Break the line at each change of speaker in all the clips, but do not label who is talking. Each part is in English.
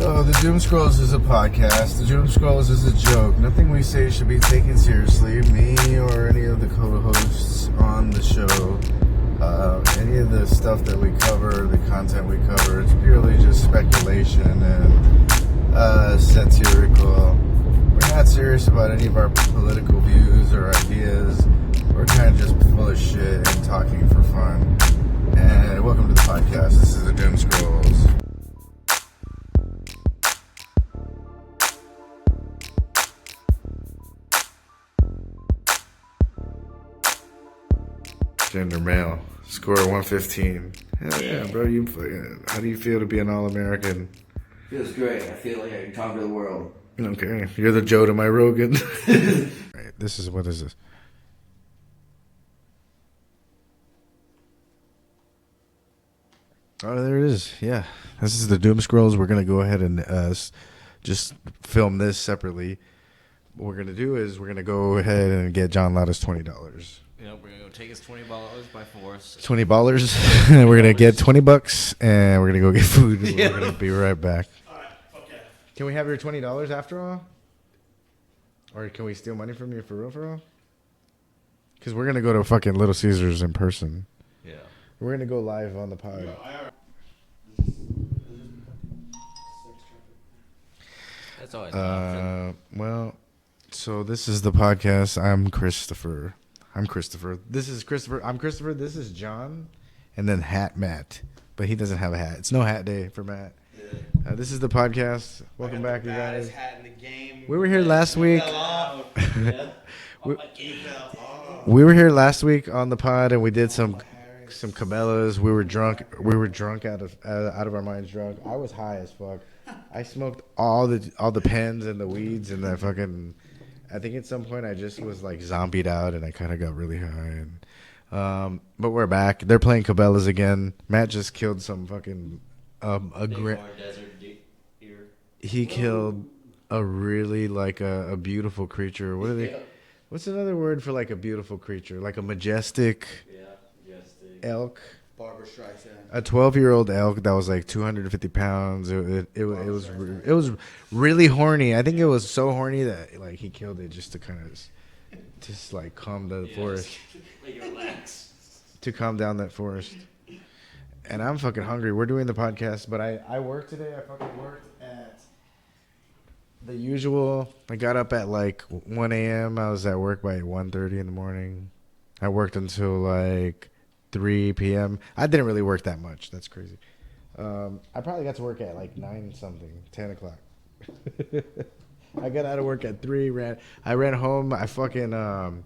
So, the Doom Scrolls is a podcast. The Doom Scrolls is a joke. Nothing we say should be taken seriously. Me or any of the co-hosts on the show. Any of the stuff that we cover, the content we cover, it's purely just speculation and satirical. We're not serious about any of our political views or ideas. We're kind of just full of shit and talking for fun. And welcome to the podcast. This is the Doom Scrolls. Gender male. Score 115. Hell yeah, bro. How do you feel to be an All-American?
Feels great. I feel like I can conquer the world.
Okay. You're the Joe to my Rogan. Right, what is this? Oh, there it is. Yeah. This is the Doom Scrolls. We're going to go ahead and just film this separately. What we're going to do is we're going to go ahead and get John Lattis $20.
You know, we're going to go take his $20 by force.
$20. And we're going to get $20 and we're going to go get food. Yeah. We're going to be right back.
All right. Okay.
Can we have your $20 after all? Or can we steal money from you for real? Because we're going to go to fucking Little Caesars in person.
Yeah.
We're going to go live on the pod.
That's always an option.
Well, so this is the podcast. I'm Christopher. This is Christopher. I'm Christopher. This is John. And then Hat Matt. But he doesn't have a hat. It's no hat day for Matt. Yeah. This is the podcast. Welcome back, you guys.
Hat in the game.
We were here last week.
Yeah.
We were here last week on the pod, and we did some Cabela's. We were drunk. Out of our minds. Drunk. I was high as fuck. I smoked all the pens and the weeds and the fucking. I think at some point I just was like zombied out, and I kind of got really high. And but we're back. They're playing Cabela's again. Matt just killed some fucking He killed a really like a beautiful creature. What are they? What's another word for like a beautiful creature? Like a majestic. Elk.
Barbara Streisand.
A 12-year-old elk that was like 250 pounds. It was really horny. I think it was so horny that like he killed it just to kind of just like calm the forest.
Like relax.
To calm down that forest. And I'm fucking hungry. We're doing the podcast, but I worked today. I fucking worked at the usual. I got up at like 1 a.m. I was at work by 1:30 in the morning. I worked until like 3 p.m. I didn't really work that much. That's crazy. I probably got to work at like 10 o'clock. I got out of work at 3. I ran home. I fucking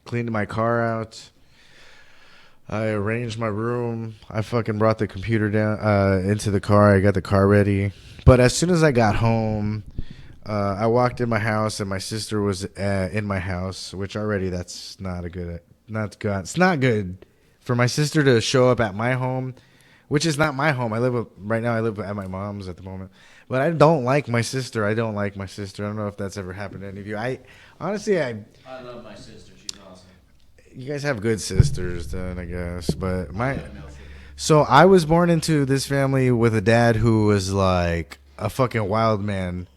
cleaned my car out. I arranged my room. I fucking brought the computer down into the car. I got the car ready. But as soon as I got home, I walked in my house and my sister was in my house, which already that's not good. It's not good for my sister to show up at my home, which is not my home. I live at my mom's at the moment. But I don't like my sister. I don't know if that's ever happened to any of you. I love
my sister. She's awesome.
You guys have good sisters then, I guess. But so I was born into this family with a dad who was like a fucking wild man.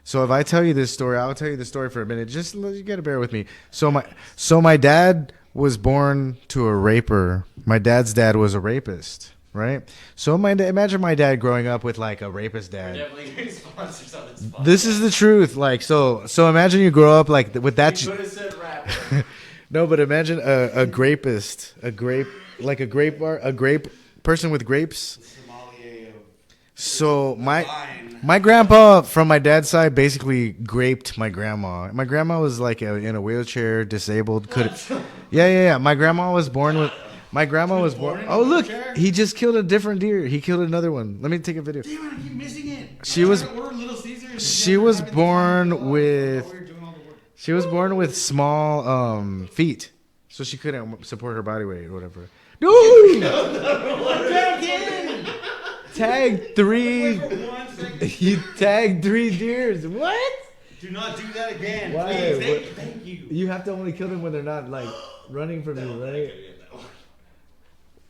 So if I tell you this story, I'll tell you the story for a minute. Just you gotta bear with me. So my dad was born to a raper. My dad's dad was a rapist, right? So imagine my dad growing up with like a rapist dad.
We're definitely getting sponsors on this podcast.
This is the truth. Like so imagine you grow up like with that.
You could have said rapper.
No, but imagine a grapist, a grape person with grapes. So my grandpa from my dad's side basically graped my grandma. My grandma was like in a wheelchair, disabled. Yeah. My grandma was born. Oh look, he just killed a different deer. He killed another one. Let me take a video.
Damn it, I keep missing it.
She was born with small feet, so she couldn't support her body weight or whatever. Dude! Tagged 3. You tagged 3 deers. What?
Do not do that again.
Why?
Please. Thank you.
You have to only kill them when they're not like running from you, right?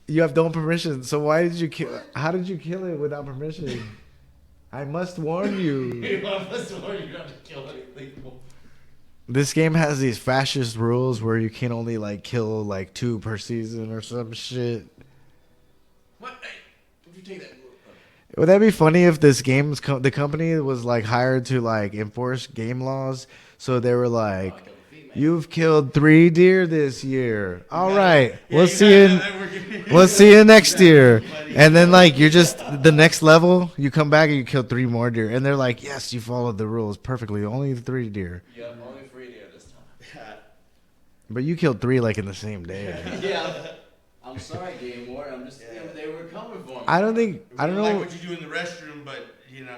You have no permission. So why did you kill? How did you kill it without permission? I must warn you.
I must warn you not to kill anything more.
This game has these fascist rules where you can only like kill like 2 per season or some shit.
What? Hey, if you take that.
Would that be funny if this game's the company was like hired to like enforce game laws? So they were like, "You've killed 3 deer this year. All right, we'll see you next year." And then like you're just the next level. You come back and you kill 3 more deer, and they're like, "Yes, you followed the rules perfectly. Only 3 deer."
Yep, only 3 deer this time.
But you killed 3 like in the same day.
Yeah. I'm sorry, Game War. I'm just they were coming for me.
I don't know.
Like what you do in the restroom, but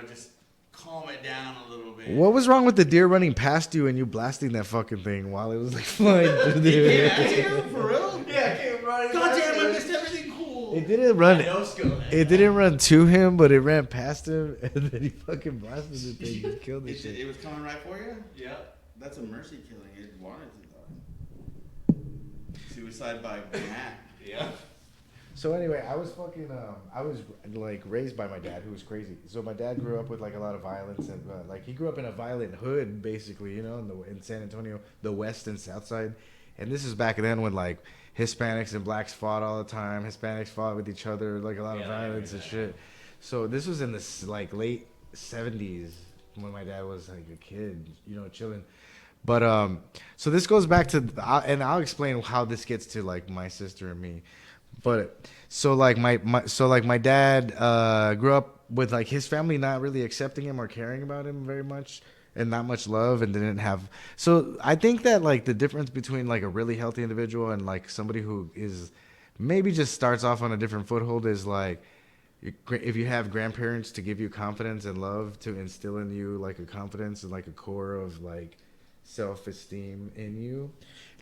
just calm it down a little bit.
What was wrong with the deer running past you and you blasting that fucking thing while it was like flying through the air?
Yeah, for real?
Yeah, I came running.
God damn, I missed everything cool.
It didn't run.
No scope.
It didn't run to him, but it ran past him, and then he fucking blasted the thing and killed the shit.
It was coming right for you?
Yep.
That's a mercy killing. It wanted to die. Suicide by Matt.
Yeah.
So anyway, I was like raised by my dad, who was crazy. So my dad grew up with like a lot of violence, and like he grew up in a violent hood, basically, in San Antonio, the West and South Side. And this is back then when like Hispanics and blacks fought all the time. Hispanics fought with each other, like a lot of violence and shit. So this was in the like late 70s when my dad was like a kid, chilling. But so this goes back to, and I'll explain how this gets to like my sister and me. But so like my dad grew up with like his family not really accepting him or caring about him very much, and not much love, and didn't have. So I think that like the difference between like a really healthy individual and like somebody who is maybe just starts off on a different foothold is like, if you have grandparents to give you confidence and love, to instill in you like a confidence and like a core of like self-esteem in you.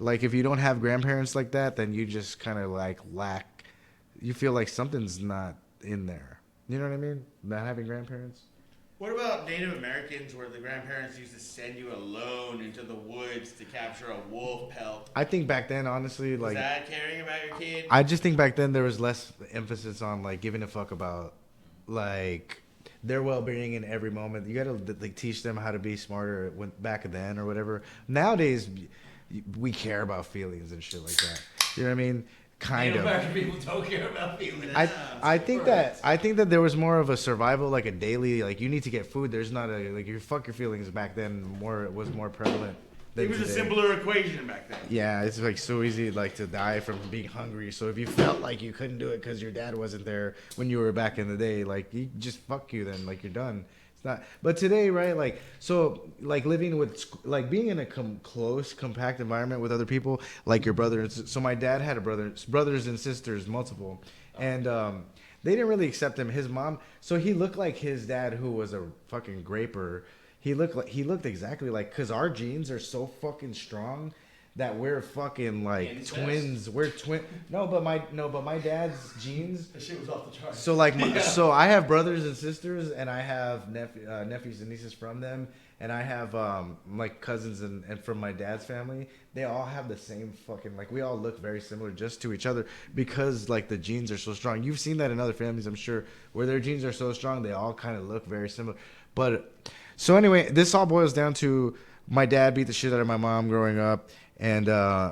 Like if you don't have grandparents like that, then you just kind of like lack. You feel like something's not in there. You know what I mean? Not having grandparents.
What about Native Americans, where the grandparents used to send you alone into the woods to capture a wolf pelt?
I think back then, honestly, like,
was that caring about your kid?
I just think back then there was less emphasis on like giving a fuck about like their well-being in every moment. You gotta like teach them how to be smarter back then or whatever. Nowadays, we care about feelings and shit like that. You know what I mean? Kind of.
American people don't care about feelings.
I think that there was more of a survival, like a daily, like you need to get food. There's not a like you fuck your feelings back then. It was more prevalent.
It was
today.
a simpler equation back then.
Yeah, it's like so easy like to die from being hungry. So if you felt like you couldn't do it because your dad wasn't there when you were back in the day, like you just fuck you then, like you're done. It's not. But today, right? Like so, like living with like being in a close, compact environment with other people, like your brothers. So my dad had brothers and sisters, multiple, and they didn't really accept him. His mom. So he looked like his dad, who was a fucking graper. He looked exactly like, because our genes are so fucking strong that we're fucking like twins. We're twin. No, but my dad's genes.
That shit was off the charts.
So like, so I have brothers and sisters, and I have nephews and nieces from them, and I have like cousins and from my dad's family. They all have the same fucking, like, we all look very similar just to each other because like the genes are so strong. You've seen that in other families, I'm sure, where their genes are so strong they all kind of look very similar. But so anyway, this all boils down to my dad beat the shit out of my mom growing up, and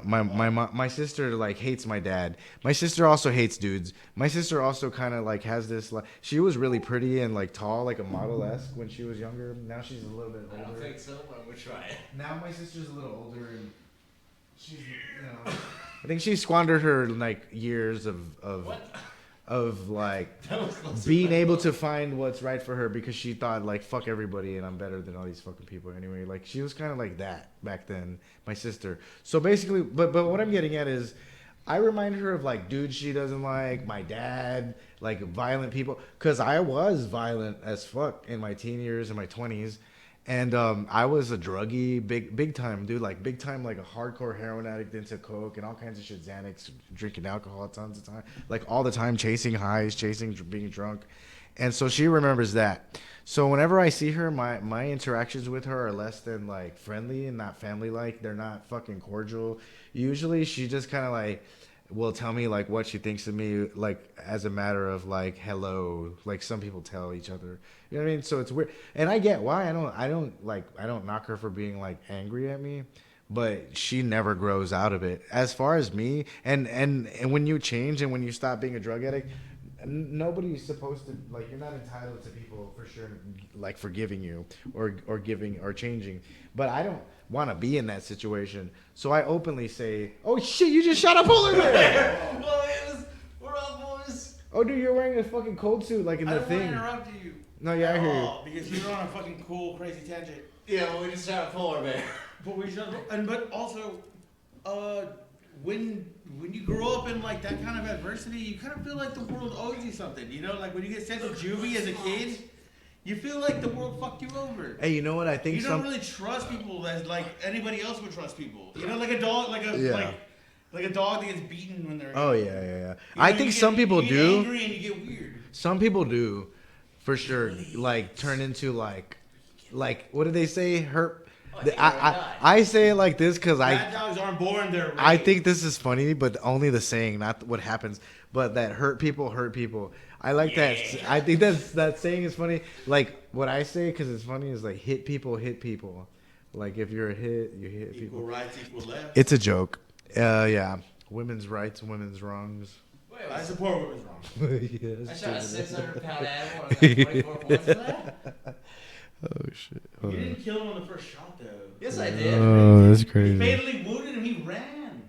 my sister like hates my dad. My sister also hates dudes. My sister also kind of like has this like, she was really pretty and like tall, like a model-esque when she was younger. Now she's a little bit older.
I don't think so, but we'll try it.
Now my sister's a little older, and she's I think she squandered her like years of like being able to find what's right for her because she thought like fuck everybody and I'm better than all these fucking people anyway. Like she was kind of like that back then, my sister. So basically, but what I'm getting at is I remind her of like dudes she doesn't like, my dad, like violent people, because I was violent as fuck in my teen years and my 20s. And I was a druggie, big time, dude, like big time, like a hardcore heroin addict, into coke and all kinds of shit, Xanax, drinking alcohol tons of time, like all the time, chasing highs, being drunk. And so she remembers that. So whenever I see her, my interactions with her are less than like friendly and not family-like. They're not fucking cordial. Usually she just kind of like, will tell me like what she thinks of me, like as a matter of like hello, like some people tell each other, you know what I mean? So it's weird, and I get why. I don't knock her for being like angry at me, but she never grows out of it. As far as me, and when you change and when you stop being a drug addict, nobody's supposed to, like, you're not entitled to people for sure like forgiving you or giving or changing, but I don't want to be in that situation, so I openly say, oh shit, you just shot a polar bear.
We're all boys.
Oh dude, you're wearing a fucking cold suit like in the thing.
I don't want to interrupt you.
No, yeah, I hear you.
Because you were on a fucking cool, crazy tangent.
Yeah, well, we just shot a polar bear.
But also, when you grow up in like that kind of adversity, you kind of feel like the world owes you something. You know, like when you get sent to juvie as a kid, you feel like the world fucked you over.
Hey, you know what? I think
you don't really trust people as like anybody else would trust people. You know, like a dog, like a dog that gets beaten when they're.
Oh yeah.
You know,
I think some people
you
do.
Get angry and you get weird.
Some people do, for sure. Like turn into like what do they say? Hurt. I say it like this because
bad dogs aren't born. They're raised.
I think this is funny, but only the saying, not what happens. But that hurt people hurt people. I like that. I think that saying is funny. Like what I say, because it's funny, is like hit people hit people. Like if you're a hit, you hit people.
Equal rights, equal left.
It's a joke. Yeah. Women's rights, women's wrongs.
Wait, I support women's wrongs.
Yes, I shot a 600-pound animal and I got 24 points for that.
Oh shit!
You didn't kill him on the first shot, though.
Yes, I did.
Oh, that's crazy.
You fatally wounded him. He ran.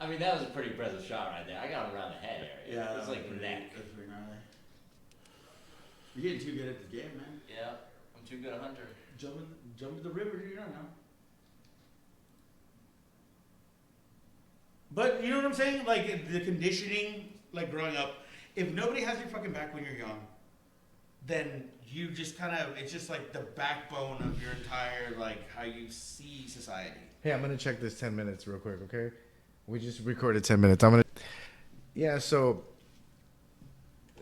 I mean, that was a pretty impressive shot right there. I got him around the head area.
Yeah,
it was like neck.
That's pretty gnarly. You're getting too good at the game, man.
Yeah, I'm too good a hunter.
Jump in the river. You don't know. But you know what I'm saying? Like the conditioning, like growing up. If nobody has your fucking back when you're young, then you just kind of, it's just like the backbone of your entire, like, how you see society.
Hey, I'm going to check this 10 minutes real quick, okay? We just recorded 10 minutes. Yeah, so,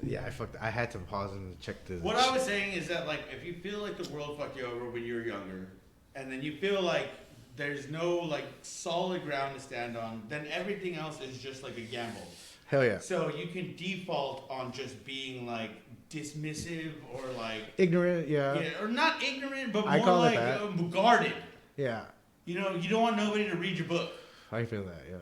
yeah, I had to pause and check this.
What I was saying is that, like, if you feel like the world fucked you over when you were younger, and then you feel like there's no, like, solid ground to stand on, then everything else is just like a gamble.
Hell yeah.
So you can default on just being, like, dismissive or like
ignorant, yeah,
or not ignorant, but
I
more
call
like
it that.
Guarded.
Yeah,
you know, you don't want nobody to read your book.
I feel that, yeah.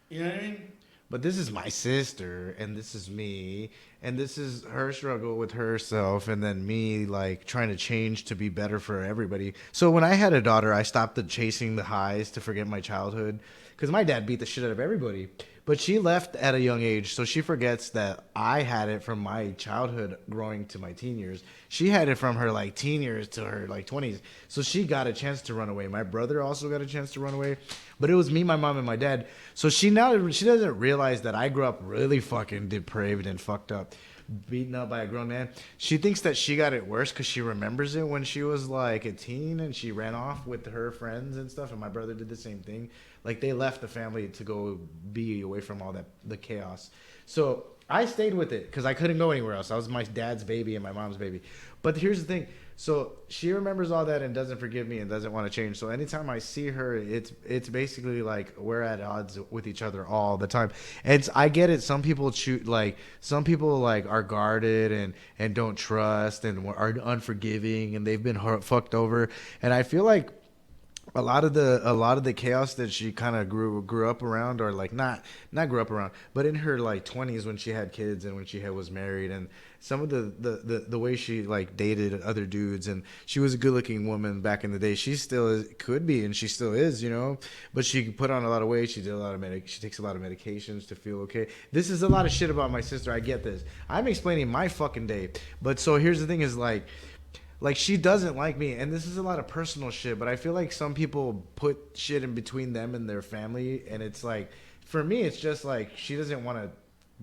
You know what I mean?
But this is my sister, and this is me, and this is her struggle with herself, and then me like trying to change to be better for everybody. So when I had a daughter, I stopped chasing the highs to forget my childhood, because my dad beat the shit out of everybody. But she left at a young age, so she forgets that I had it from my childhood growing to my teen years. She had it from her like teen years to her like 20s. So she got a chance to run away. My brother also got a chance to run away. But it was me, my mom, and my dad. So she doesn't realize that I grew up really fucking depraved and fucked up, beaten up by a grown man. She thinks that she got it worse because she remembers it when she was like a teen and she ran off with her friends and stuff. And my brother did the same thing. Like they left the family to go be away from all that, the chaos. So I stayed with it because I couldn't go anywhere else. I was my dad's baby and my mom's baby. But here's the thing. So she remembers all that and doesn't forgive me and doesn't want to change. So anytime I see her, it's basically like we're at odds with each other all the time. And I get it. Some people are guarded and don't trust and are unforgiving and they've been fucked over. And I feel like a lot of the chaos that she kind of grew up around, or like not grew up around, but in her like 20s when she had kids and when she was married, and some of the way she like dated other dudes, and she was a good looking woman back in the day. She still could be, and she still is, you know. But she put on a lot of weight. She takes a lot of medications to feel okay. This is a lot of shit about my sister. I get this. I'm explaining my fucking day. But so here's the thing: is like she doesn't like me, and this is a lot of personal shit, but I feel like some people put shit in between them and their family, and it's like, for me, it's just like she doesn't want to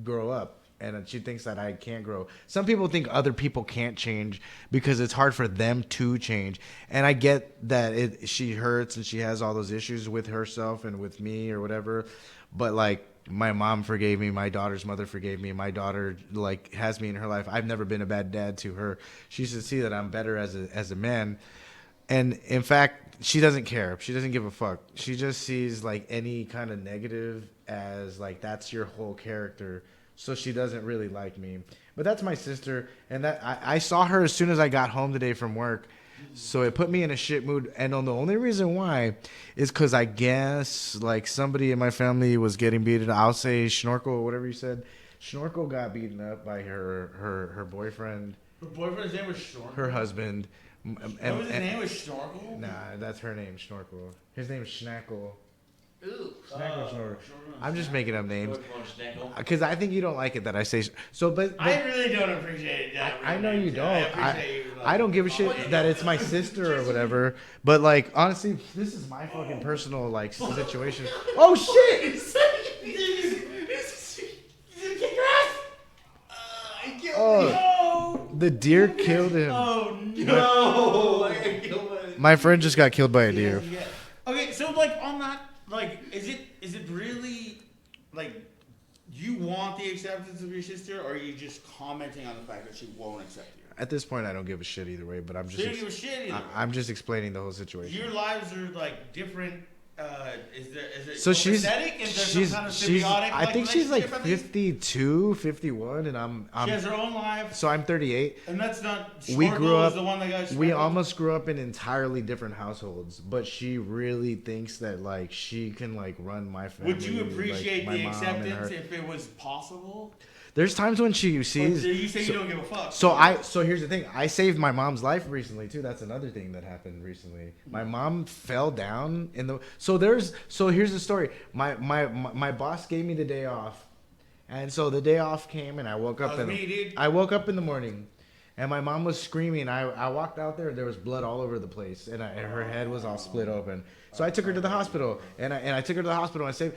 grow up, and she thinks that I can't grow. Some people think other people can't change because it's hard for them to change, and I get that she hurts and she has all those issues with herself and with me or whatever, but like, my mom forgave me. My daughter's mother forgave me. My daughter like has me in her life. I've never been a bad dad to her. She should see that I'm better as a man. And in fact, she doesn't care. She doesn't give a fuck. She just sees like any kind of negative as like that's your whole character. So she doesn't really like me. But that's my sister, and that I saw her as soon as I got home today from work. So it put me in a shit mood, and the only reason why is because I guess like somebody in my family was getting beaten. I'll say Snorkel or whatever you said. Snorkel got beaten up by her boyfriend.
Her boyfriend's name was Snorkel?
Her husband.
And his name was Snorkel?
Nah, that's her name, Snorkel. His name is Schnackle.
Ooh.
Schnackle, Snorkel. I'm just making up names. Because I think you don't like it that I say... So, but
I really don't appreciate it.
I know you don't. I don't give a shit
Oh,
that it's my sister or whatever. But, like, honestly, this is my fucking personal, like, situation. Oh, shit! Oh, the deer killed him.
Oh, no!
My friend just got killed by a deer.
Okay, so, like, on that, like, is it really, like, you want the acceptance of your sister, or are you just commenting on the fact that she won't accept you?
At this point, I don't give a shit either way, but I'm just...
So you don't give a shit either.
I'm just explaining the whole situation.
Your lives are, like, different. Is it
So
Is there some kind of symbiotic,
I think she's like
relationship, I think?
52, 51, and I'm
She has her own life.
so I'm 38.
And that's not.
We grew up.
The one that got
We
Snorkel.
almost grew up in entirely different households, but she really thinks that like she can like run my family.
Would you appreciate
like,
the
my mom and
acceptance
her.
if it was possible?
There's times when she
But
sees.
you say you don't give a fuck.
So here's the thing. I saved my mom's life recently too. That's another thing that happened recently. My mom fell down in the. So here's the story. My boss gave me the day off, and so the day off came, and I woke up. I woke up in the morning, and my mom was screaming. I walked out there. There was blood all over the place, and her head was all split open. So I took her to the hospital, and I took her to the hospital. And I saved.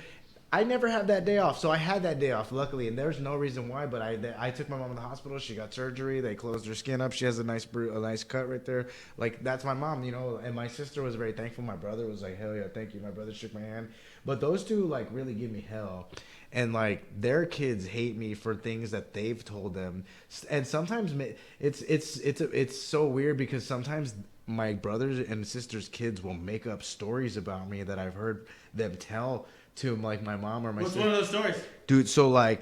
I never had that day off, so I had that day off, luckily, and there's no reason why, but I took my mom to the hospital. She got surgery. They closed her skin up. She has a nice cut right there. Like, that's my mom, you know, and my sister was very thankful. My brother was like, hell yeah, thank you. My brother shook my hand. But those two, like, really give me hell. And, like, their kids hate me for things that they've told them. And sometimes it's so weird because sometimes my brothers and sisters' kids will make up stories about me that I've heard them tell to like my mom or my
What's
sister.
one of those stories?
Dude, so like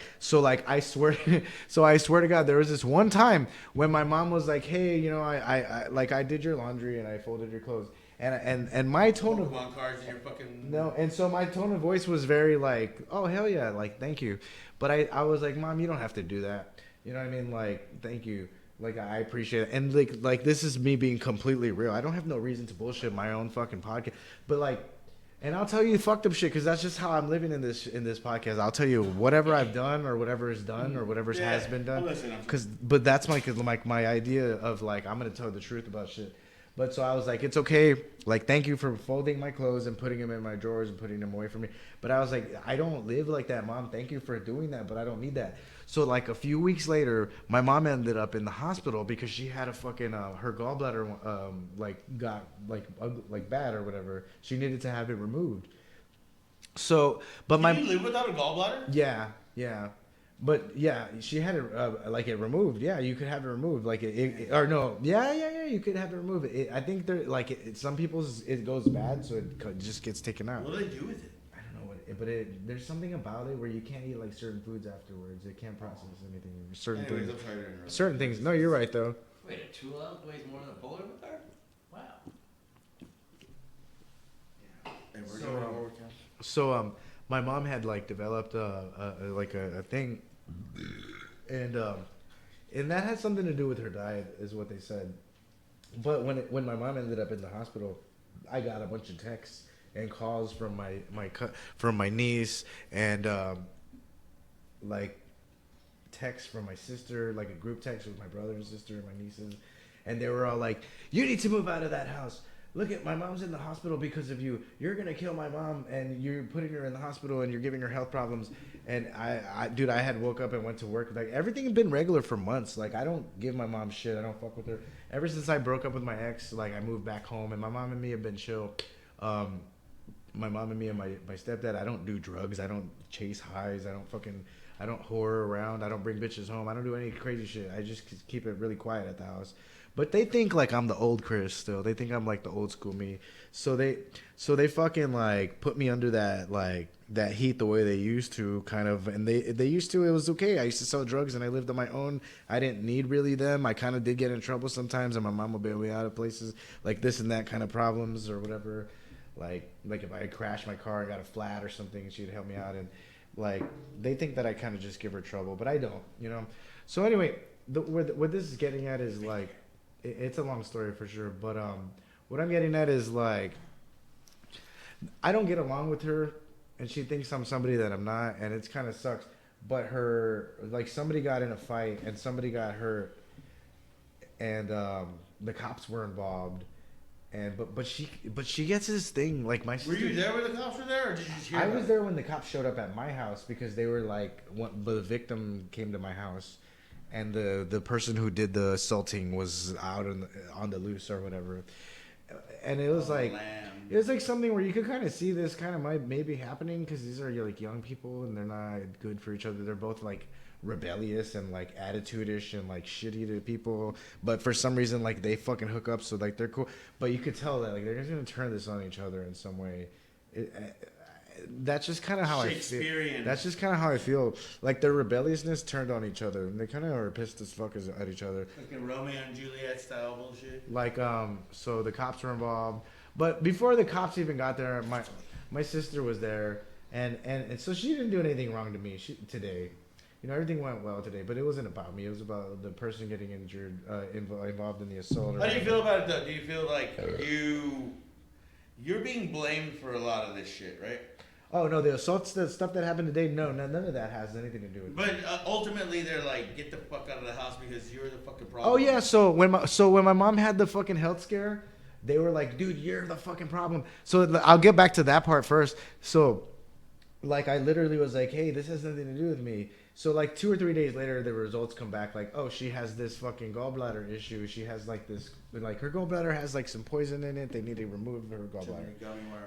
I swear to God, there was this one time when my mom was like, hey, you know, I did your laundry and I folded your clothes. And my tone of
Pokemon cards in your fucking...
No, and so my tone of voice was very like, oh hell yeah, like thank you. But I was like, Mom, you don't have to do that. You know what I mean? Like, thank you. Like, I appreciate it. And like this is me being completely real. I don't have no reason to bullshit my own fucking podcast. But like, and I'll tell you fucked up shit because that's just how I'm living in this podcast. I'll tell you whatever I've done or whatever is done or whatever has been done. But that's my idea of like I'm gonna tell the truth about shit. But so I was like, it's okay. Like, thank you for folding my clothes and putting them in my drawers and putting them away from me. But I was like, I don't live like that, Mom. Thank you for doing that, but I don't need that. So like a few weeks later, my mom ended up in the hospital because she had a fucking her gallbladder got like bad or whatever. She needed to have it removed. So, but
Can you live without a gallbladder?
Yeah. But yeah, she had it it removed. Yeah, you could have it removed. Like you could have it removed. I think there some people's it goes bad, so it just gets taken out.
What do they do with it?
I don't know what, but there's something about it where you can't eat like certain foods afterwards. It can't process anything. Certain things. No, you're right though.
Wait, a 2 ounce weighs more than a polar bear? Wow.
So my mom had like developed a thing, and that had something to do with her diet, is what they said. But when my mom ended up in the hospital, I got a bunch of texts and calls from my niece and like texts from my sister, like a group text with my brother and sister and my nieces, and they were all like, "You need to move out of that house. Look at my mom's in the hospital because of you. You're gonna kill my mom, and you're putting her in the hospital, and you're giving her health problems." And I had woke up and went to work. Like, everything had been regular for months. Like, I don't give my mom shit. I don't fuck with her. Ever since I broke up with my ex, like, I moved back home, and my mom and me have been chill. my mom and me and my stepdad, I don't do drugs. I don't chase highs. I don't whore around. I don't bring bitches home. I don't do any crazy shit. I just keep it really quiet at the house. But they think like I'm the old Chris still. They think I'm like the old school me. So they fucking like put me under that heat the way they used to kind of, and they used to, it was okay. I used to sell drugs and I lived on my own. I didn't need really them. I kind of did get in trouble sometimes, and my mom would bail me out of places like this and that kind of problems or whatever. Like if I had crashed my car and got a flat or something, she'd help me out. And like they think that I kind of just give her trouble, but I don't, you know. So anyway, what this is getting at is like, it's a long story for sure, but what I'm getting at is like, I don't get along with her, and she thinks I'm somebody that I'm not, and it's kind of sucks. But somebody got in a fight and somebody got hurt, and the cops were involved. And but she gets this thing like my sister.
Were you there when the cops were there, or did you just hear?
I was there when the cops showed up at my house because they were like, the victim came to my house, and the person who did the assaulting was out on the loose or whatever, and it was it was like something where you could kind of see this kind of maybe happening because these are like young people and they're not good for each other. They're both like rebellious and like attitude-ish and like shitty to people, but for some reason like they fucking hook up, so like they're cool, but you could tell that like they're just gonna turn this on each other in some way. That's just kind of how I feel. That's just kind of how I feel. Like their rebelliousness turned on each other, and they kind of are pissed as fuck at each other.
Like a Romeo and Juliet style bullshit.
Like so the cops were involved, but before the cops even got there, my sister was there, and so she didn't do anything wrong to me today. You know, everything went well today, but it wasn't about me. It was about the person getting injured, involved in the assault.
How do you feel about it, though? Do you feel like you're being blamed for a lot of this shit, right?
Oh, no, the assaults, the stuff that happened today, no, none of that has anything to do with it.
But ultimately, they're like, get the fuck out of the house because you're the fucking problem.
Oh, yeah, so when my mom had the fucking health scare, they were like, dude, you're the fucking problem. So I'll get back to that part first. So, like, I literally was like, hey, this has nothing to do with me. So, like, 2 or 3 days later, the results come back like, oh, she has this fucking gallbladder issue. She has, like, this, like, her gallbladder has, like, some poison in it. They need to remove her gallbladder.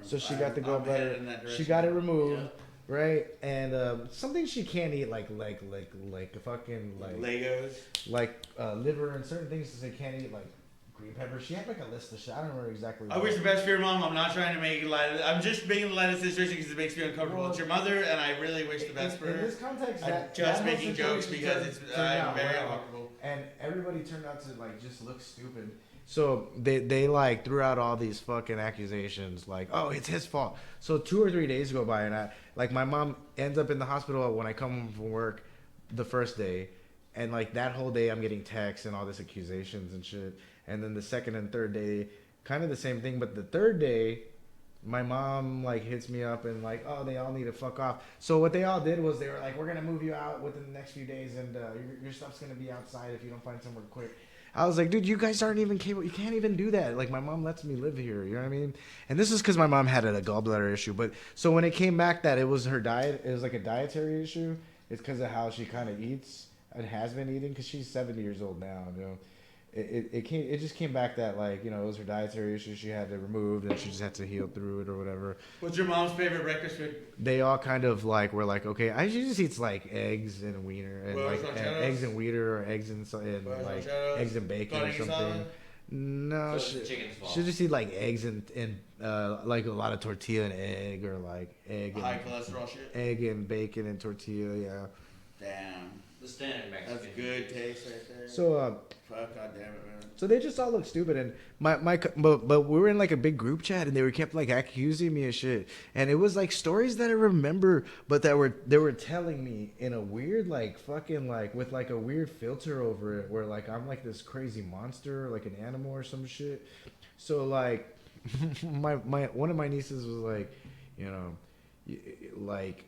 So she got the gallbladder. She got it removed, right? And something she can't eat, like fucking, like...
Legos?
Like, liver and certain things that they can't eat, like... green pepper. She had like a list of shit. I don't remember exactly.
I wish the best for your mom. I'm not trying to make light of it. I'm just making light of the situation because it makes me uncomfortable. It's your mother, and I really wish the best for her.
In this context,
I'm just making jokes because I'm very uncomfortable.
And everybody turned out to like just look stupid. So they like threw out all these fucking accusations like, oh, it's his fault. So 2 or 3 days go by, and my mom ends up in the hospital when I come home from work the first day. And like that whole day I'm getting texts and all this accusations and shit. And then the second and third day, kind of the same thing. But the third day, my mom like hits me up and like, oh, they all need to fuck off. So what they all did was they were like, we're going to move you out within the next few days. And your stuff's going to be outside if you don't find somewhere quick. I was like, dude, you guys aren't even capable. You can't even do that. Like, my mom lets me live here. You know what I mean? And this is because my mom had a gallbladder issue. But so when it came back that it was her diet, it was like a dietary issue. It's because of how she kind of eats and has been eating because she's 70 years old now. You know, it just came back that like, you know, it was her dietary issue. She had it removed and she just had to heal through it or whatever.
What's your mom's favorite breakfast food?
They all kind of like were like, okay, she just eats like eggs and wiener and like eggs and wiener or eggs and like eggs and bacon or something. No, she'll just eat like eggs and like a lot of tortilla and egg or like egg
high cholesterol shit.
Egg and bacon and tortilla, yeah.
Damn.
The standard Mexican.
That's good taste right there.
So
fuck, God damn it, man.
So they just all look stupid, and but we were in like a big group chat, and they were kept like accusing me of shit, and it was like stories that I remember, but they were telling me in a weird like fucking like with like a weird filter over it, where like I'm like this crazy monster, like an animal or some shit. So like my one of my nieces was like, you know, like.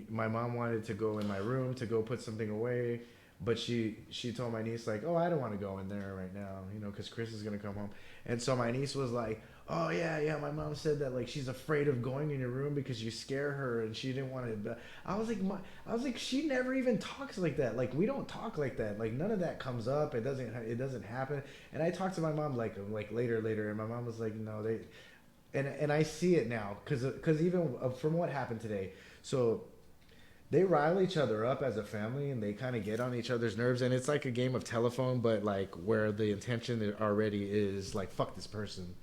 My mom wanted to go in my room to go put something away, but she told my niece like, oh, I don't want to go in there right now, you know, because Chris is gonna come home. And so my niece was like, oh yeah, my mom said that like she's afraid of going in your room because you scare her, and she didn't want to. I was like, she never even talks like that. Like we don't talk like that. Like none of that comes up. It doesn't happen. And I talked to my mom like later, and my mom was like, no, and I see it now because even from what happened today, so they rile each other up as a family and they kind of get on each other's nerves, and it's like a game of telephone, but like where the intention already is like fuck this person.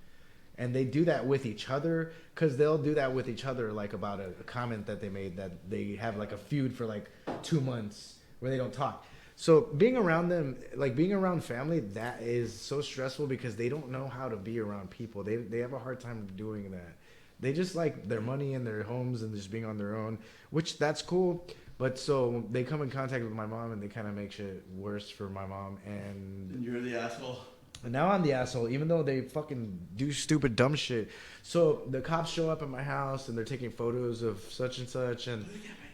And they do that with each other because they'll do that with each other, like about a comment that they made that they have like a feud for like 2 months where they don't talk. So being around them, like being around family, that is so stressful because they don't know how to be around people. They have a hard time doing that. They just like their money and their homes and just being on their own, which that's cool. But so they come in contact with my mom and they kind of make shit worse for my mom. And
you're the asshole.
And now I'm the asshole, even though they fucking do stupid, dumb shit. So the cops show up at my house and they're taking photos of such and such, and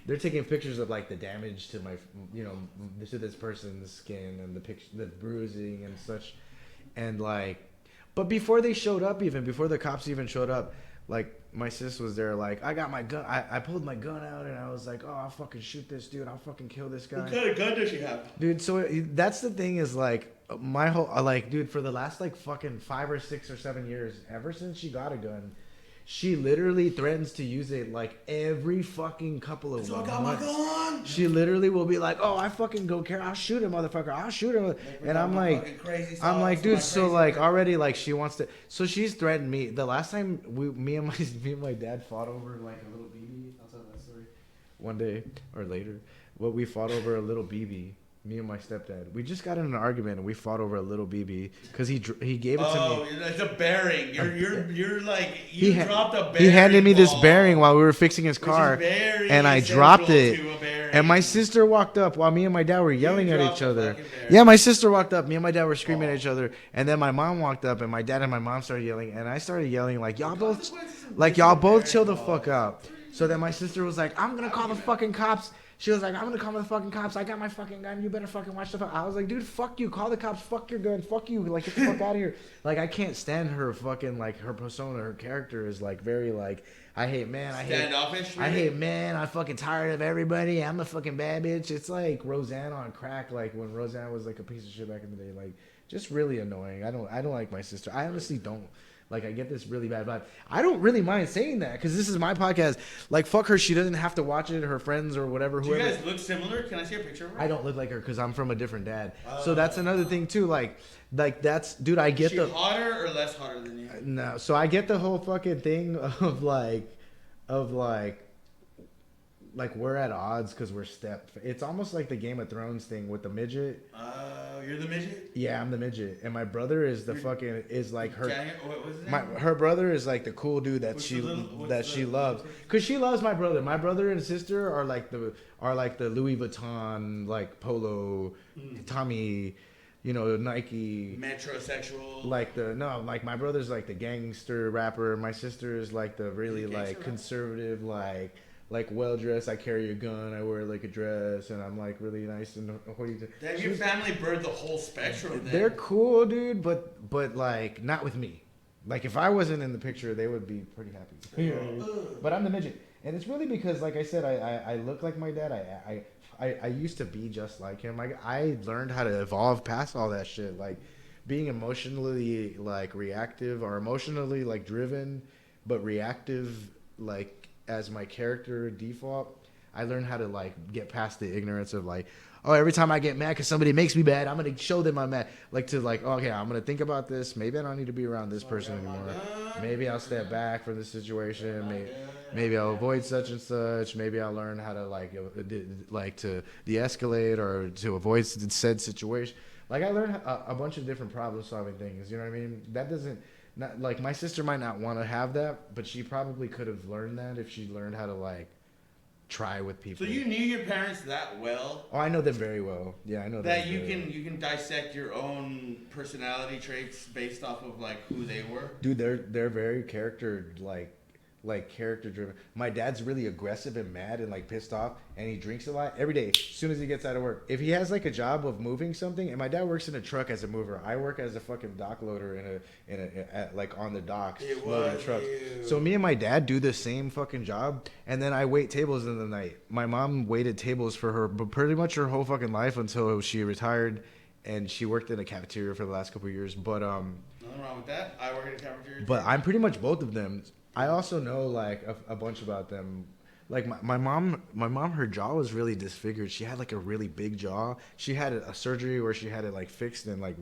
they're taking pictures of like the damage to my, to this person's skin and the bruising and such, and like, but before they showed up, even before the cops even showed up, like my sis was there, like I got my gun, I pulled my gun out and I was like, oh, I'll fucking shoot this dude, I'll fucking kill this guy.
What kind of gun does she have?
Dude, so that's the thing is like my whole like, dude, for the last like fucking 5 or 6 or 7 years, ever since she got a gun, she literally threatens to use it like every fucking couple of months. I got my gun. She literally will be like, "Oh, I fucking don't care. I'll shoot him, motherfucker. I'll shoot him." And I'm like, dude, so like already like she wants to. So she's threatened me. The last time me and my dad fought over like a little BB. I'll tell that story one day or later. What we fought over a little BB. Me and my stepdad. We just got in an argument and we fought over a little BB because he gave it to me.
Oh, it's a bearing. You're like you dropped a bearing.
He handed me this bearing while we were fixing his car, and I dropped it. And my sister walked up while me and my dad were yelling at each other. Yeah, my sister walked up. Me and my dad were screaming at each other, and then my mom walked up, and my dad and my mom started yelling, and I started yelling like y'all both chill the fuck out. So then my sister was like, I'm gonna call the fucking cops. She was like, I'm gonna call the fucking cops. I got my fucking gun. You better fucking watch the fuck. I was like, dude, fuck you. Call the cops. Fuck your gun. Fuck you. Like, get the fuck out of here. Like, I can't stand her fucking, like, her persona. Her character is, like, very, like, I hate man.
Standoffish?
I hate man. I'm fucking tired of everybody. I'm a fucking bad bitch. It's like Roseanne on crack. Like, when Roseanne was, like, a piece of shit back in the day. Like, just really annoying. I don't like my sister. I honestly don't. Like, I get this really bad vibe. I don't really mind saying that because this is my podcast. Like, fuck her. She doesn't have to watch it. Her friends or whatever.
Do you guys look similar? Can I see a picture of her?
I don't look like her because I'm from a different dad. So that's another thing, too. Like that's... Dude, I get
Is she hotter or less hotter than you?
No. So I get the whole fucking thing of, we're at odds because we're step. It's almost like the Game of Thrones thing with the midget.
You're the midget?
Yeah, I'm the midget, and my brother is her.
What
Her brother is like the cool dude that she loves because she loves my brother. My brother and sister are like the Louis Vuitton like Polo, Tommy. Nike.
Metrosexual.
Like my brother's like the gangster rapper. My sister is like the really like conservative like well dressed. I carry a gun. I wear like a dress, and I'm like really nice and hoity.
Damn, your family birthed the whole spectrum. Then.
They're cool, dude, but like not with me. Like if I wasn't in the picture, they would be pretty happy. But I'm the midget, and it's really because, like I said, I look like my dad. I used to be just like him. I learned how to evolve past all that shit. Like being emotionally like reactive or emotionally like driven, but reactive like. As my character default, I learned how to like get past the ignorance of like, oh, every time I get mad because somebody makes me mad, I'm gonna show them I'm mad. Like to like, okay, I'm gonna think about this. Maybe I don't need to be around this person anymore. Maybe I'll step back from this situation. Maybe I'll avoid such and such. Maybe I'll learn how to like to de-escalate or to avoid said situation. Like I learned a bunch of different problem-solving things. You know what I mean? That doesn't. Not like my sister might not want to have that, but she probably could have learned that if she learned how to like try with people.
So you knew your parents that well?
Oh, I know them very well. Yeah, I know them.
That you can dissect your own personality traits based off of like who they were.
Dude, they're very character character driven. My dad's really aggressive and mad and like pissed off, and he drinks a lot every day as soon as he gets out of work. If he has like a job of moving something, and my dad works in a truck as a mover, I work as a fucking dock loader like on the docks loading trucks. So me and my dad do the same fucking job, and then I wait tables in the night. My mom waited tables for her, but pretty much her whole fucking life until she retired. and she worked in a cafeteria for the last couple of years. But
Nothing wrong with that. I work in a cafeteria.
But I'm pretty much both of them. I also know like a bunch about them. Like my mom, her jaw was really disfigured. She had like a really big jaw. She had a surgery where she had it like fixed and like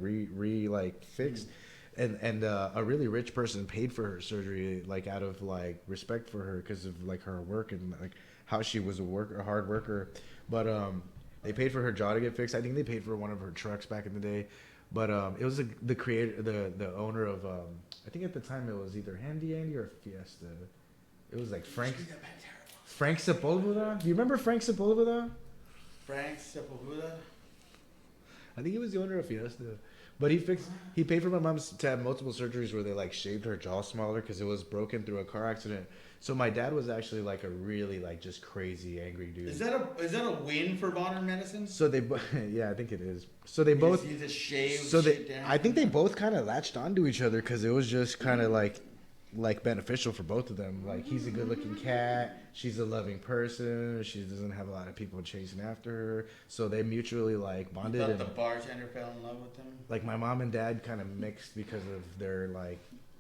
fixed. And a really rich person paid for her surgery, like out of like respect for her because of like her work and like how she was a hard worker. But they paid for her jaw to get fixed. I think they paid for one of her trucks back in the day. But it was the creator, the owner of I think at the time it was either Handy Andy or Fiesta. It was like Frank Sepulveda. Do you remember Frank Sepulveda?
Frank Sepulveda.
I think he was the owner of Fiesta. But he paid for my mom to have multiple surgeries where they like shaved her jaw smaller because it was broken through a car accident. So my dad was actually like a really like just crazy angry dude.
Is that a win for modern medicine?
So they yeah, I think it is. So they both
you just shave
so
shit down.
I think they both kind of latched onto each other because it was just kind of like beneficial for both of them. Like he's a good-looking cat, she's a loving person, she doesn't have a lot of people chasing after her, so they mutually like bonded.
You thought
and
the bartender fell in love with them?
like my mom and dad kind of mixed because of their like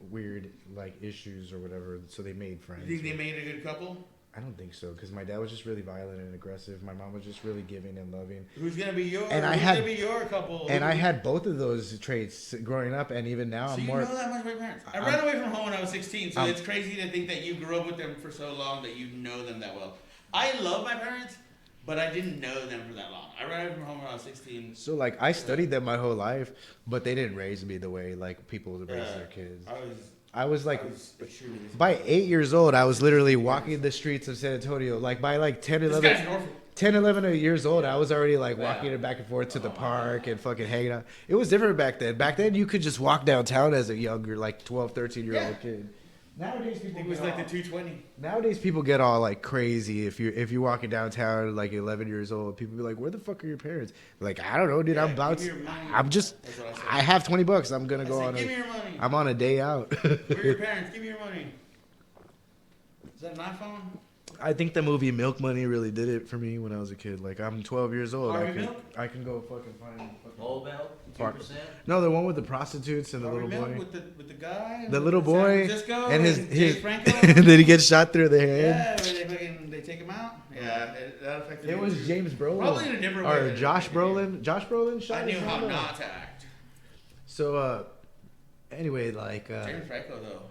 weird like issues or whatever, so they made friends.
You think they made a good couple?
I don't think so, because my dad was just really violent and aggressive. My mom was just really giving and loving.
Who's gonna be your?
And
gonna be your couple?
And I had both of those traits growing up, and even now
so
I'm
you
more.
know that much about your parents. I ran away from home when I was 16, so it's crazy to think that you grew up with them for so long that you know them that well. I love my parents, but I didn't know them for that long. I ran away from home when I was 16.
So like I studied them my whole life, but they didn't raise me the way like people raise their kids. I was like, by 8 years old, I was literally walking the streets of San Antonio. Like by like 10, 11 years old, I was already like walking back and forth to the park and fucking hanging out. It was different back then. Back then, you could just walk downtown as a younger, like 12, 13-year-old kid. Nowadays, people
it was like the 220.
Nowadays, people get all like crazy if you're walking downtown like 11 years old. People be like, "Where the fuck are your parents?" Like, I don't know, dude.
Yeah,
I have $20. I'm gonna go on.
Give me your money.
I'm on a day out.
Where are your parents? Give me your money. Is that an iPhone?
I think the movie Milk Money really did it for me when I was a kid. Like I'm 12 years old. I can go fucking find
whole milk, 2%.
No, the one with the prostitutes and the little boy.
With the guy.
The little boy and his
Franco.
Did he get shot through the head?
Yeah, where they take him out. Yeah, that affected.
It was James Brolin.
Probably in a different way.
Or Josh Brolin. Josh Brolin shot.
I knew how not to act.
So anyway, like
James Franco though.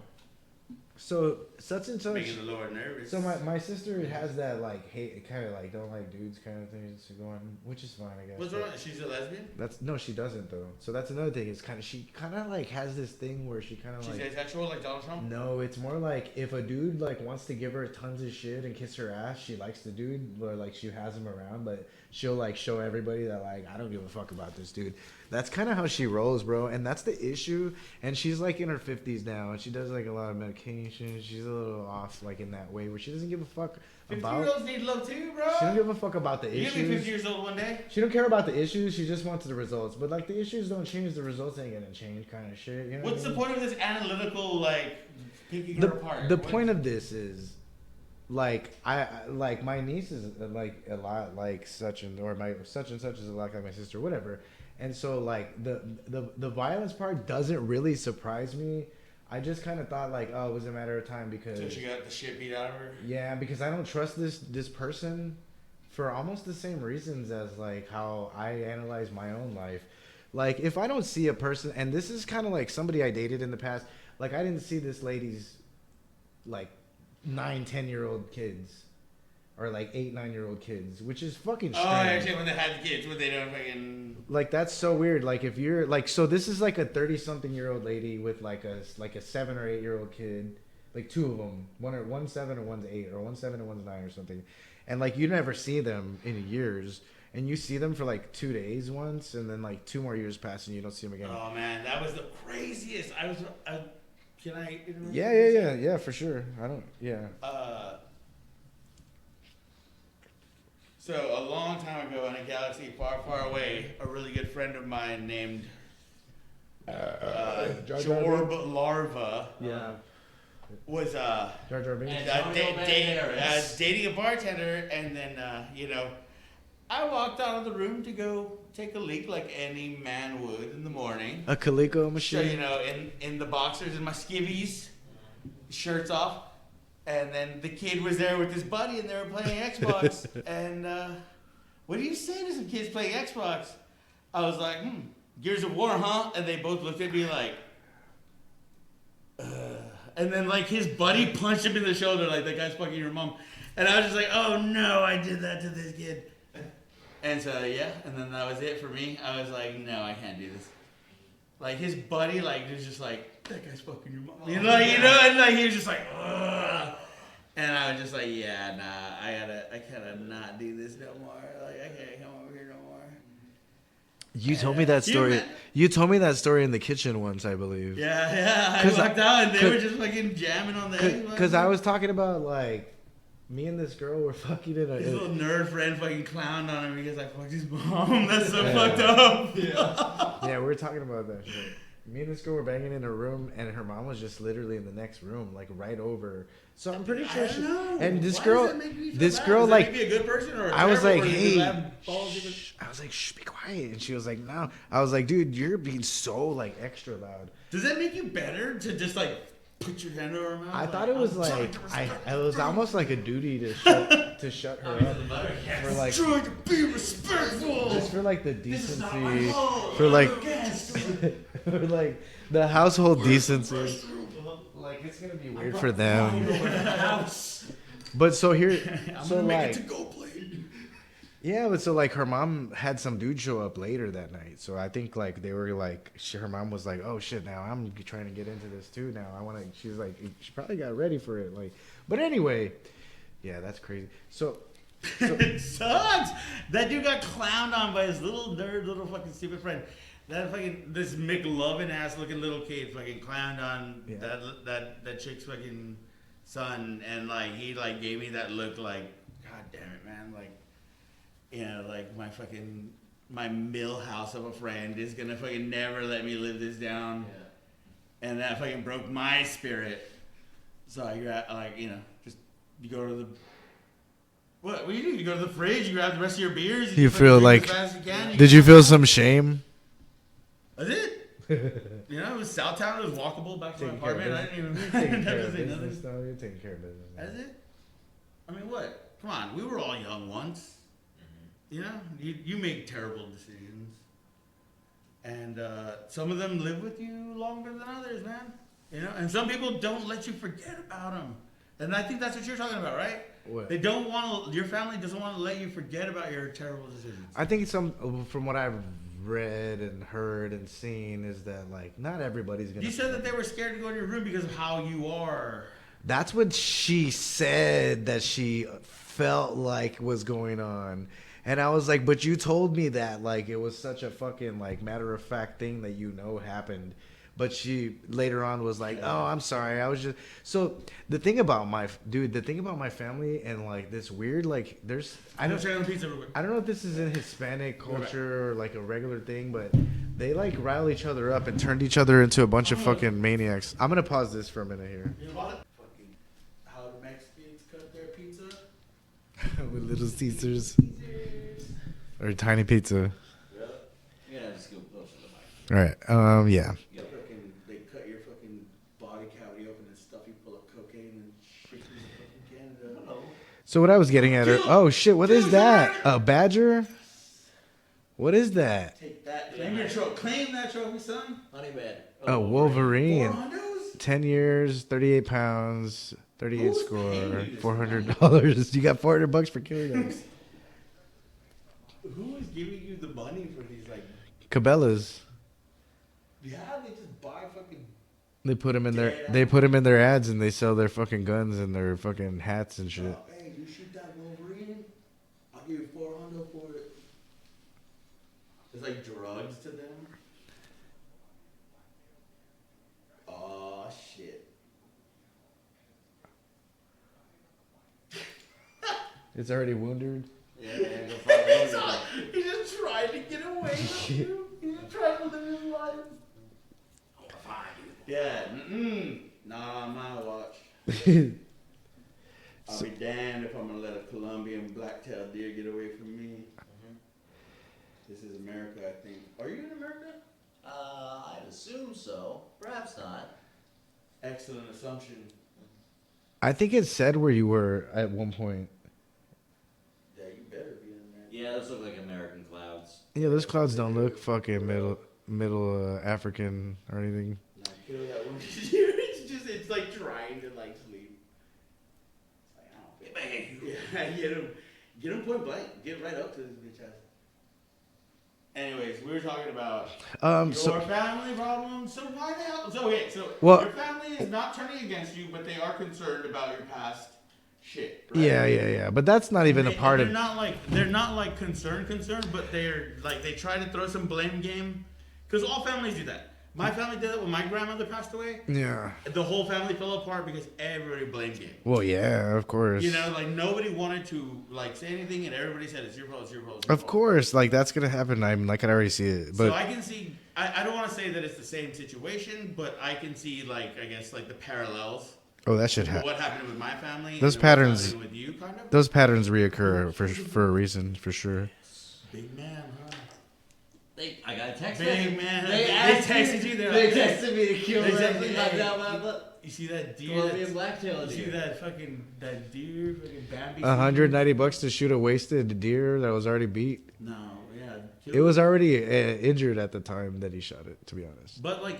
So such and such.
Making the Lord nervous.
So my sister has that like hate, kind of like don't like dudes kind of thing going, which is fine, I guess.
What's wrong? She's a lesbian.
No, she doesn't though. So that's another thing. It's she kind of like has this thing where she kind of like.
She's asexual like Donald Trump.
No, it's more like if a dude like wants to give her tons of shit and kiss her ass, she likes the dude, or like she has him around, but she'll like show everybody that like I don't give a fuck about this dude. That's kind of how she rolls, bro, and that's the issue. And she's like in her 50s now, and she does like a lot of medication. She's a little off like in that way where she doesn't give a fuck about.
50-year-olds need love too, bro.
She don't give a fuck about the issues.
You'll be 50 years old one day.
She don't care about the issues. She just wants the results. But like the issues don't change, the results ain't gonna change, kind of shit. You know
What's the point of this analytical like picking her apart?
The point of this is. Like I like my niece is like a lot like such and such is a lot like my sister, whatever. And so like the violence part doesn't really surprise me. I just kind of thought like, oh, it was a matter of time because.
So she got the shit beat out of her.
Yeah, because I don't trust this person for almost the same reasons as like how I analyze my own life. Like if I don't see a person, and this is kind of like somebody I dated in the past. Like I didn't see this lady's like 9-10-year-old kids or like 8-9-year-old kids, which is fucking strange.
Oh, actually, when they had kids, when they don't fucking
like that's so weird. Like if you're like, so this is like a 30-something-year-old lady with like a 7 or 8-year-old kid, like two of them, one's 7 or one's 8, or one's 7 and one's 9 or something, and like you never see them in years, and you see them for like 2 days once, and then like 2 more years pass and you don't see them again.
Oh man, that was the craziest. Can I?
Yeah, for sure.
So a long time ago in a galaxy far, far away, a really good friend of mine named Jorb Larva was dating a bartender, and then I walked out of the room to go take a leak like any man would in the morning.
A Coleco
Sure,
machine.
you know, in the boxers and my skivvies, shirts off. And then the kid was there with his buddy and they were playing Xbox. And what do you say to some kids playing Xbox? I was like, Gears of War, huh? And they both looked at me like, and then like his buddy punched him in the shoulder like, that guy's fucking your mom. And I was just like, oh no, I did that to this kid. And so yeah, and then that was it for me. I was like, no, I can't do this. Like his buddy, like was just like, that guy's fucking your mom. You know, and like he was just like, ugh. And I was just like, yeah, nah, I gotta not do this no more. Like I can't come over here no more.
You told me that story. You told me that story in the kitchen once, I believe.
Yeah. I walked out and they were just fucking jamming on the Xbox.
Because I was talking about like. Me and this girl were fucking in a...
His little nerd friend fucking clowned on him because I fucked his mom. That's so fucked up.
Yeah, we were talking about that shit. Me and this girl were banging in a room, and her mom was just literally in the next room, like right over. So I'm pretty sure
I don't know.
And this
Why
girl,
does that make me feel
this
bad?
girl,
Does that
like,
make me a good person or a
I was
terrible
like,
person?
hey, I was like, shh, be quiet. And she was like, no. I was like, dude, you're being so like extra loud.
Does that make you better to just like put your hand over her mouth?
I thought it was like it was almost like a duty to shut her up for like
trying to be respectful.
just for like the
This is not
decency
my home.
for like
Guest.
for like the household decency. Like it's gonna be weird for them. But so here,
I'm
so
gonna make
like
it to go play.
yeah, but so like her mom had some dude show up later that night. So I think like they were like, her mom was like, oh shit, now I'm trying to get into this too. Now I want to. She's like, she probably got ready for it. Like, but anyway, yeah, that's crazy. So
It sucks. That dude got clowned on by his little nerd, little fucking stupid friend. That fucking this McLovin ass looking little kid fucking clowned on that chick's fucking son, and like he like gave me that look like, God damn it, man, like. You know, like my millhouse of a friend is gonna fucking never let me live this down, and that fucking broke my spirit. So I grab, like, you know, just you go to the what do you do? You go to the fridge, you grab the rest of your beers.
you feel like,
as fast as you can,
did you feel some shame?
That's it. You know, it was Southtown. It was walkable back to my
Taking care of
apartment. I didn't even.
Taking care
never
of
say nothing.
business now. You're taking care of business. Now.
That's it. I mean, what? Come on, we were all young once. You know, you make terrible decisions, and some of them live with you longer than others, man. You know, and some people don't let you forget about them, and I think that's what you're talking about, right?
What?
They don't want to. Your family doesn't want to let you forget about your terrible decisions.
I think from what I've read and heard and seen is that like not everybody's gonna.
You said that they were scared to go in your room because of how you are.
That's what she said that she felt like was going on. And I was like, but you told me that, like, it was such a fucking, like, matter-of-fact thing that you know happened. But she later on was like, oh, I'm sorry. I was just... So, the thing about my family and, like, this weird, like, there's... I don't know if this is in Hispanic culture or, like, a regular thing, but they, like, rile each other up and turned each other into a bunch of fucking maniacs. I'm going to pause this for a minute here.
You know what? Fucking how the Mexicans cut their pizza?
With Little Caesars. Or tiny pizza.
Yeah, just go closer to the mic.
All right. Yeah.
They cut your fucking body cavity open and stuff. You pull up cocaine and shit in Canada.
So what I was getting at, oh shit, what is that? A badger? What is that?
Take that. Claim that trophy, son.
Honey bad.
Oh, Wolverine.
400s?
10 years, 38 pounds, 38 score, $400. You got $400 for killing them.
Who is giving you the money for these, like...
Cabela's.
Yeah, they just buy fucking...
They put them in their ads and they sell their fucking guns and their fucking hats and shit.
Hey, you shoot that Wolverine? I'll give you $400 for it. It's like drugs to them. Oh, shit.
It's already wounded.
Yeah, go find
He's just trying to get away from you. He's just trying to live his life. Yeah, not on my watch. I'll be damned if I'm gonna let a Colombian black-tailed deer get away from me.
Mm-hmm.
This is America, I think. Are you in America?
I'd assume so. Perhaps not.
Excellent assumption.
I think it said where you were at one point.
Yeah, you better be in America.
Yeah, those look like American clouds.
Yeah, those clouds don't look fucking middle African or anything.
Nah, kill that one. It's like trying to like sleep. It's like, I don't feel yeah, get him point blank. Get right up to this bitch ass. Anyways, we were talking about your family problems. So why the hell? So okay, so your family is not turning against you, but they are concerned about your past shit. Right?
Yeah. But that's not even a part of.
They're not like concerned, but they're like they try to throw some blame game, because all families do that. My family did it when my grandmother passed away.
Yeah.
The whole family fell apart because everybody blamed game.
Well, yeah, of course.
You know, like nobody wanted to like say anything, and everybody said it's your fault, it's your fault. It's your
of
fault.
course, like that's gonna happen. I can already see it. But
so I can see. I don't want to say that it's the same situation, but I can see like I guess like the parallels.
Oh, that should happen.
What happened with my family?
Those
and
patterns.
with you, kind of.
Those patterns reoccur for a reason, for sure.
Big man, huh?
I got a text.
Big man.
They
texted you.
They texted me to kill
Exactly.
that.
You see that deer?
Colombian black-tailed
You
deer.
see that deer? Fucking Bambi.
$190 to shoot a wasted deer that was already beat.
No, yeah.
It was already injured at the time that he shot it. To be honest.
But like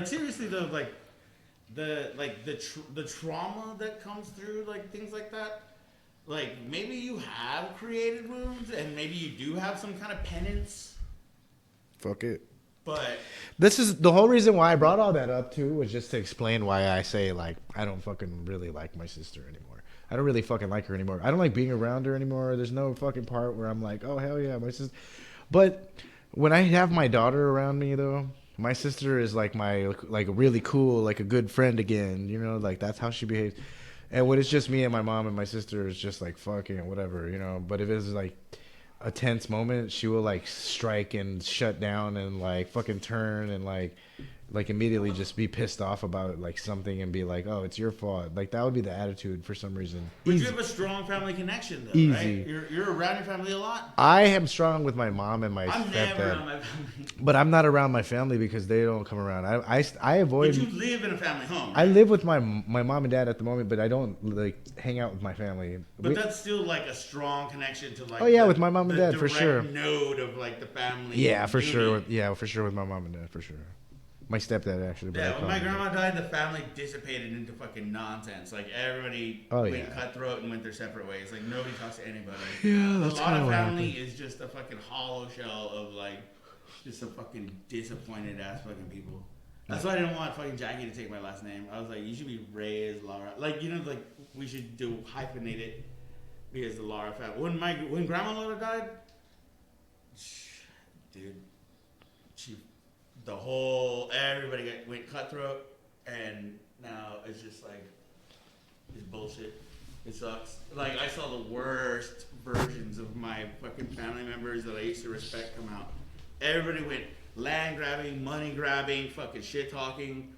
seriously though, like the trauma that comes through, like things like that. Like maybe you have created wounds, and maybe you do have some kind of penance.
Fuck it.
But
this is the whole reason why I brought all that up too, was just to explain why I say like I don't fucking really like my sister anymore. I don't really fucking like her anymore. I don't like being around her anymore. There's no fucking part where I'm like, oh hell yeah, my sister. But when I have my daughter around me though, my sister is like my like really cool, like a good friend again. You know, like that's how she behaves. And when it's just me and my mom and my sister, it's just like fucking whatever, you know. But if it's like a tense moment, she will like strike and shut down and like fucking turn and like immediately just be pissed off about like something and be like, oh, it's your fault. Like that would be the attitude for some reason.
But
Easy.
you have a strong family connection though,
Easy.
right? You're around your family a lot.
I am strong with my mom and my
I'm never
stepdad,
around my family.
but I'm not around my family because they don't come around. I avoid.
But you live in a family home. Right?
I live with my mom and dad at the moment, but I don't like hang out with my family.
But that's still like a strong connection to like.
Oh yeah, with my mom and dad for sure.
Node of like the family.
Yeah, for sure.
unity.
For sure with my mom and dad for sure. My stepdad actually. But
Yeah, when my grandma died, the family dissipated into fucking nonsense. Like everybody went cutthroat and went their separate ways. Like nobody talks to anybody.
Yeah, that's
a lot of
what
family
happened.
is just a fucking hollow shell of like just some fucking disappointed ass fucking people. That's why I didn't want fucking Jackie to take my last name. I was like, you should be Reyes Lara. Like you know, like we should do hyphenate it because the Lara family. When Grandma Lara died, dude, everybody went cutthroat, and now it's just like, it's bullshit. It sucks. Like, I saw the worst versions of my fucking family members that I used to respect come out. Everybody went land grabbing, money grabbing, fucking shit talking,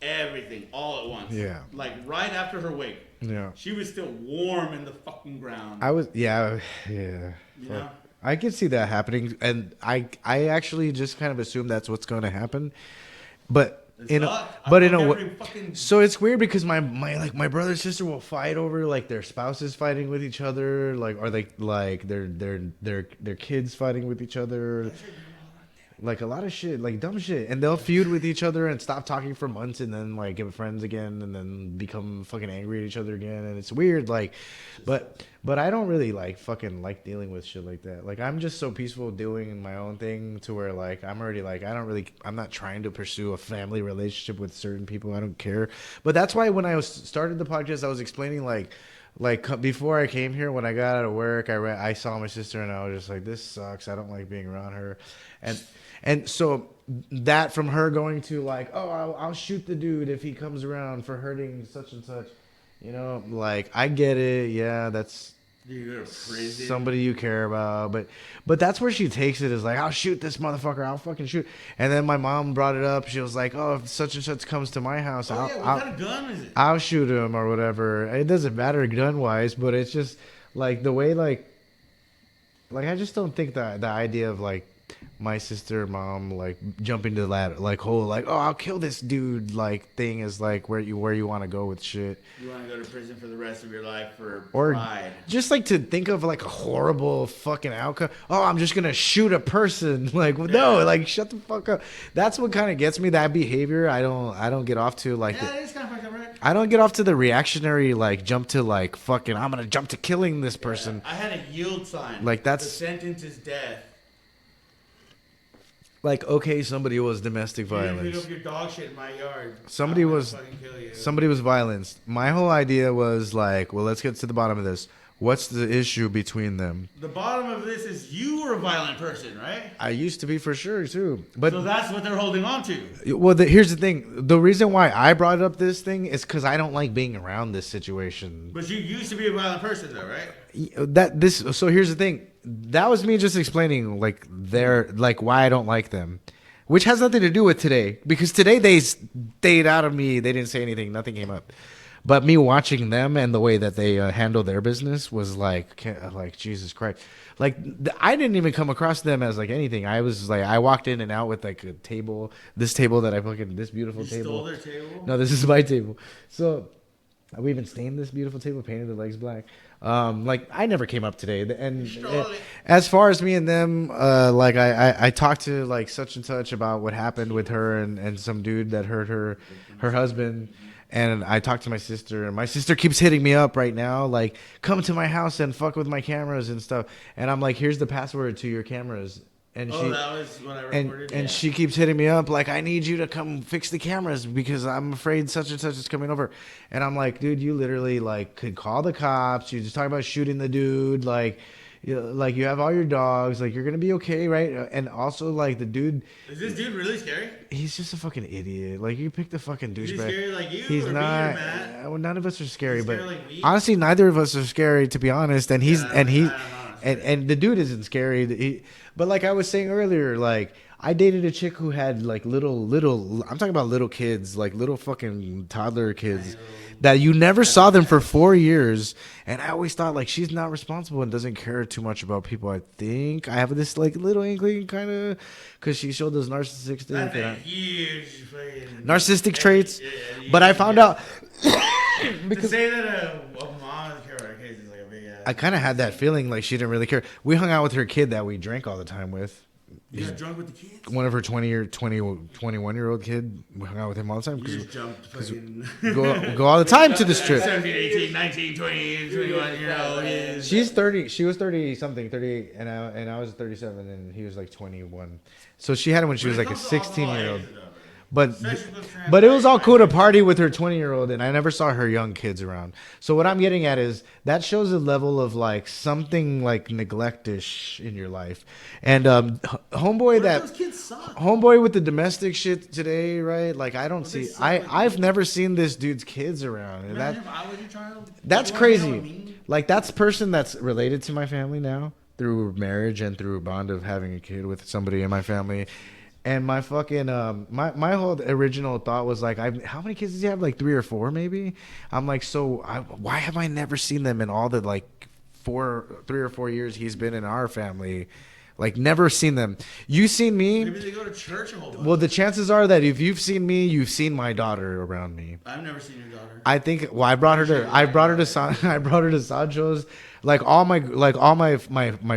everything, all at once.
Yeah.
Like, right after her wake.
Yeah.
She was still warm in the fucking ground.
Yeah.
You know?
I could see that happening, and I actually just kind of assume that's what's going to happen, but so it's weird because my brother and sister will fight over like their spouses fighting with each other, or their kids fighting with each other. Like a lot of shit, like dumb shit, and they'll feud with each other and stop talking for months, and then like get friends again, and then become fucking angry at each other again, and it's weird. Like, but I don't really like fucking like dealing with shit like that. Like I'm just so peaceful doing my own thing to where like I'm already like I'm not trying to pursue a family relationship with certain people. I don't care. But that's why when I started the podcast, I was explaining like before I came here, when I got out of work, I saw my sister and I was just like, this sucks. I don't like being around her, and so that from her going to like, oh, I'll shoot the dude if he comes around for hurting such and such, you know, like I get it. Yeah, that's
You go to prison.
Somebody you care about, but that's where she takes it, is like, I'll shoot this motherfucker, I'll fucking shoot. And then my mom brought it up. She was like, oh, if such and such comes to my house,
What kind of gun is it?
I'll shoot him or whatever. It doesn't matter gun wise, but it's just like the way like I just don't think that the idea of like my sister and mom like jumping to that like whole like, oh, I'll kill this dude like thing is like where you want to go with shit.
You want to go to prison for the rest of your life for
Or
pride.
just like to think of like a horrible fucking outcome. Oh, I'm just gonna shoot a person. Like, no, like shut the fuck up. That's what kind of gets me. That behavior, I don't get off to like.
Yeah, it is kind of fucked up, right?
I don't get off to the reactionary like jump to like fucking. I'm gonna jump to killing this person.
I had a yield sign.
Like that's
the sentence is death.
Like, okay, somebody was domestic
You didn't
violence.
pick up your dog shit in my yard.
Somebody
I'm gonna
was
fucking kill you.
somebody was violence. My whole idea was like, well, let's get to the bottom of this. What's the issue between them?
The bottom of this is you were a violent person, right?
I used to be for sure too, but
So that's what they're holding on to.
well, here's the thing. The reason why I brought up this thing is because I don't like being around this situation.
But you used to be a violent person, though, right?
So here's the thing. That was me just explaining like why I don't like them, which has nothing to do with today, because today they stayed out of me. They didn't say anything. Nothing came up. But me watching them and the way that they handle their business was like Jesus Christ. Like I didn't even come across them as like anything. I was like, I walked in and out with like a table, this table that I fucking, this beautiful
You
table.
stole their table?
No, this is my table. So we even stained this beautiful table, painted the legs black. Like I never came up today, and as far as me and them, like I talked to like such and such about what happened with her and some dude that hurt her husband. And I talked to my sister, and my sister keeps hitting me up right now, like, come to my house and fuck with my cameras and stuff. And I'm like, here's the password to your cameras. And
that was when I recorded.
and she keeps hitting me up, like, I need you to come fix the cameras because I'm afraid such and such is coming over. And I'm like, dude, you literally, like, could call the cops. You're just talking about shooting the dude. Like you have all your dogs. Like, you're going to be okay, right? And also, like, the dude...
Is this dude really scary?
He's just a fucking idiot. Like, you picked a fucking douchebag.
Is he scary like you?
He's
or
not.
Me or Matt?
Well, none of us are scary,
He's
but
scary like me?
honestly, neither of us are scary, to be honest. And he's
Yeah,
and he
I don't know.
and the dude isn't scary. But like I was saying earlier, like I dated a chick who had like little. I'm talking about little kids, like little fucking toddler kids. That you never saw them for 4 years, and I always thought like she's not responsible and doesn't care too much about people. I think I have this like little inkling kind of because she showed those narcissistic
That's a huge fucking...
narcissistic traits.
Yeah,
But I found out
to say that a mom doesn't care about her kids is like a big ass.
I kind of had that feeling like she didn't really care. We hung out with her kid that we drank all the time with.
You got drunk with the kids?
One of her 21-year-old kid. We hung out with him all the time.
You just jumped fucking...
Go all the time to this trip.
17, 18, 19, 20, 21 year old kids.
She's 30. She was 30 something, 38, and I was 37, and he was like 21. So she had him when she was like a 16-year-old. But it was all cool to party with her 20-year-old, and I never saw her young kids around. So what I'm getting at is that shows a level of like something like neglectish in your life. And homeboy with the domestic shit today, right? Like I don't see. I've never seen this dude's kids around, and that's crazy. Like that's person that's related to my family now through marriage and through a bond of having a kid with somebody in my family. And my fucking my whole original thought was like, how many kids does he have? Like 3 or 4, maybe. I'm like, why have I never seen them in all the like 3 or 4 years he's been in our family? Like never seen them. You seen me?
Maybe they go to church a whole bunch.
Well, the chances are that if you've seen me, you've seen my daughter around me.
I've never seen your daughter.
I think. Well, I brought her to Sancho's. Like all my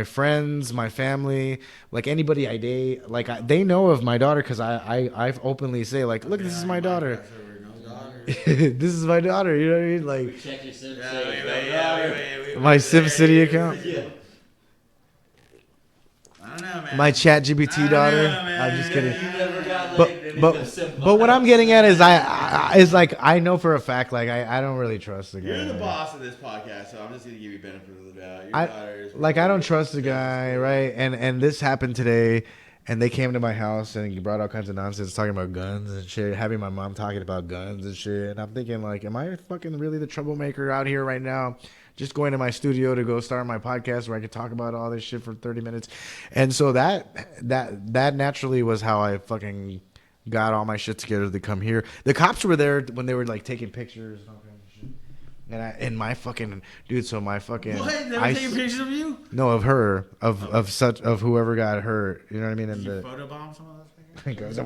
friends, my family, like anybody I date, like they know of my daughter because I've openly say like, look, this is my daughter. This is my daughter. You know what I mean? Like
Check your Sim
my SimCity account.
Yeah.
I don't know, man.
My ChatGPT daughter.
Man.
I'm just kidding.
You never got laid.
But what I'm getting at is I know for a fact like I don't really trust the guy.
You're the boss of this podcast, so I'm just gonna give you benefit of the doubt. Your daughter is
I don't trust the guy, right? And this happened today, and they came to my house and he brought all kinds of nonsense talking about guns and shit, having my mom talking about guns and shit. And I'm thinking like, am I fucking really the troublemaker out here right now, just going to my studio to go start my podcast where I could talk about all this shit for 30 minutes. And so that naturally was how I fucking got all my shit together to come here. The cops were there when they were like taking pictures and all kinds of shit. And my fucking dude, so my fucking
What? They were taking pictures of you?
No, of her, of whoever got hurt. You know what I mean? And
Did you photobomb some of those pictures?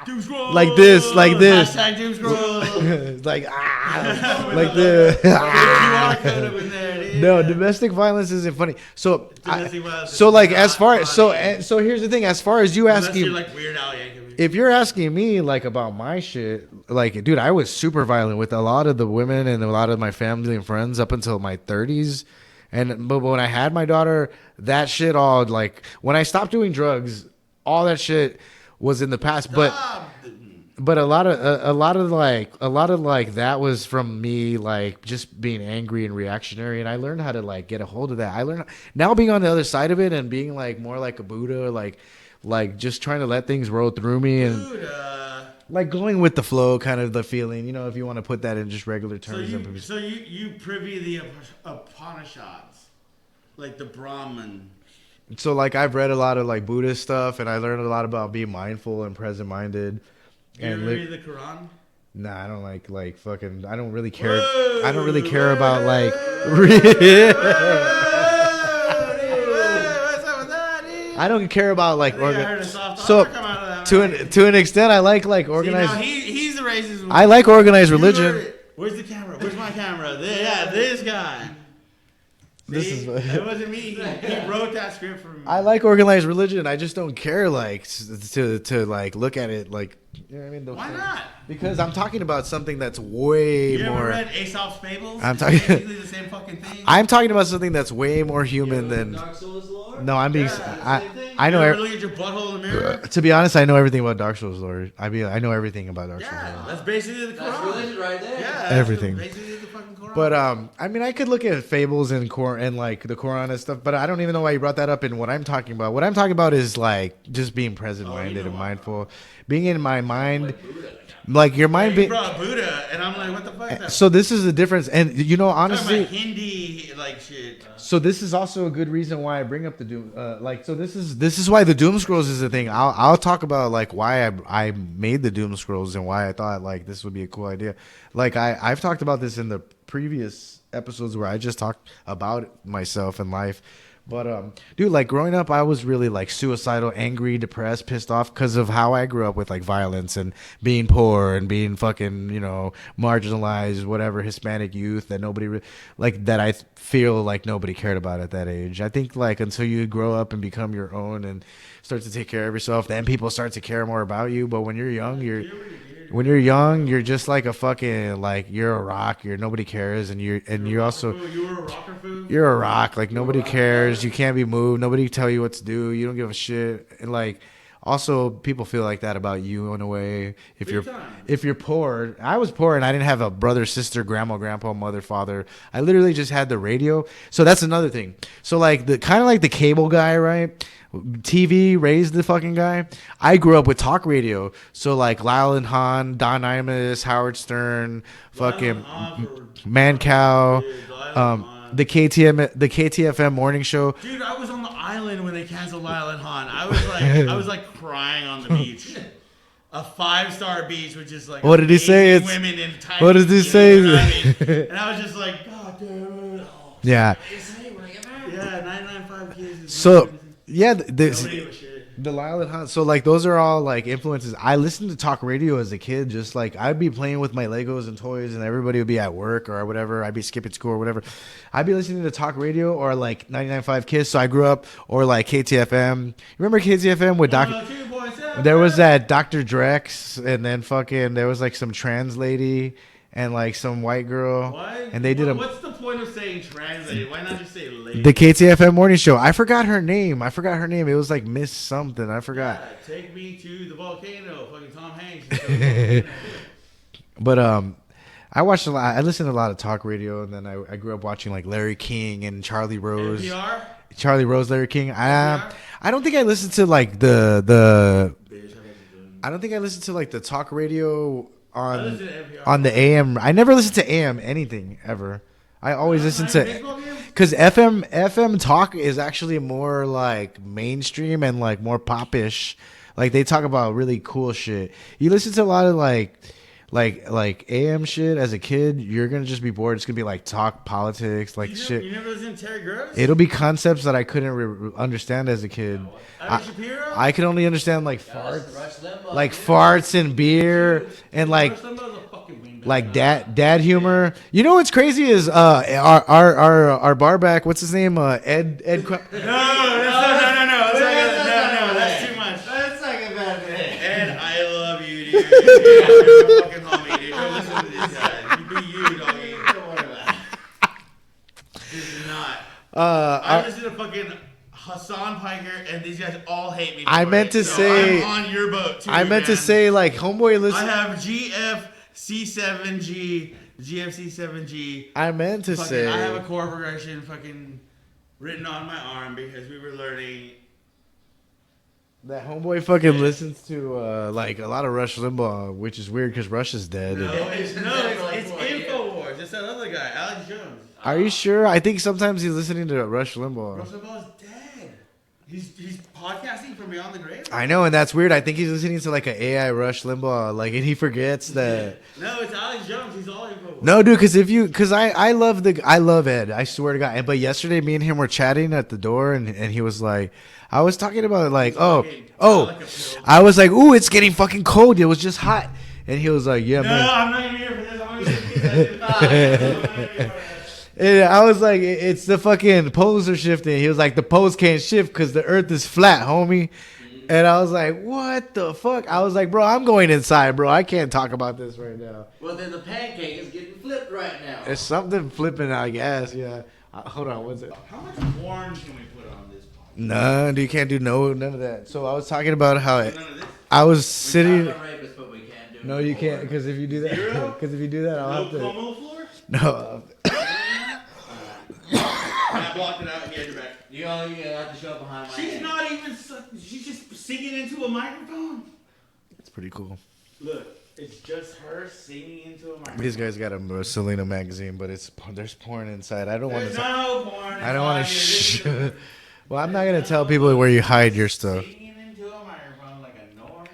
Doom scroll.
Like this.
Hashtag Doom scroll.
like like this.
QR code up in there, dude.
No, domestic violence isn't funny. So, so here's the thing. As far as you
Unless
asking,
you're like Weird Al Yankovic.
if you're asking me like about my shit, like, dude, I was super violent with a lot of the women and a lot of my family and friends up until my 30s. But when I had my daughter, that shit all like when I stopped doing drugs, all that shit was in the past. But a lot of that was from me like just being angry and reactionary, and I learned how to like get a hold of that. I learned now being on the other side of it and being like more like a Buddha, like just trying to let things roll through me and like going with the flow, kind of the feeling, you know, if you want to put that in just regular terms.
So you privy the Upanishads, like the Brahman.
So like I've read a lot of like Buddhist stuff, and I learned a lot about being mindful and present minded.
You ever read the Quran?
Nah, I don't like fucking. I don't really care. I don't really care
Whoa,
about like. I don't care about like So to an extent, I like organized.
See, he's the racist.
I like organized religion.
Where's the camera? Where's my camera? Yeah, this guy. See? It wasn't me. He wrote that script for me.
I like organized religion. I just don't care like to like look at it like, you know what I mean?
Why not?
Because I'm talking about something that's way
you
more.
You ever read Aesop's Fables?
I'm talking.
It's basically the same fucking thing.
I'm talking about something that's way more human than.
Dark Souls lore?
No, I'm being. I know.
You ever look at your butthole in the mirror?
To be honest, I know everything about Dark Souls lore. I know everything about Dark Souls
Yeah,
lore.
that's basically the Quran.
That's religion right there.
Yeah,
Everything.
That's basically the fucking Quran.
But I mean, I could look at fables and like the Quran and stuff, but I don't even know why you brought that up in what I'm talking about. What I'm talking about is like just being present-minded and mindful, being in my mind, like your mind.
You brought Buddha, and I'm like, what the fuck? Is that?
So this is the difference, and you know, honestly,
Hindi like shit.
So this is also a good reason why I bring up the doom. So this is why the doom scrolls is a thing. I'll talk about like why I made the doom scrolls and why I thought like this would be a cool idea. Like I've talked about this in the previous episodes where I just talked about myself and life. But dude, like growing up, I was really like suicidal, angry, depressed, pissed off because of how I grew up with like violence and being poor and being fucking, you know, marginalized, whatever, Hispanic youth that nobody like that I feel like nobody cared about at that age. I think like until you grow up and become your own and start to take care of yourself, then people start to care more about you. But when you're young, you're just like a fucking like you're a rock. Nobody cares, and you're also you're a rock. Like nobody cares. You can't be moved. Nobody tell you what to do. You don't give a shit. And like also people feel like that about you in a way. If you're poor, I was poor and I didn't have a brother, sister, grandma, grandpa, mother, father. I literally just had the radio. So that's another thing. So like the kind of like the cable guy, right? TV raised the fucking guy. I grew up with talk radio, so like Lyle and Han, Don Imus, Howard Stern, fucking Mancow, the KTFM morning show.
Dude, I was on the island when they canceled Lyle and Han. I was like crying on the beach. A 5-star beach, which is like
what did he say? It's
women in tight.
What did he say?
You know what I mean? And I was just like, God damn it.
Yeah.
Yeah, 995 kids.
So. Yeah, the Lyle and Han. So like those are all like influences. I listened to talk radio as a kid. Just like I'd be playing with my Legos and toys, and everybody would be at work or whatever. I'd be skipping school or whatever. I'd be listening to talk radio or like 99.5 Kiss. So I grew up or like KTFM. Remember KTFM with There was that Dr. Drex, and then fucking there was like some trans lady. And like some white girl,
what?
And they did
What's the point of saying translated? Why not just say lady?
The KTFM morning show. I forgot her name. It was like Miss something. I forgot.
Yeah, take me to the volcano. Fucking Tom Hanks.
But I watched a lot. I listened to a lot of talk radio, and then I grew up watching like Larry King and Charlie Rose.
NPR?
Charlie Rose, Larry King. I don't think I listened to like the. I don't think I listened to like the talk radio. On the AM, I never listened to AM anything ever. I always listen
Not
to
baseball games?
because FM talk is actually more like mainstream and like more popish. Like they talk about really cool shit. You listen to a lot of like AM shit as a kid, you're gonna just be bored. It's gonna be like talk politics, like shit.
You never listened to Terry Gross?
It'll be concepts that I couldn't understand as a kid.
Ari Shapiro?
I could only understand like
Gotta listen to
farts,
Rush Limbaugh,
like
dude.
farts and beer and like
Rush Limbaugh's a fucking wingman.
like dad humor. You know what's crazy is our bar back. What's his name? Ed.
No, that's too much.
That's like a bad thing.
Ed, I love you, dude. You're a fucking homie, dude. Don't listen to this guy. You be you, doggy.
Don't worry about it.
This is not.
I
I listen to fucking Hassan Piker, and these guys all hate me.
I
for
meant
it.
to
So
say-
I'm on your boat too.
meant to
man.
say like homeboy.
I
Listen,
have GFC7G, GFC7G.
I meant to
Fucking,
say.
I have a chord progression fucking written on my arm because we were learning.
That homeboy fucking listens to like a lot of Rush Limbaugh, which is weird because Rush is dead.
No, it's
For like
it's
4 years.
Infowars. It's that other guy, Alex Jones.
Are you sure? I think sometimes he's listening to Rush Limbaugh.
Rush Limbaugh's dead. He's podcasting from beyond the grave.
I know, and that's weird. I think he's listening to like an AI Rush Limbaugh, like, and he forgets that.
No, it's Alex Jones. He's all Infowars.
No, dude, because I love Ed. I swear to God. But yesterday, me and him were chatting at the door, and he was like, I was talking about like, I was like, ooh, it's getting fucking cold. It was just hot, and he was like, yeah,
No,
man.
I'm not even here for this. I'm gonna
And I was like, it's the fucking poles are shifting. He was like, the poles can't shift because the earth is flat, homie. And I was like, what the fuck? I was like, bro, I'm going inside, bro. I can't talk about this right now.
Well, then the pancake is getting flipped right now.
There's something flipping, I guess. Yeah. Hold on, what's it?
How much porn can we put on this podcast?
No, you can't do none of that. So I was talking about how
None of this.
I was
We
sitting.
talk about rapists, but we can't do
No,
it
you
for
can't,
it.
because if you do that,
Zero?
because if you do that, I'll
No
have to.
comb on the floor?
No.
I blocked it out. He had your back.
You only have to show up behind my
She's
head.
not even. She's just singing into a microphone.
It's pretty cool.
Look, it's just her singing into a microphone.
These guys got a Selena magazine, but there's porn inside. I don't want
There's
to.
no porn.
I don't want to. Well, I'm not gonna tell people where you hide your stuff.
Singing into a microphone like a normal.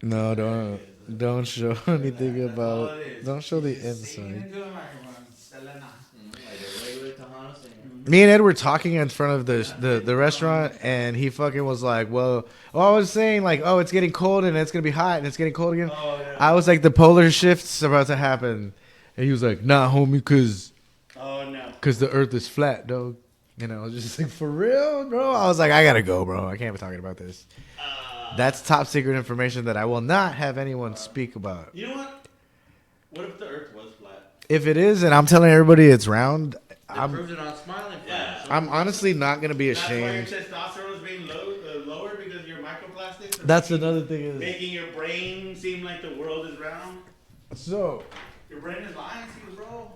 No, don't show anything
That's all
about.
it is.
Don't show the
She's just singing
inside.
into a microphone. Selena.
Like a regular Tejano singer.
Me and Ed were talking in front of the restaurant, and he fucking was like, "Well, I was saying like, oh, it's getting cold and it's gonna be hot and it's getting cold again."
Oh, yeah.
I was like, "The polar shift's about to happen," and he was like, "Nah, homie, cause
Oh, no.
the Earth is flat, dog." And I was just like, "For real, bro?" I was like, "I gotta go, bro. I can't be talking about this. That's top secret information that I will not have anyone speak about.
You know what? What if the earth was flat?
If it is, and I'm telling everybody it's round,
They proved it on Smiling Flat. So
I'm honestly not gonna be
That's why your
ashamed."
testosterone is being lowered because of your microplastics? Or
That's another thing is
making your brain seem like the world is round?
so.
Your brain is lying to you, bro.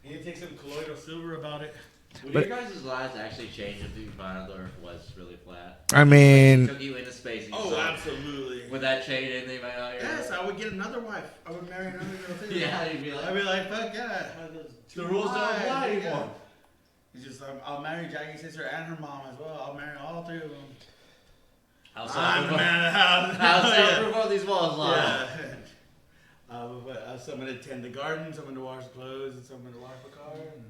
You need to take some colloidal silver about it.
would
But-
your guys' lives actually change if you found out the Earth was really flat?
I mean,
Took you into space. And you
Oh,
saw-
absolutely.
Would that change anything about your
Yes, I would get another wife. I would marry another girl too.
Yeah, you'd be like,
I'd be like, fuck yeah.
the rules don't apply
Yeah.
anymore.
It's just, I'll marry Jackie's sister and her mom as well. I'll marry all three of them.
How
I'm the
soundproof
man of the house.
how
Yeah.
soundproof are these walls, Lon?
Yeah. Someone to tend the garden, someone to wash the clothes, and someone to wash the car. And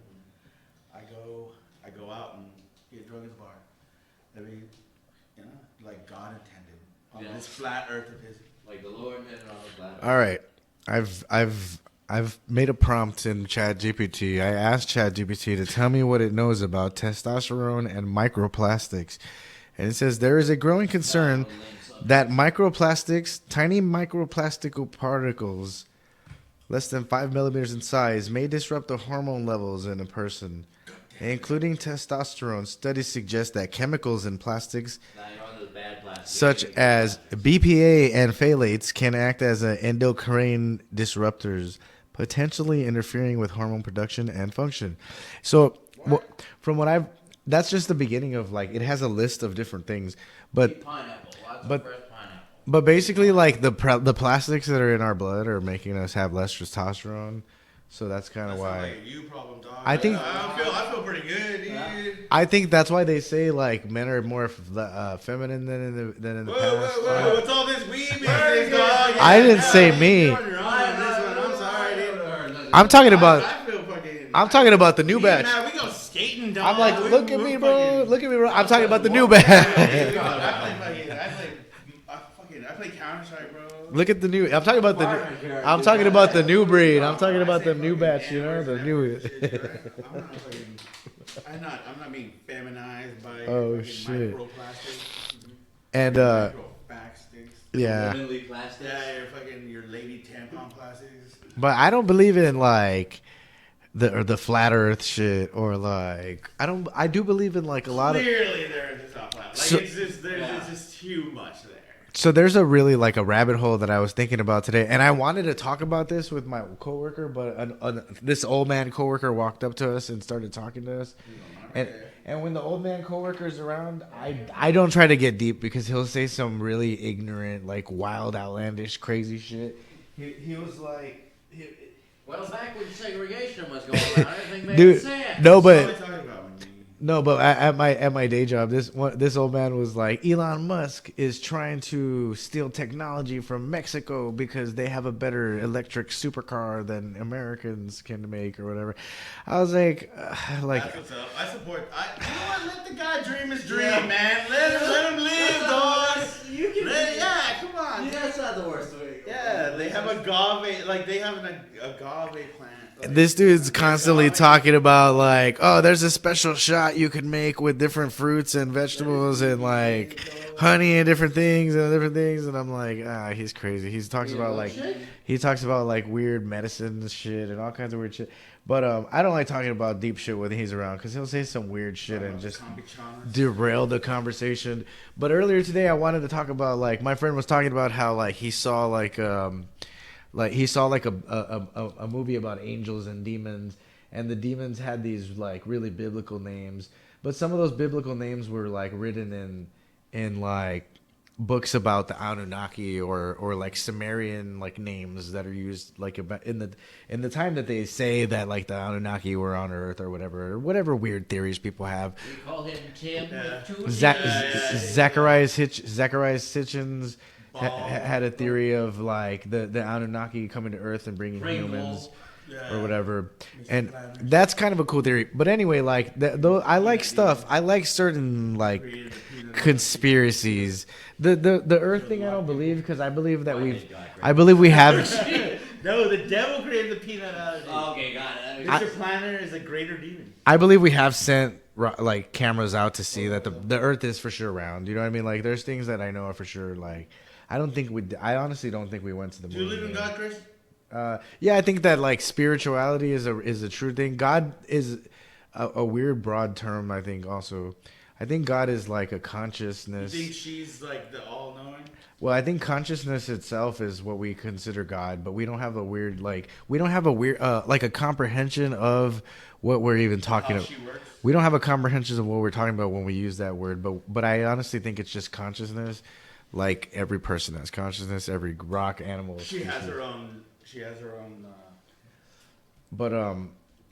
I go out and get drunk at the bar. That'd be, like God intended on
Yeah.
this flat earth of his.
Like the Lord made it on the planet.
all right. I've made a prompt in ChatGPT. I asked ChatGPT to tell me what it knows about testosterone and microplastics. And it says there is a growing concern that microplastics, tiny microplastical particles less than 5 millimeters in size, may disrupt the hormone levels in a person, including testosterone. Studies suggest that chemicals in plastics
Now you're on the bad plastic.
such as BPA and phthalates can act as endocrine disruptors, potentially interfering with hormone production and function. So, from what that's just the beginning of like it has a list of different things, but
Pineapple. Lots
but-
of fresh pineapple.
but basically like the plastics that are in our blood are making us have less testosterone. So that's kind of
That's
why.
not like a you problem, dog.
I think-
I feel pretty good, dude.
I think that's why they say like men are more feminine than in the past.
Whoa, what's all this weed business, dog?
I didn't say me.
You're on your own on this one. I'm sorry, dude.
I'm talking about.
I feel fucking.
I'm talking about the new batch.
Man, we go skating, dog.
I'm like, look at me, bro. Look at me, bro. I'm talking about the new
I
batch.
play Counter-Strike, bro.
Look at the new. I'm talking about the. I'm talking about the new breed. I'm talking about the new batch. You know, the new.
I'm not being feminized by
Oh, shit.
microplastics.
And
Microplastics.
yeah.
Womanly plastics.
Yeah, your lady tampon plastics.
But I don't believe in like the flat Earth shit or like I do believe in like a lot of.
Clearly, there's not flat. Like
So-
it's just too much there.
So there's a really like a rabbit hole that I was thinking about today, and I wanted to talk about this with my coworker, but this old man coworker walked up to us and started talking to us, and when the old man coworker's around, I don't try to get deep because he'll say some really ignorant, like wild, outlandish, crazy shit. He was like,
Well, back when segregation was going on, everything made
dude,
sense.
no,
What are we
but.
talking about?
No, but at my day job, this old man was like, Elon Musk is trying to steal technology from Mexico because they have a better electric supercar than Americans can make or whatever. I was like,
That's what's up. I support. You know what? Let the guy dream his dream, man. Let him live, dog. Yeah, come on.
Yeah, that's not the worst way.
Yeah, they have agave. Like they have an agave plant. Like,
this dude's constantly talking about like, oh, there's a special shot you could make with different fruits and vegetables and like honey and different things, and I'm like, he's crazy. He talks about like weird medicine shit and all kinds of weird shit. But I don't like talking about deep shit when he's around because he'll say some weird shit and just derail the conversation. But earlier today, I wanted to talk about like my friend was talking about how like he saw like a movie about angels and demons, and the demons had these like really biblical names, but some of those biblical names were like written in like books about the Anunnaki or like Sumerian like names that are used like about in the time that they say that like the Anunnaki were on Earth or whatever weird theories people have.
We call him Tim with two
Zacharias Hitchens had a theory of like the Anunnaki coming to Earth and bringing humans or whatever, and that's kind of a cool theory. But anyway, like though I like stuff, I like certain like conspiracies. The Earth thing I don't believe because I believe that we have.
No, the devil created the peanut allergy.
Oh, okay, got it.
Mr. Planner is a greater demon.
I believe we have sent like cameras out to see that the Earth is for sure round. You know what I mean? Like there's things that I know are for sure. Like I honestly don't think we went to the moon.
Do you believe in God, Chris?
Yeah, I think that like spirituality is a true thing. God is a weird broad term. I think also, I think God is like a consciousness.
You think she's like the all-knowing?
Well, I think consciousness itself is what we consider God, but we don't have a weird like a comprehension of what we're even talking about. We don't have a comprehension of what we're talking about when we use that word, but I honestly think it's just consciousness. Like every person has consciousness, every rock, animal.
She has her own.
But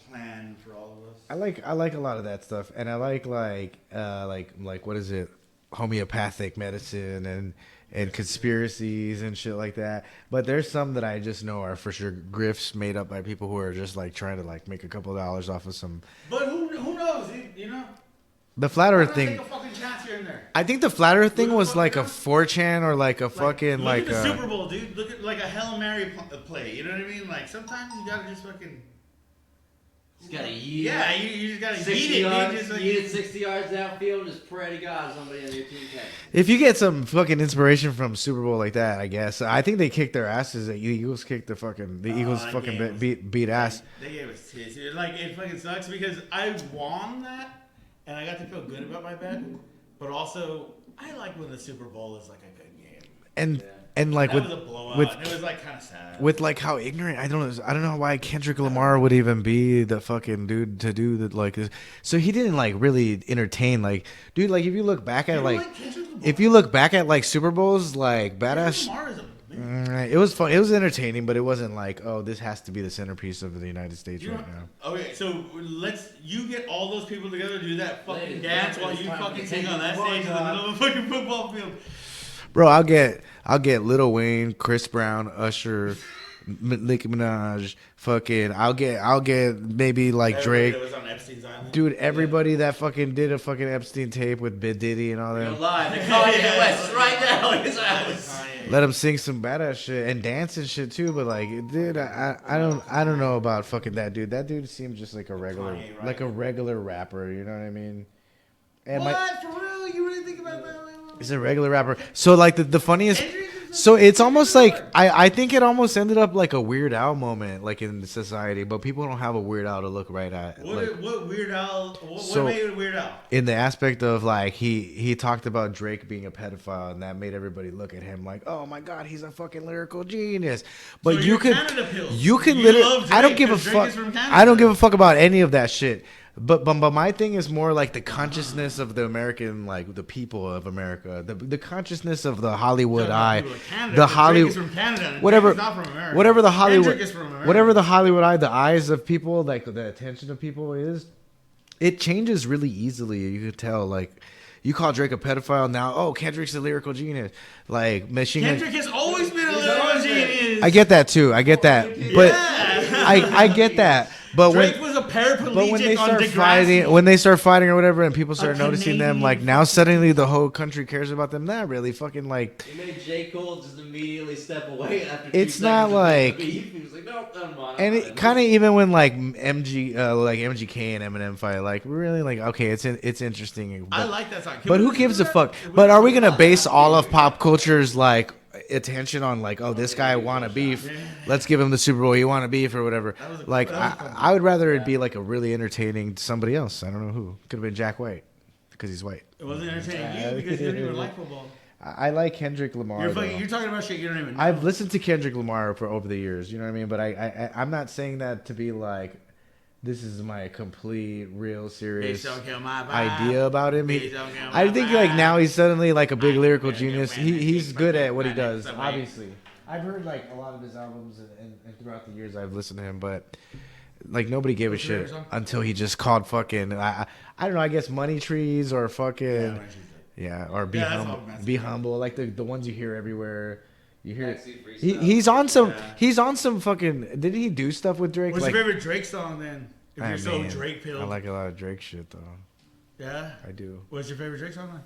plan for all of us.
I like a lot of that stuff, and I like what is it, homeopathic medicine and conspiracies and shit like that. But there's some that I just know are for sure grifts made up by people who are just like trying to like make a couple of dollars off of some.
But who knows? You know.
The flat Earth thing.
Take a fucking chance here and there.
I think the flat Earth thing was like a 4chan or like a fucking
look at the Super Bowl, dude. Look at like a Hail Mary play. You know what I mean? Like sometimes you gotta just fucking.
Just gotta yeet.
Yeah, you just gotta
60
yeet it,
yards,
dude. Just like,
yeet it 60 yards downfield and just pray to God somebody on your team catches.
If you get some fucking inspiration from Super Bowl like that, I guess. I think they kicked their asses. The Eagles kicked the Eagles fucking beat ass.
They gave us tits. Like it fucking sucks because I won that and I got to feel good about my bet, but also I like when the Super Bowl is like a good game.
And like
that
with
was a blowout. And it was like kind of sad.
With like how ignorant I don't know why Kendrick Lamar would even be the fucking dude to do that like this. So he didn't like really entertain like dude like if you look back at like Super Bowls like badass.
Lamar is a
It was fun. It was entertaining, but it wasn't like, oh, this has to be the centerpiece of the United States right now.
Okay, so you get all those people together to do that fucking
Ladies,
dance while
it's
you
time
fucking
to
sing
take
on that
the
stage in the
ball
middle of a fucking football field.
Bro, I'll get Lil Wayne, Chris Brown, Usher, Nicki Minaj, fucking. I'll get maybe like
Everybody
Drake.
that was on Epstein's Island.
Dude, everybody that fucking did a fucking Epstein tape with Big Diddy and all
You're
that.
live. They're calling you West right now in his house.
Let him sing some badass shit and dance and shit too. But like, dude, I don't know about fucking that dude. That dude seems just like a regular,
Kanye, right?
like a regular rapper. You know what I mean? And
What? For real? You really think about that?
he's a regular rapper. So like the funniest.
Kendrick is
So it's almost like I think it almost ended up like a Weird Al moment, like in society. But people don't have a Weird Al to look right at.
What Weird Al?
So-
What made it Weird Al?
In the aspect of like he talked about Drake being a pedophile, and that made everybody look at him like, oh my god, he's a fucking lyrical genius. But
So
you
you're
could
Canada pills.
you can
You
literally
love
I don't
Drake
give a
'cause Drake
fuck.
is from Canada.
I don't give a fuck about any of that shit. But my thing is more like the consciousness of the American, like the people of America, the consciousness of the Hollywood eye, the Hollywood,
Drake is from Canada. and
whatever,
Drake is not from America.
whatever the
Kendrick
Hollywood,
is from America.
whatever the Hollywood eye, the eyes of people, like the attention of people is, it changes really easily. You could tell, like, you call Drake a pedophile now. Oh, Kendrick's a lyrical genius. Like Machine Gun.
Kendrick has always been a lyrical genius.
I get that too. I get that, but
Yeah.
I get that. But
Drake
when
was a paraplegic
but when they
on
start
Degrassi.
fighting, or whatever, and people start noticing them,
Canadian
like now suddenly the whole country cares about them. Not really, fucking like.
He made J. Cole just immediately step away after 2
It's not
seconds of
like-
beef. He was like, nope, I'm on.
And it kind of even when like MGK and Eminem fight, like really like okay, it's interesting.
I
But,
like that song. Can
but
we
who
listen
gives
to
a
that?
fuck? But are we gonna base all of pop culture's like attention on like, oh, this guy wanna beef, let's give him the Super Bowl, you wanna beef or whatever? Like I would rather it be like a really entertaining somebody else. I don't know who. Could have been Jack White because he's white.
It wasn't entertaining you because you don't even like football.
I like Kendrick Lamar. though.
You're talking about shit you don't even know.
I've listened to Kendrick Lamar for over the years, you know what I mean? But I'm not saying that to be like, this is my complete, real, serious
Bitch, don't kill my vibe.
idea about him.
Bitch, don't kill
I
my
think like
vibe.
now he's suddenly like a big
I'm
lyrical
gonna
genius.
get women,
He's
keep
good
fucking
at what he
running
does,
somewhere.
obviously. I've heard like a lot of his albums and throughout the years I've listened to him, but like nobody gave a
What's your
shit
favorite song?
until he just called fucking I don't know, I guess Money Trees or fucking or Be
Yeah, that's
Humble.
all Massive.
Be Humble, like the ones you hear everywhere. You hear
Backseat Freestyle.
he's on some
Yeah.
he's on some fucking. Did he do stuff with Drake?
What's
like,
your favorite Drake song then? If
I
you're so
mean,
Drake pilled.
I like a lot of Drake shit though.
Yeah.
I do.
What's your favorite Drake song then?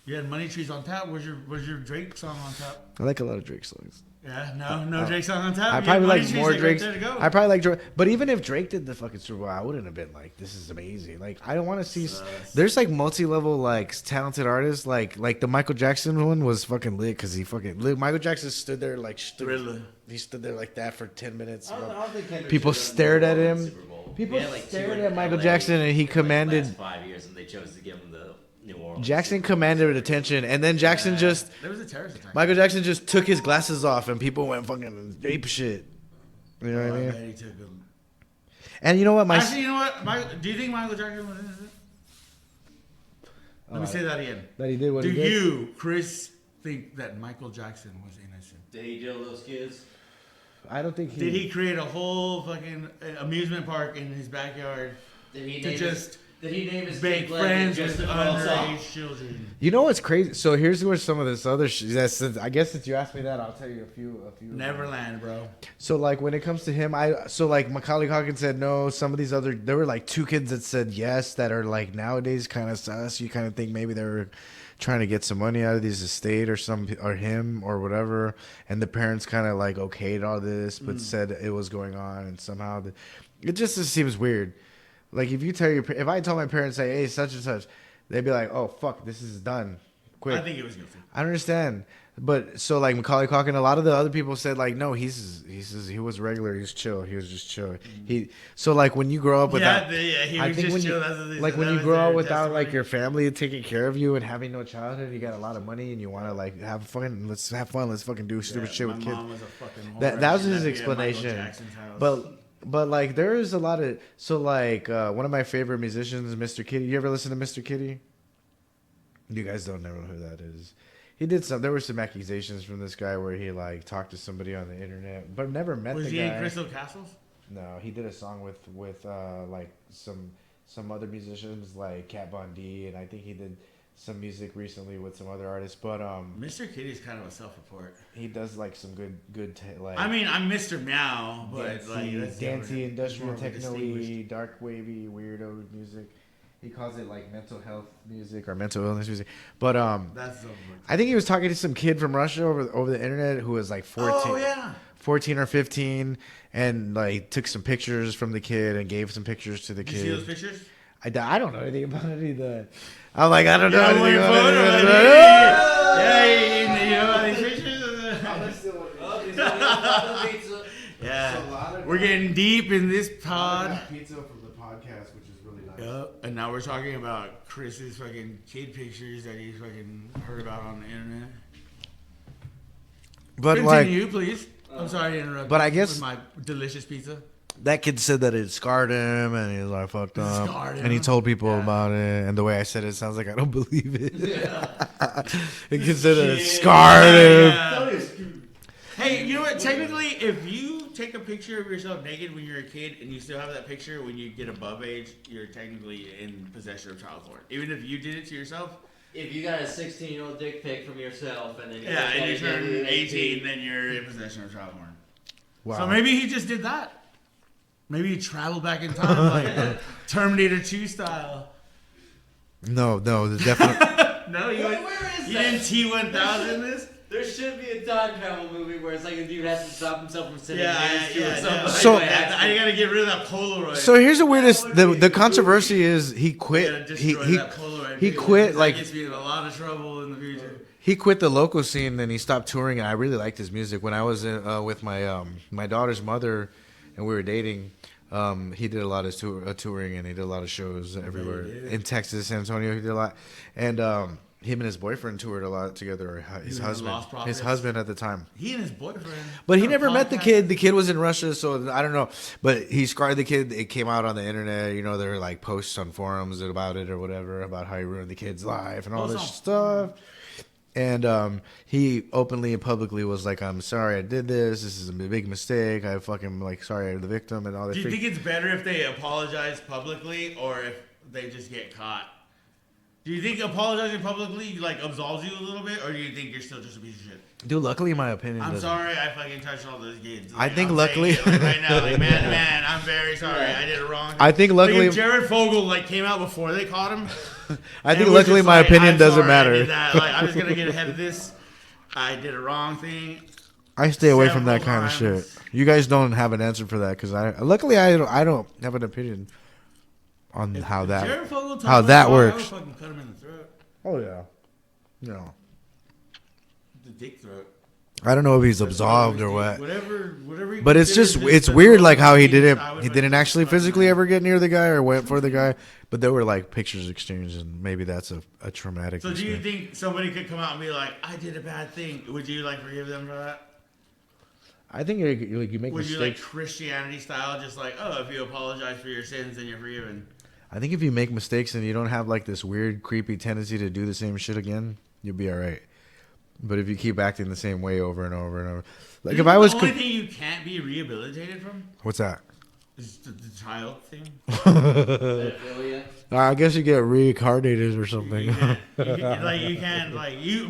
You had Money Trees on tap. What's your Drake song on tap?
I like a lot of Drake songs.
Yeah, no Drake song on tap.
I
You
probably
had Money
like
Trees,
more
right
Drake's.
there to go.
I probably like Drake, but even if Drake did the fucking Super Bowl, I wouldn't have been like, "This is amazing." Like, I don't want to see. There's like multi-level like talented artists. Like the Michael Jackson one was fucking lit because Michael Jackson stood there like
Thriller.
he stood there like that for 10 minutes.
I don't think Kendrick
People
should've done
stared
the
at
Super
him.
Bowl.
People
He had, like,
stared
two
at
in
Michael
LA
Jackson, and he
in, like,
commanded.
The last 5 years, and they chose to give him the New Orleans.
Jackson commanded attention, and then Jackson just.
There was a terrorist attack.
Michael Jackson just took his glasses off, and people went fucking ape shit. You know what I
I
mean?
bet he took him.
And you know what?
Actually, you know what? Do you think Michael Jackson was innocent? Let me say that again.
that he did what
Do
he did.
you, Chris, think that Michael Jackson was innocent?
Did he deal those kids?
I don't think he.
Did he create a whole fucking amusement park in his backyard
Did he
to
name
just
Did he name his
make
kid Glenn
friends
just
with
to throw us off?
underage children?
You know what's crazy? So here's where some of this other I guess since you asked me that, I'll tell you a few.
Neverland, bro.
So like when it comes to him, like Macaulay Culkin said no. Some of these other, there were like 2 kids that said yes that are like nowadays kind of sus. You kind of think maybe they were trying to get some money out of these estate or him or whatever, and the parents kind of like okayed all this, but said it was going on, and somehow it just seems weird. Like if I told my parents, say, hey, such and such, they'd be like, oh fuck, this is done, quick.
I think he was guilty.
I don't understand. But so like Macaulay Culkin, a lot of the other people said like, no, he was regular, he was chill, he was just chill. So like when you grow up without,
He
I
was
think
just
when
chill.
you,
That's what they
like
said.
when
That
you
was
grow
their
up without like
testimony.
your family taking care of you and having no childhood, you got a lot of money and you want to like have fun. Let's have fun. Let's fucking do stupid shit with
My
kids.
mom was a fucking whore.
That was
She
his
left me at Michael
explanation.
Jackson's house.
But like there is a lot of one of my favorite musicians, Mr. Kitty. You ever listen to Mr. Kitty? You guys don't know who that is. He did some. There were some accusations from this guy where he like talked to somebody on the internet, but never met the guy. Was
he in Crystal Castles?
No, he did a song with like some other musicians like Kat Von D, and I think he did some music recently with some other artists. But
Mr. Kitty's kind of a self-report.
He does like some good like.
I mean, I'm Mr. Meow, but
dancey, industrial, techno-y, dark wavy, weirdo music. He calls it like mental health music or mental illness music. But
that's
I think he was talking to some kid from Russia over the internet who was like 14.
Oh yeah.
14 or 15, and like took some pictures from the kid and gave some pictures to the kid.
Did you see those pictures?
I don't know anything about it either. I'm like, I don't know anything
about
it.
Yeah, you know about these pictures? Yeah. We're getting deep in this pod.
Pizza from the podcast, which is really nice.
Yep. And now we're talking about Chris's fucking kid pictures that he's fucking heard about on the internet.
But
continue, please. I'm sorry to interrupt.
But I guess
with my delicious pizza.
That kid said that it scarred him, and he was like fucked up. And he told people about it. And the way I said it sounds like I don't believe it. Yeah. The kid said that it scarred him.
Hey, you know what? Technically, if you take a picture of yourself naked when you're a kid, and you still have that picture when you get above age, you're technically in possession of child porn. Even if you did it to yourself.
If you got a 16-year-old dick pic from yourself, and then
you turn 18, then you're in possession of child porn.
Wow.
So maybe he just did that. Maybe he traveled back in time like Terminator 2 style.
No, definitely.
No, you didn't T-1000 this?
There should be a time travel movie where it's like a dude has to stop himself from sitting
So
I gotta get rid of that Polaroid.
So here's the weirdest. The controversy is he quit. He quit like.
Gets me in a lot of trouble in the future.
He quit the local scene and he stopped touring. And I really liked his music. When I was with my daughter's mother, and we were dating. He did a lot of touring and he did a lot of shows everywhere in Texas, San Antonio. He did a lot, and him and his boyfriend toured a lot together. His husband at the time.
He and his boyfriend.
But he never met the kid. The kid was in Russia, so I don't know. But he scarred the kid. It came out on the internet. You know, there were like posts on forums about it or whatever about how he ruined the kid's life and all this stuff. And he openly and publicly was like, "I'm sorry I did this. This is a big mistake. I fucking like sorry I'm the victim and all this."
Do you think it's better if they apologize publicly or if they just get caught? Do you think apologizing publicly like absolves you a little bit, or do you think you're still just a piece of shit?
Dude, luckily my opinion.
I'm sorry, I fucking touched all those kids. Like,
I think luckily
right now, like man, I'm very sorry. I did it wrong.
I think luckily
like Jared Fogle like came out before they caught him.
I think luckily my opinion doesn't matter.
I did that. Like, I'm just gonna get ahead of this. I did a wrong thing.
I stay away from that kind of shit. You guys don't have an answer for that because luckily I don't have an opinion on how that works. I would
fucking cut him in the throat.
Oh yeah, no.
The dick throat.
I don't know if he's absolved or what.
Whatever.
But it's weird like how he didn't actually physically ever get near the guy or went for the guy. But there were like pictures exchanged, and maybe that's a traumatic.
So do you think somebody could come out and be like, "I did a bad thing"? Would you like forgive them for that?
I think you make mistakes.
Would you like Christianity style, just like, oh, if you apologize for your sins, then you're forgiven?
I think if you make mistakes and you don't have like this weird, creepy tendency to do the same shit again, you'll be all right. But if you keep acting the same way over and over and over, like if I was,
the only thing you can't be rehabilitated from.
What's that?
Is the child thing.
I guess you get reincarnated or something.
You can't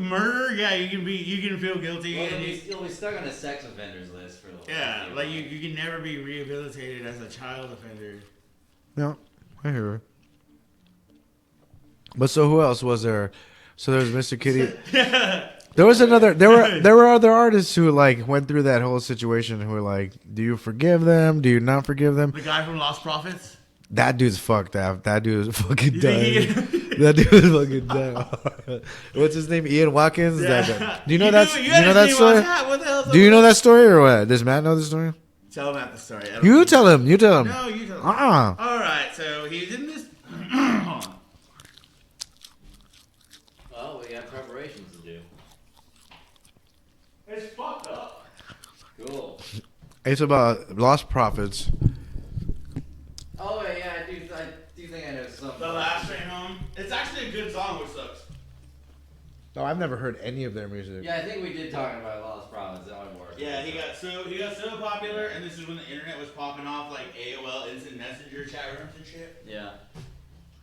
murder. Yeah, you can feel guilty.
Well, you'll be stuck on a sex offenders list for the whole
time. Like you can never be rehabilitated as a child offender.
No, I hear her. But so who else was there? So there was Mr. Kitty. There was another. There were other artists who like went through that whole situation. Who were like, "Do you forgive them? Do you not forgive them?"
The guy from Lost Prophets.
That dude's fucked up. That dude is fucking dead. That dude is fucking dead. What's his name? Ian Watkins.
Yeah.
Do you know that? Do you know that story?
What the hell?
Do you know that story or what? Does Matt know the story?
Tell Matt the story.
You tell him. You tell him.
No, you tell him. All right. So he's in this.
Well, we got preparations to do.
It's fucked up.
Cool.
It's about Lost Prophets.
Oh yeah, I do think I know something.
The Last Train Home. It's actually a good song, which sucks.
Oh, I've never heard any of their music.
Yeah, I think we did talk about Lost Province. That one more.
Yeah, he got so popular, and this is when the internet was popping off, like AOL Instant Messenger chat rooms and shit.
Yeah.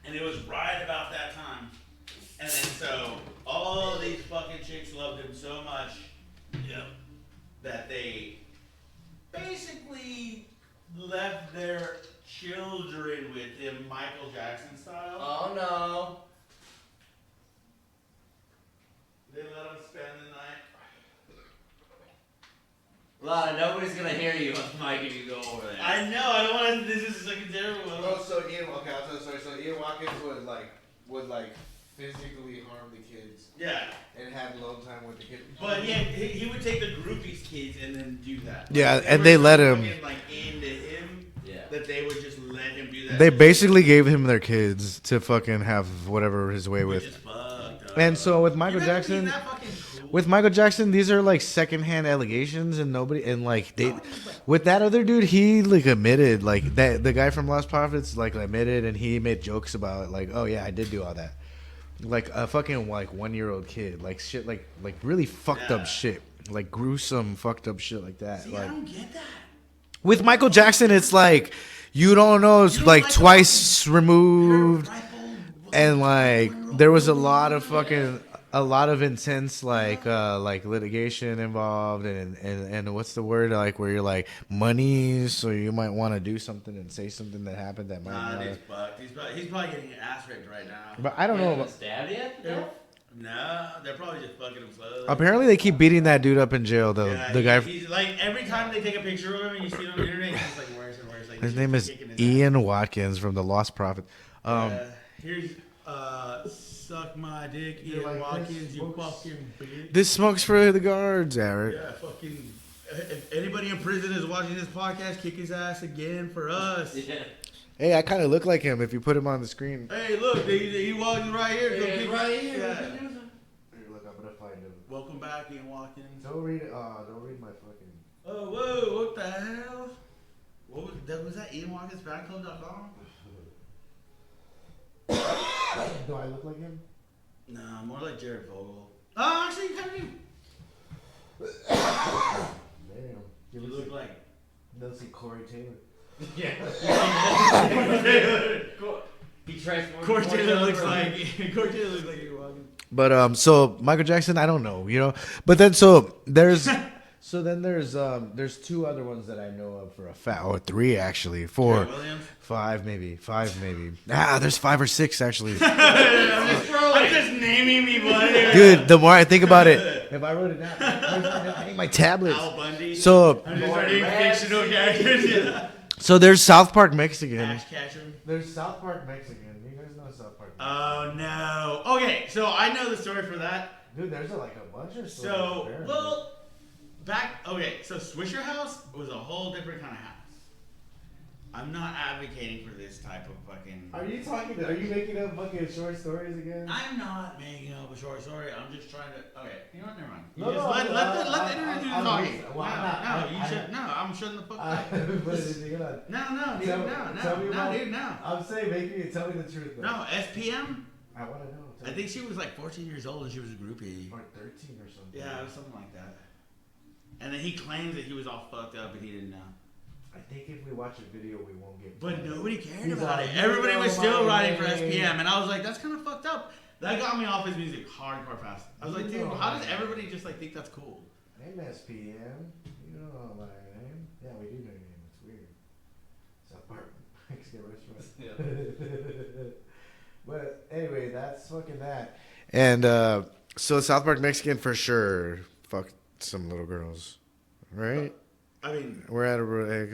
And it was right about that time. And then so all these fucking chicks loved him so much, that they basically left their children with him, Michael Jackson style.
Oh no.
They let him spend the night.
Lana, nobody's gonna hear you on the mic if you go over there.
I know. I don't want to. This is like a terrible.
Oh, so Ian. Okay, I'll tell you a story. So Ian Watkins would physically harm the kids.
Yeah.
And have alone time with the kids.
But yeah, he would take the groupies kids and then do that.
Yeah, and they let him.
Fucking, like into him. Yeah. That they would just let him do that.
They basically gave him their kids to fucking have whatever his way with.
Which is fucked up.
And so with Michael Jackson. With Michael Jackson, these are like secondhand allegations, and nobody and like they, with that other dude, he like admitted, like that the guy from Lost Prophets like admitted, and he made jokes about it, like, oh yeah, I did do all that, like a fucking like 1-year-old kid, like shit, like really fucked up shit, like gruesome fucked up shit like that.
See,
like,
I don't get that.
With Michael Jackson, it's like you don't know, it's like twice removed, and like there was a lot of intense like litigation involved and what's the word, like where you're like money, so you might want to do something and say something that happened that might not.
He's probably getting ass raped right now.
But I don't know about
stabbed yet?
No, they're probably just fucking him slowly.
Apparently they keep beating that dude up in jail though.
Yeah,
the guy.
He's like every time they take a picture of him and you see it on the internet, he's just like worse and worse. Like,
his name is Ian Watkins from the Lost Prophet.
Here's suck my dick, Ian like, Watkins, you fucking bitch.
This smoke's for the guards, Eric.
Yeah, fucking. If anybody in prison is watching this podcast, kick his ass again for us. Yeah.
Hey, I kind of look like him if you put him on the screen.
Hey, look, he walks right here.
Hey, right here.
Yeah.
Look, I'm gonna find him.
Welcome back, Ian Watkins.
Don't read my fucking.
Oh, whoa, what the hell? What was that? Was that IanWatkinsFanClub.com?
Do I look like him?
No, more like Jared Vogel. Oh, actually, you kind of do.
Damn.
You look like.
Let's see, Corey Taylor.
Yeah. He transformed.
Corey Taylor looks like Ian Watkins.
But so Michael Jackson, I don't know, you know. But then there's two other ones that I know of for a fact, or three actually, four, five maybe. There's 5 or 6 actually.
I'm just naming people.
Dude, the more I think about it, if I wrote it down, I need my tablet.
Al Bundy.
So
I'm just writing fictional characters.
So there's South Park Mexican.
Ash Ketchum.
There's South Park Mexican. You guys know South Park Mexican.
Oh no. Okay, so I know the story for that.
Dude, there's like a bunch of stories.
So so Swisher House was a whole different kind of house. I'm not advocating for this type of fucking.
Are you making up fucking short stories again?
I'm not making up a short story. I'm just trying to. Okay, you know what? Never mind. Let the internet do the talking. I'm shutting the fuck up. No.
I'm saying, make me tell me the truth. Though.
No, SPM.
I want to know.
I think she was like 14 years old and she was a groupie.
Or 13 or something.
Yeah, it was something like that. And then he claims that he was all fucked up, but he didn't know.
I think if we watch a video, we won't get.
But nobody cared about it. Everybody was still writing for SPM, and I was like, that's kind of fucked up. That got me off his music hardcore fast. I was like, dude, how does everybody just like think that's cool?
Name SPM. You don't know my name. Yeah, we do know your name. It's weird. South Park Mexican restaurant. Yeah. But anyway, that's fucking that. And so South Park Mexican for sure fucked some little girls, right?
I mean,
we're at a.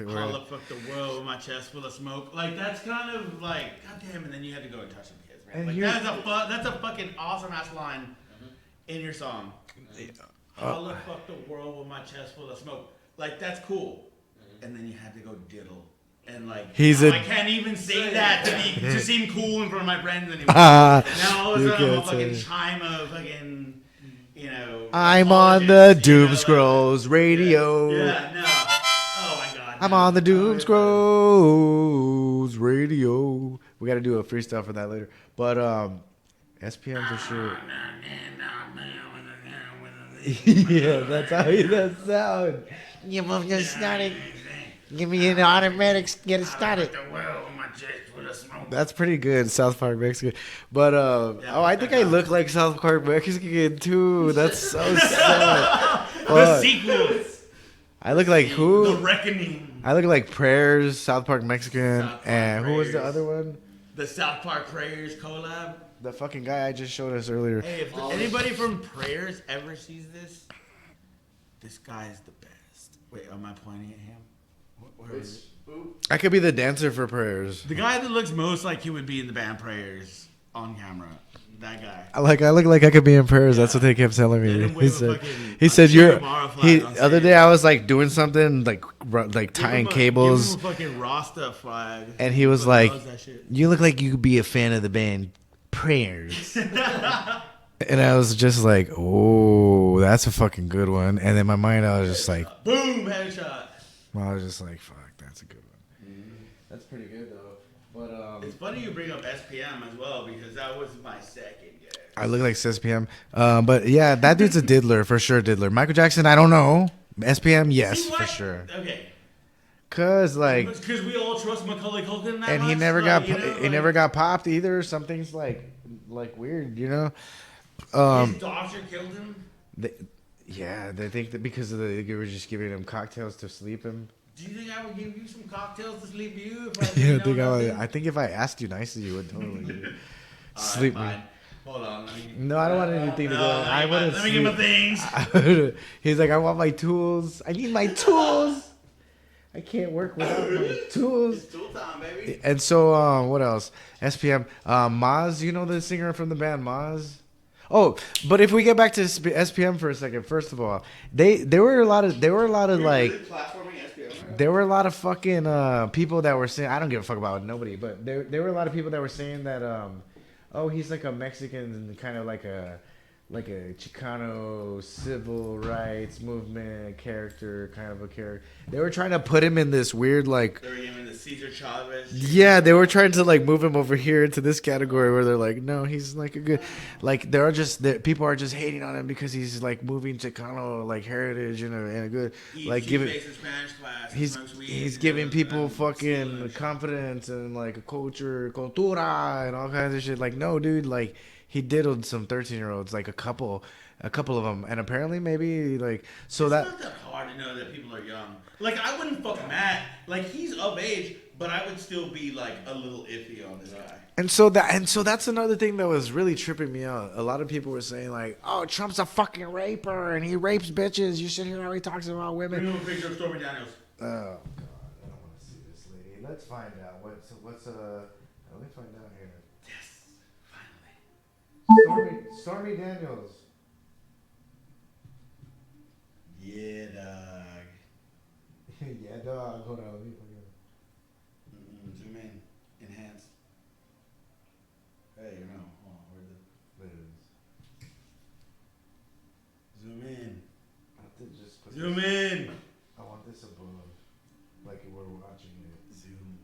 Holla fuck the world with my chest full of smoke. Like that's kind of like, goddamn, and then you had to go and touch some kids, man. And like that's a fucking awesome ass line in your song. Holla fuck the world with my chest full of smoke. Like that's cool. And then you had to go diddle. And like, I can't even say that to seem cool in front of my friends anymore. Now all of a sudden I'm a fucking chime of fucking, you know.
I'm on the Doom Scrolls radio.
Yeah, no. Oh my god.
I'm on the Doom Scrolls radio. We got to do a freestyle for that later. But SPM for sure. Yeah, that's how he does sound. You move your started. Give me an automatic. Get it started. That's pretty good, South Park Mexican. But I think I look like South Park Mexican too. That's so sad.
The sequels.
I look like who?
The Reckoning.
I look like Prayers, South Park Mexican,
South Park
and who was the
Prayers.
other one?
The South Park Prayers collab.
The fucking guy I just showed us earlier.
Hey, if anybody from Prayers ever sees this guy is the best. Wait, am I pointing at him? Where is it?
I could be the dancer for Prayers.
The guy that looks most like he would be in the band Prayers on camera. That guy.
I look like I could be in Prayers. That's what they kept telling
Let
me.
him wave a
He said
Che
you're.
Guevara flag on
Other
stage.
day I was like doing something like tying cables,
Give him a fucking Rasta flag.
and he was
He
like,
loves that shit.
"You look like you could be a fan of the band Prayers." And I was just like, "Oh, that's a fucking good one." And in my mind, I was just like,
Boom, headshot.
I was just like, "Fuck, that's a good one." That's pretty good though. But
It's funny you bring up SPM as well because that was my second guess.
I look like SPM. But yeah, that dude's a diddler for sure. Diddler. Michael Jackson, I don't know. SPM, yes,
See
for
what?
sure.
Okay.
Cause like,
Because we all trust Macaulay Culkin that
and
much.
he never
like,
got
you know,
he
like,
never got popped either. Something's like weird, you know.
His doctor killed him.
They think that because of they were just giving him cocktails to sleep him.
Do you think I would give you some cocktails to sleep you? If I
Yeah,
didn't know nothing?
I think if I asked you nicely, you would totally
All right,
sleep me.
fine. Hold on. Let me,
No, I don't want anything to go. I want to
Let me get my things.
He's like, I want my tools. I need my tools. I can't work without my tools.
It's tool time, baby.
And so, what else? SPM. Maz, you know the singer from the band Maz? Oh, but if we get back to SPM for a second, first of all, there were a lot of like
Platforming SPM.
there were a lot of fucking people that were saying I don't give a fuck about nobody, but there were a lot of people that were saying that oh, he's like a Mexican kind of like a Chicano civil rights movement character, kind of a character. They were trying to put him in this weird like
They were giving the Cesar Chavez.
yeah, they were trying to like move him over here into this category where they're like, no, he's like a good, like people are just hating on him because he's like moving Chicano like heritage and a good like giving. He's giving people fucking confidence and like a cultura and all kinds of shit. Like, no, dude, like he diddled some 13-year-olds, like a couple of them, and apparently maybe like so
It's
that.
not that hard to know that people are young. Like I wouldn't fuck Matt. Like he's of age, but I would still be like a little iffy on this guy.
And so that's another thing that was really tripping me out. A lot of people were saying like, "Oh, Trump's a fucking raper and he rapes bitches." You should hear how he talks about
Bring
women.
him a picture of Stormy Daniels.
Oh God, I don't want to see this lady. Let's find out what's let me find out here.
Yes, finally.
Stormy Daniels.
Yeah, dog.
Yeah, dog. Hold on, let me fucking.
Zoom in, enhance. Hey, no, hold on. Where's the?
There it is.
Zoom in.
I have to just put
Zoom
this,
in.
I want this above, like we're watching it.
Zoom.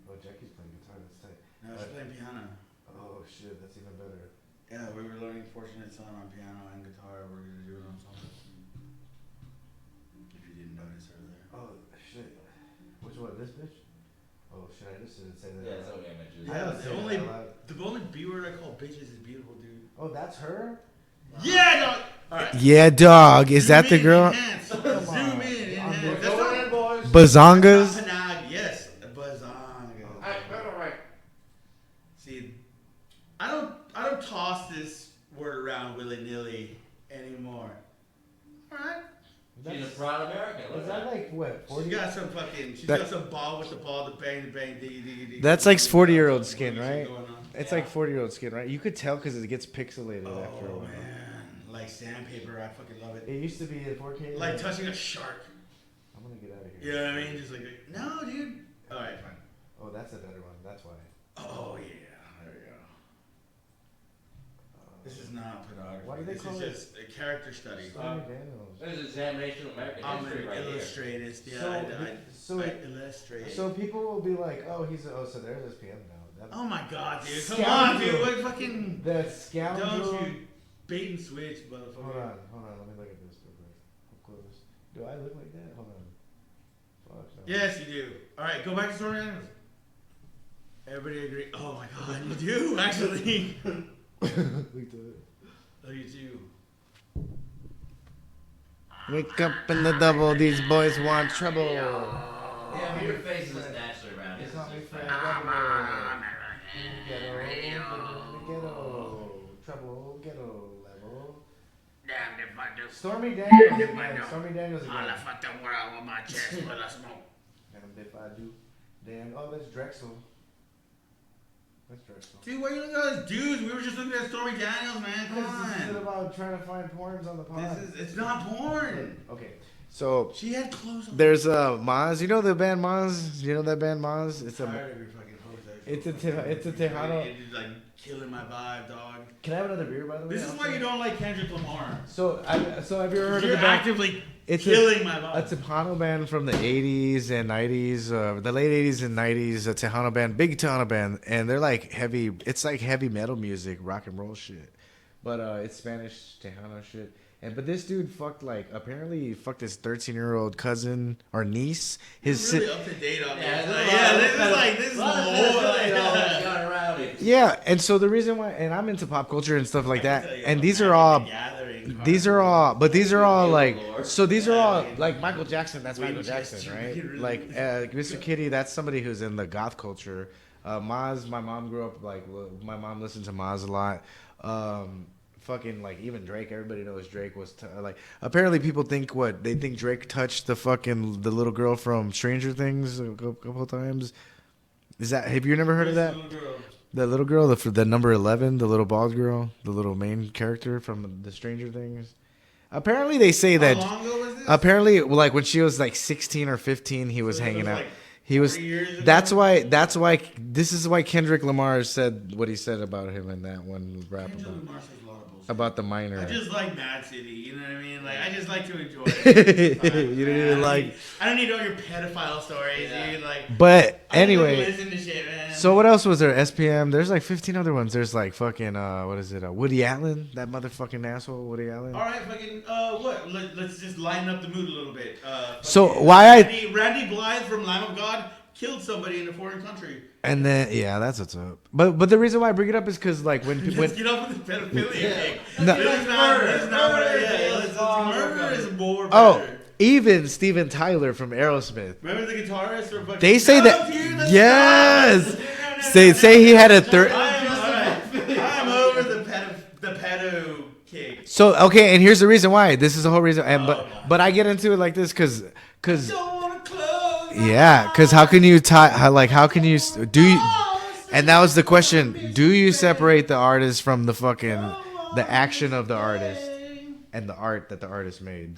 Oh, Jackie's playing guitar. That's tight.
No, she's playing piano.
Oh shit, that's even better.
Yeah, we were learning Fortunate Son on piano and guitar. We're gonna do it on something. If you didn't notice earlier.
Oh shit. Which one? This bitch? Oh shit, I just didn't say that.
Yeah, it's okay, man.
I don't say
the
that out loud.
only B word I call bitches is beautiful, dude.
Oh, that's her?
Yeah, dog. All right.
Yeah, dog. Is that the
Zoom in,
girl?
enhance. Zoom in, enhance. That's not boys.
Bazongas?
Panag, yes, bazongas. See, I don't toss this word around willy nilly anymore. All right.
She's a proud American. Look
Is
at
that
that.
like what?
She
40?
got some fucking. She's
That-
got some ball with the ball, the bang, diggy, diggy, diggy.
That's like 40-year-old skin,
What is
right?
going on?
It's
Yeah.
like 40-year-old skin, right? You could tell because it gets pixelated after a
Oh
while.
man, like sandpaper, I fucking love it.
It used to be in 4K.
Like touching a shark.
I'm gonna get out of
You
here.
know what I mean? Just like, no, dude. All right, fine.
Oh, that's a better one. That's why.
Oh yeah, there we go. This is not pornography.
Why do they
this
call
is
it-
just a character study.
Stormy Daniels.
There's an examination of American
I'm
history
an
right here.
illustratist. Yeah,
So,
I
so
I
it-
illustrate.
So people will be like, "Oh, so there's SPM now."
Oh my god, dude. Come on, dude. What fucking.
The scoundrel.
Don't you bait and switch, motherfucker.
Hold on. Let me look at this real quick. Up close. Do I look like that? Hold on. Fuck. No.
Yes, you do. Alright, go back to Stormy Daniels. Everybody agree. Oh my god, you do, actually.
Look to it.
Look at you.
Wake up in the double. These boys want trouble.
Yeah, but your face is naturally round.
It's not me, friend. Ghetto. Trouble. Ghetto level.
Damn if I do.
Stormy Daniels again. Stormy Daniels again.
All I fuck the world with my chest full of smoke.
And if I do. Damn. Oh, that's Drexel. That's Drexel.
Dude, why are you looking at all these dudes? We were just looking at Stormy Daniels, man. Come
This is
on.
about trying to find porns on the pod.
It's not porn.
Okay. So
She had clothes on.
there's Maz. You know the band Maz? You know that band Maz? It's
Tired
a
of your fucking homosexual.
it's a Tejano.
It's like killing my vibe, dog.
Can I have another beer, by the way?
This is why you don't like Kendrick Lamar.
So have you ever heard of
You're
the band?
actively
It's
killing my vibe.
a Tejano band from the 80s and 90s, the late 80s and 90s, a Tejano band, big Tejano band, and they're like heavy, it's like heavy metal music, rock and roll shit. But it's Spanish Tejano shit. But this dude apparently he fucked his 13-year-old cousin or niece. His
You're really up to date on
Yeah,
this. This is more.
Yeah, and so the reason why, and I'm into pop culture and stuff like that, and these are all like, so these are all like Michael Jackson. That's Michael Jackson, right? Like Mr. Kitty, that's somebody who's in the goth culture. Maz, my mom grew up my mom listened to Maz a lot. Fucking like even Drake, everybody knows Drake was apparently people think they think Drake touched the little girl from Stranger Things a couple of times. Have you never heard of that? The little girl, the number 11, the little bald girl, the little main character from the Stranger Things. Apparently they say that.
How long ago was this?
Apparently, like when she was like 16 or 15, he was hanging out.
Like
He was.
40 years ago?
That's why. This is why Kendrick Lamar said what he said about him in that one rap
Kendrick Lamar says a lot of bullshit.
about the minor.
I just like Mad City, you know what I mean? Like I just like to enjoy it.
You didn't even like.
I don't need all your pedophile stories, dude. Like,
But
I don't
anyway,
listen to shit, man.
so what else was there? SPM. There's like 15 other ones. There's like fucking what is it? Woody Allen, that motherfucking asshole, Woody Allen.
All right, fucking what? Let's just lighten up the mood a little bit.
So
fucking
why
Randy Blythe from Lamb of God killed somebody in a foreign country.
And then that's what's up. But the reason why I bring it up is because like when
Let's get off with the pedophilia thing.
No.
This is not what it is. Murder is more
oh,
better.
even Steven Tyler from Aerosmith.
Remember the guitarist from fucking...
They say that yes.
No.
Say he had a third.
I'm over the pedo kick.
So okay, and here's the reason why. This is the whole reason. And but I get into it like this because because how can you how can you do you? And that was the question. Do you separate the artist from the action of the artist and the art that the artist made?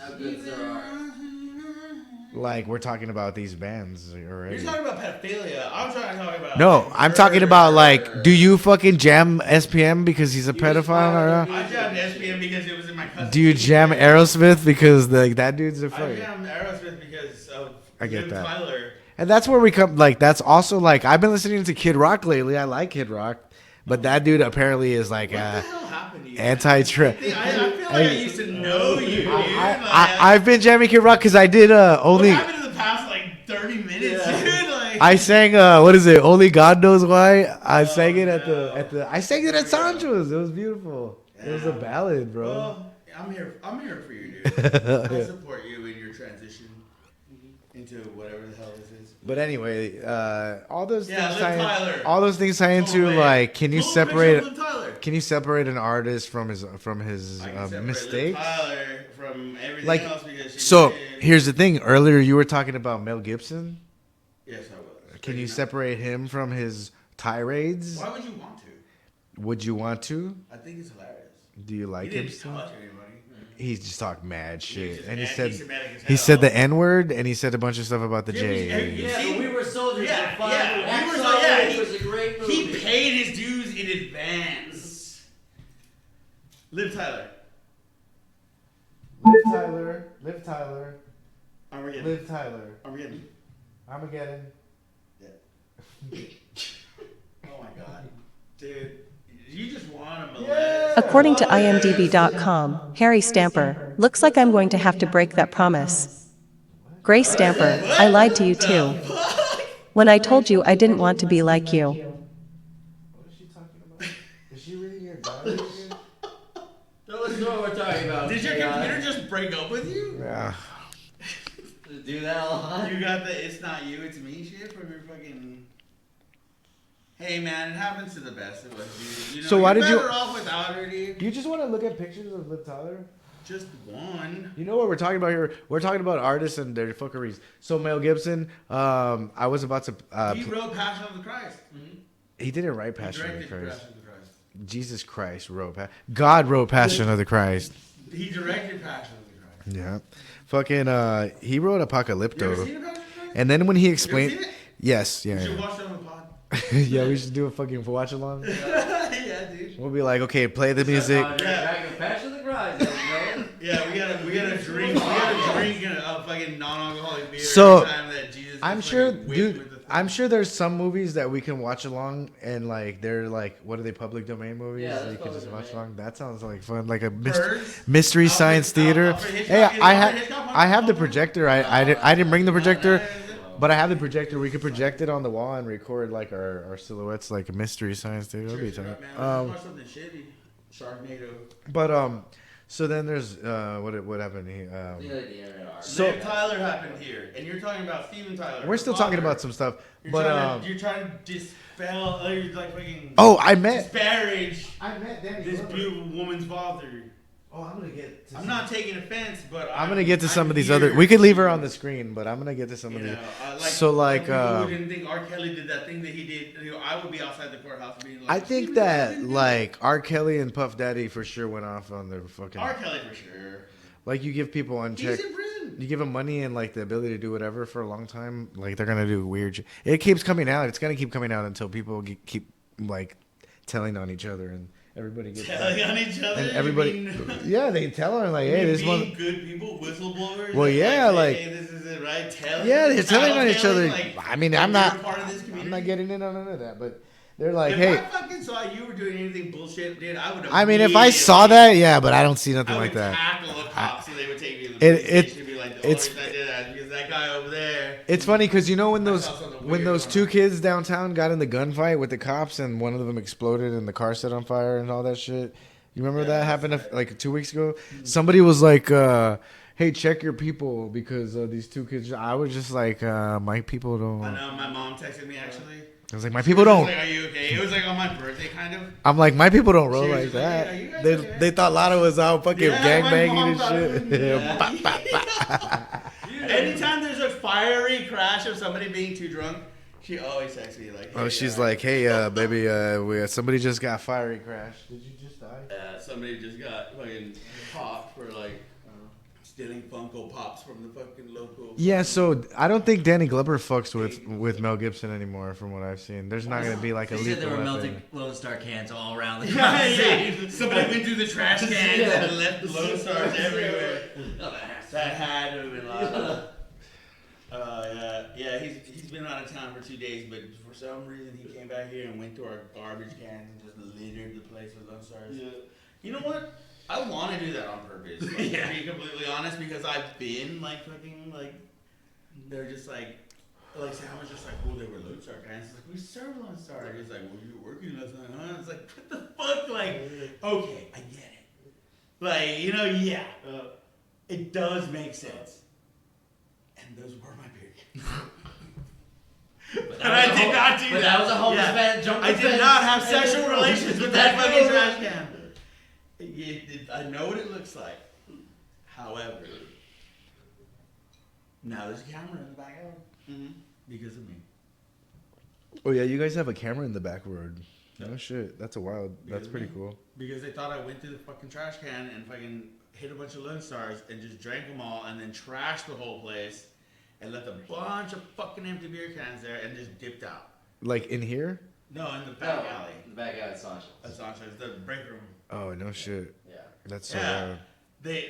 Like we're talking about these bands already.
You're talking about pedophilia. I'm trying to talk about.
No, I'm talking about like, do you fucking jam SPM because he's a pedophile? Or
I jammed SPM because it was in my cousin.
do you jam Aerosmith because that dude's a
I
fuck?
jammed Aerosmith because of
I get
Liv
that.
Tyler.
And that's where we come. Like that's also like I've been listening to Kid Rock lately. I like Kid Rock, but that dude apparently is like
What the hell happened to you?
anti-trip.
I feel like I used to know you, dude.
I've been jamming Kid Rock because I did only.
What happened in the past like 30 minutes, dude? Like,
I sang what is it? Only God Knows Why. I sang it at the. I sang it at Sancho's. It was beautiful. It was a ballad, bro.
Well, I'm here for you, dude. I support you in your transition into whatever the hell this is.
But anyway, all those
Yeah,
things
Liv
tie
Tyler.
all those things tie into
man.
like, can you
Full
separate?
picture of Liv Tyler.
Can you separate an artist from his
I can separate Liv
mistakes?
Tyler from everything
Like,
else because she
so
did.
here's the thing. Earlier, you were talking about Mel Gibson.
Yes, I was.
Can you separate him from his tirades?
Why would you want to?
Would you want to?
I think it's hilarious.
Do you like
He
him
didn't
still?
touch anybody.
He just talked mad shit,
just
and he
mad-
said
he's mad as
he
hell.
said the N word, and he said a bunch of stuff about the
Yeah, but
J.
you-
Yeah, but we were soldiers.
Yeah,
of fun.
yeah, we
Wax
were so-
Soldiers
yeah,
was a great movie.
He paid his dues in advance. Liv Tyler.
Liv Tyler,
Armageddon.
Liv Tyler,
Armageddon.
Armageddon.
Yeah. Oh my god, dude, you just want to molest.
According to imdb.com, Harry Stamper, looks like I'm going to have to break that promise. Gray Stamper, I lied to you too. When I told you I didn't want to be like you.
What is she talking about? Is she reading your diary again?
So let's know what we're talking about.
Did your computer just break up with you?
Yeah.
Do that a lot?
You got the "it's not you, it's me" shit from your fucking. Hey man, it happens to the best of us, dude. You know,
So why
you're
did you-
better off without her, dude.
You just want to look at pictures of Liv Tyler?
Just one.
You know what we're talking about here? We're talking about artists and their fuckeries. So Mel Gibson, I was about to.
He wrote "Passion of the Christ." Mm-hmm.
He didn't write
He
Passion of the
directed
Christ.
"Passion of the Christ."
Jesus Christ wrote. God wrote Passion of the Christ.
He directed "Passion of the Christ."
Yeah, fucking. He wrote
You ever
Apocalypto,
seen "Passion of the Christ"?
and then when he
You ever
explained,
seen it?
yes,
You
yeah,
should
yeah.
watch it on the pod.
Yeah, we should do a fucking watch along.
Yeah, dude.
We'll be like, okay, play the music.
Passion of the Christ, you know?
Yeah, we gotta drink a fucking non-alcoholic beer
So,
every time that Jesus.
I'm
is
sure,
fucking whipped
dude.
with the thing.
I'm sure there's some movies that we can watch along, and like they're like, what are they, public domain movies?
Yeah,
that
that's
you can just
public
watch
domain.
along. That sounds like fun, like a
Birds?
mystery
Alfred-
science theater.
Alfred Hitchcock-
Hey,
is
I
Alfred Hitchcock
have, I have the
on-
projector. I didn't bring the projector,
That is it.
but I have the projector. We could project it on the wall and record like our silhouettes, like a mystery science theater. That'd be
Sure,
tight.
man, let's watch something shitty. Sharknado.
But so then there's what happened here?
You know, like the internet art.
So-
Liv Tyler happened here, and you're talking about Steven Tyler.
We're
her
still talking
father.
about some stuff,
You're
but
trying to, you're trying to dispel, you're like fucking.
oh, I met
disparage
Danny
this
Glover.
beautiful woman's father.
Oh, I'm gonna get.
I'm not taking offense, but
I'm gonna get to some
I'm
of these
here.
other. We could leave her on the screen, but I'm gonna get to some
You
of
know,
these.
like,
So, like,
people
uh,
who didn't think R. Kelly did that thing that he did. You know, I would be outside the courthouse being like,
I think
"Steven
that
Tyler did
like R. Kelly and Puff Daddy for sure went off on their fucking.
R. Kelly for sure.
Like you give people
He's
unchecked.
in prison.
You give them money and like the ability to do whatever for a long time. Like they're gonna do weird shit. It keeps coming out. It's gonna keep coming out until people keep like telling on each other and everybody gets.
Telling on each other.
And
you
everybody,
mean-
yeah, they tell her like,
you
hey,
mean
this
being
one.
good people, whistleblowers.
Well,
and,
yeah, like-
hey, this isn't right. Telling.
Yeah, they're telling on each other.
like,
I mean,
like
I'm
you're
not.
a part of this
I'm
community.
not getting in on none of that, but they're like,
If
hey.
I fucking saw you were doing anything bullshit, dude, I would.
I mean, if I saw that, yeah, but I don't see nothing
I
like
would
that.
tackle the cops so they would take me to the
It-
police
it-
station and be like, the
it's-
only reason I did that is because that guy over there.
It's funny because you know when
I
those
saw something
when
weird
those
going
two
on.
kids downtown got in the gunfight with the cops and one of them exploded and the car set on fire and all that shit. You remember
Yeah,
that happened
that's
like 2 weeks ago? Somebody was like, "Hey, check your people because these two kids." I was just like, "My people don't."
I know my mom texted me actually.
I was like, "My people
She was
don't."
Like, are you okay? It was like on my birthday, kind of.
I'm like, "My people don't roll
She was
like
just like,
that."
"Hey, are you guys
They
okay?"
they thought Lotto was out fucking
Yeah, my
gangbanging
mom
and
thought it
shit.
was-
Yeah.
Yeah. Anytime there's a fiery crash of somebody being too drunk, she always texts me like,
Oh,
hey,
she's like, "Hey, baby, somebody just got fiery crash. Did you just die?"
somebody just got fucking popped for like stealing Funko Pops from the fucking local.
Yeah, so I don't think Danny Glover fucks with Mel Gibson anymore, from what I've seen. There's not gonna be like a
They said
lethal
there were
weapon.
melting Lone Star cans all around the
Yeah,
scene.
yeah. Somebody went through the trash cans and left Lone Stars everywhere.
Oh, that has to
That had to have been loud. Yeah, he's been out of town for 2 days, but for some reason he came back here and went through our garbage cans and just littered the place with Lone Stars.
Yeah.
You know what? I want to do that on purpose. Like,
Yeah.
To be completely honest, because I've been like fucking like, they're just like Sam was just like, oh, they were Lone Star cans. It's like, we served Lone Star. And he's like, well, you were working last night, huh? It's like, what the fuck? Like, okay, I get it. Like, you know, yeah, it does make sense. And those were my beer cans.
But
And I did not do
but
that.
that was a homeless
Yeah.
man jumping
I
the
did
fence
not have
and
sexual
then-
relations with that fucking
was-
trash can. I know what it looks like. However, now there's a camera in the back of it. Because of me.
Oh yeah, you guys have a camera in the back road. No shit, that's a wild. That's pretty cool.
Because they thought I went through the fucking trash can and fucking hit a bunch of Lone Stars and just drank them all and then trashed the whole place and left a bunch of fucking empty beer cans there and just dipped out.
Like in here?
No, in the back alley.
The back alley at Sancho.
That's Sanchez, the break room.
Oh no shit.
Yeah.
That's so
Yeah.
wild.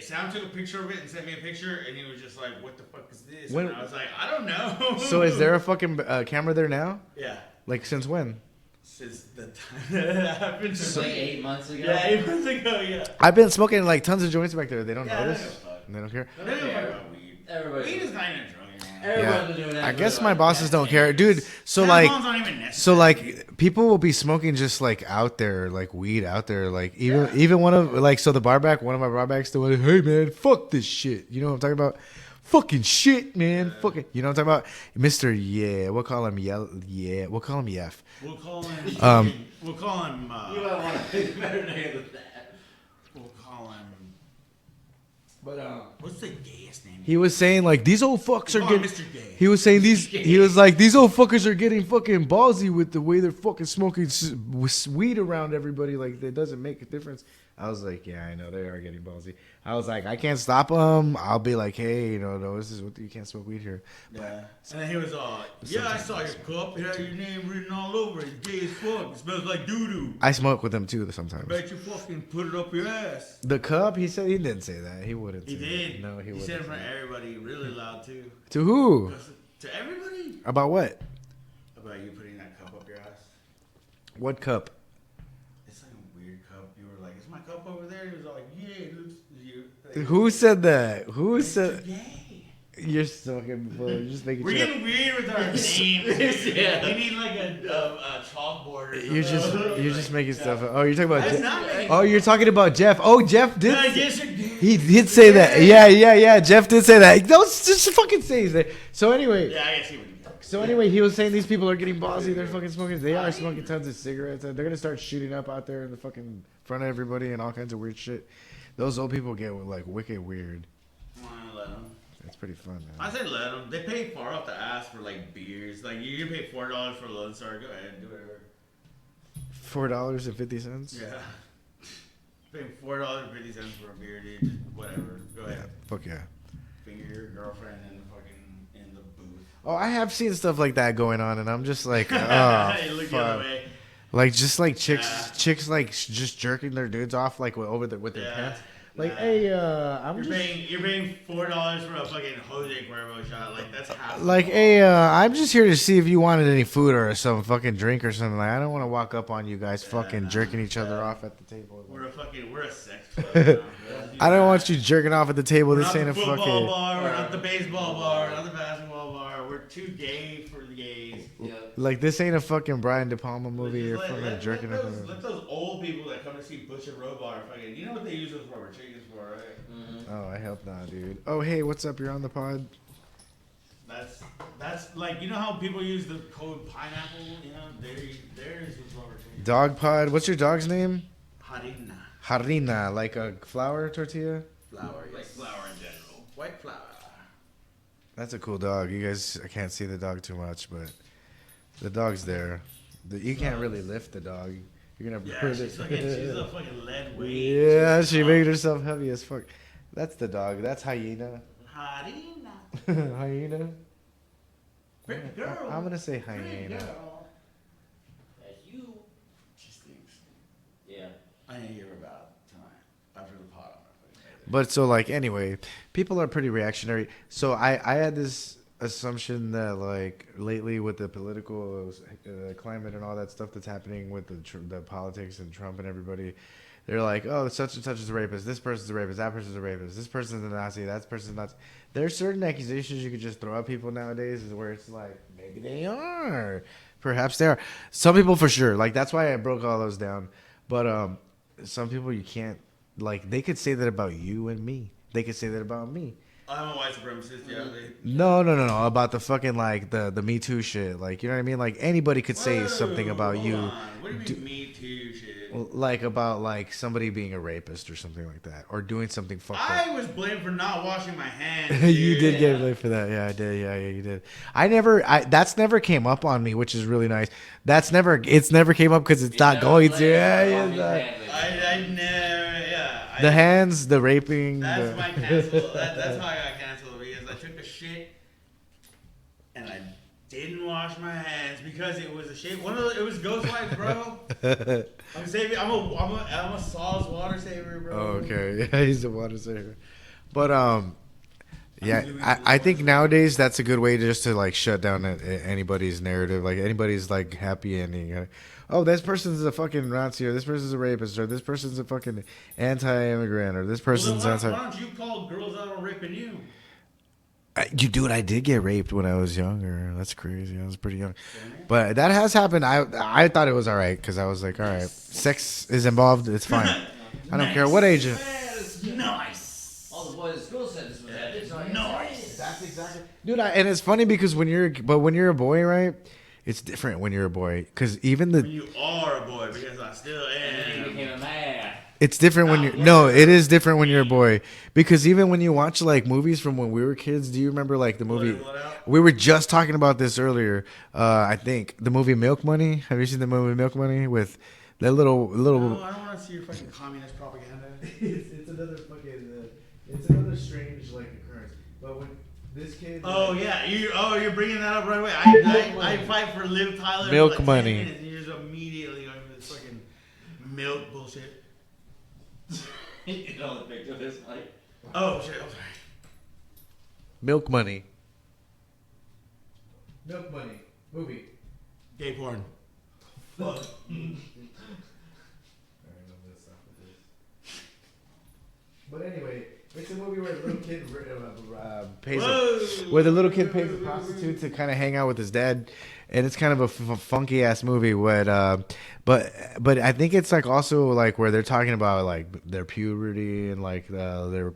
Sam took a picture of it and sent me a picture, and he was just like, "What the fuck is this?"
When-
and I was like, "I don't know."
So is there a fucking camera there now?
Yeah.
Like since when?
since the time that happened.
Like 8 months ago.
Yeah, 8 months ago. Yeah.
I've been smoking like tons of joints back there. They don't
Yeah,
notice.
they don't fuck.
They don't care.
They don't fuck about weed.
Everybody.
Weed is not even a drug anymore.
Everyone's been doing that.
I
for
guess
like
my bosses don't care, dude. So
Tampons aren't even necessary.
so like people will be smoking just like out there, like weed out there, like even one of like so the barback, one of my barbacks, the one, hey man, fuck this shit. You know what I'm talking about? Fucking shit, man. Fucking, you know what I'm talking about? Mr. Yeah, we'll call him yeah, we'll call him Yef.
We'll call him. We'll call him.
You might want to pick a better name than that.
We'll call him.
But
What's the gayest name?
He was saying like these old fucks are
Call him
getting.
Mr. Gay.
He was saying these. He was like these old fuckers are getting fucking ballsy with the way they're fucking smoking weed around everybody. Like it doesn't make a difference. I was like, yeah, I know they are getting ballsy. I was like, I can't stop them. I'll be like, hey, no, this is what you can't smoke weed here.
Yeah. And then he was all, yeah, I saw your cup. It had your name written all over it. Gay as fuck. It smells like doo doo.
I smoke with them too sometimes.
Bet you fucking put it up your ass.
The cup, he said he didn't say that. He wouldn't.
He
say
did.
That. No, he
He
wouldn't.
said in front of everybody, really loud too.
To who?
To everybody.
About what?
About you putting that cup up your ass.
What cup?
It's like a weird cup. You were like, is my cup over there? He was all like, yeah, it looks. You.
Who said that? Who said?
Gay.
You're fucking. You're just making.
We're
shit up.
getting weird with our names. Yeah. We need like a chalkboard. Or
You're just making stuff up. Oh, you're talking about.
That's
Jeff.
not making.
Oh, you're talking about Jeff. Oh, Jeff did.
I guess you're gay.
He did say that. Yeah. Jeff did say that. Don't just fucking say that. So anyway.
Yeah, I guess he would.
So anyway, he was saying these people are getting ballsy. They're fucking smoking. They are smoking tons of cigarettes. They're gonna start shooting up out there in the fucking front of everybody and all kinds of weird shit. Those old people get like wicked weird.
I let them.
It's pretty fun, man.
I say let them. They pay far off the ass for like beers. Like you can pay $4 for a Lone Star. Go ahead and do whatever.
$4.50.
Yeah. Paying $4.50 for a beer, dude. Whatever. Go
Yeah.
ahead.
Fuck yeah.
Finger your girlfriend in the fucking in the booth.
Oh, I have seen stuff like that going on, and I'm just like, oh,
Hey, look the other
fuck.
way.
Like just like chicks,
Yeah.
chicks like just jerking their dudes off like with their
Yeah.
pants. Like,
Nah.
hey, I'm
You're
just
paying $4 for a fucking Jose Cuervo shot. Like that's half.
like, hey, I'm just here to see if you wanted any food or some fucking drink or something. Like, I don't want to walk up on you guys fucking jerking each other off at the table.
We're a sex club now.
I don't want you jerking off at the table.
We're
This
not
ain't
the
a
football
fucking.
bar. We're not the baseball bar. We're not the basketball bar. We're too gay for the gays.
yeah.
Like this ain't a fucking Brian De Palma movie. You're
Just
fucking jerking
let
off.
let those old people that come to see Butcher Road Bar fucking. You know what they use those rubber chickens for, right?
Oh, I hope not, dude. Oh, hey, what's up? You're on the pod.
That's like, you know how people use the code pineapple. You know, theirs was rubber chickens.
Dog pod. What's your dog's name?
Harina.
Harina, like a flour tortilla.
Flour, yes. Like flour in general. White flour.
That's a cool dog. You guys, I can't see the dog too much, but the dog's there. You can't really lift the dog. You're gonna
Yeah,
put
she's
it.
a fucking lead weight.
Yeah, she made herself heavy as fuck. That's the dog. That's hyena.
Harina.
Hyena.
Pretty girl.
I'm gonna say
Pretty
hyena.
girl.
That's you.
She stinks.
Yeah.
I didn't hear about tonight. After the pot on her face.
But so like anyway, people are pretty reactionary. So I had this assumption that like lately with the political climate and all that stuff that's happening with the politics and Trump and everybody, they're like, oh, such and such is a rapist. This person's a rapist. That person's a rapist. This person's a Nazi. That person's not. There's certain accusations you could just throw at people nowadays, is where it's like maybe they are, perhaps they are. Some people for sure. Like that's why I broke all those down. But some people you can't. Like they could say that about you and me. They could say that about me.
I'm a white supremacist, yeah.
No. About the fucking like the Me Too shit. Like you know what I mean? Like anybody could say something about
hold
you.
on. What do you mean Me Too shit?
Like about like somebody being a rapist or something like that, or doing something fucked up.
I was blamed for not washing my hands.
You
dude.
did get blamed for that. Yeah, I did. Yeah, you did. That's never came up on me, which is really nice. It's never came up because it's not going to. Yeah.
I never, yeah.
The hands, the raping.
That's my cancel. That's how I got canceled because I took a shit and I didn't wash my hands because it was a shit. It was ghost wipes, bro. I'm saving. I'm a Saw's water saver, bro.
Oh, okay. Yeah, he's a water saver. But yeah, I think nowadays that's a good way just to like shut down anybody's narrative, like anybody's like happy ending. oh, this person's a fucking Nazi, or this person's a rapist, or this person's a fucking anti-immigrant, or this person's
Well,
anti.
why don't you call girls out on raping you?
You dude, I did get raped when I was younger. That's crazy. I was pretty young, but that has happened. I thought it was all right because I was like, all right, sex is involved. It's fine. I don't care what age.
Nice.
All the boys at school said this was that. It's like,
Nice.
That's exactly, dude. And it's funny because when you're a boy, right? It's different when you're a boy because even
When you are a boy, because I still
and he
am.
became a man.
it's different when you're no, it is different when you're a boy because even when you watch like movies from when we were kids, do you remember like the movie?
Blood Out?
We were just talking about this earlier. I think the movie Milk Money. Have you seen the movie Milk Money with that little?
No, I don't want to see your fucking communist propaganda.
It's another fucking. It's another strange like occurrence. But when this kid.
Oh yeah, you're bringing that up right away. I fight for Liv Tyler.
Milk
for like
Money.
10 minutes, and you're just immediately going for this fucking milk bullshit.
You know the picture of this, like.
Oh shit! I'm sorry.
Milk Money. Milk Money movie.
Gay porn. Fuck.
But anyway, it's a movie where the little kid pays where the little kid pays a prostitute to kind of hang out with his dad, and it's kind of a funky ass movie. But I think it's like also like where they're talking about like their puberty and like their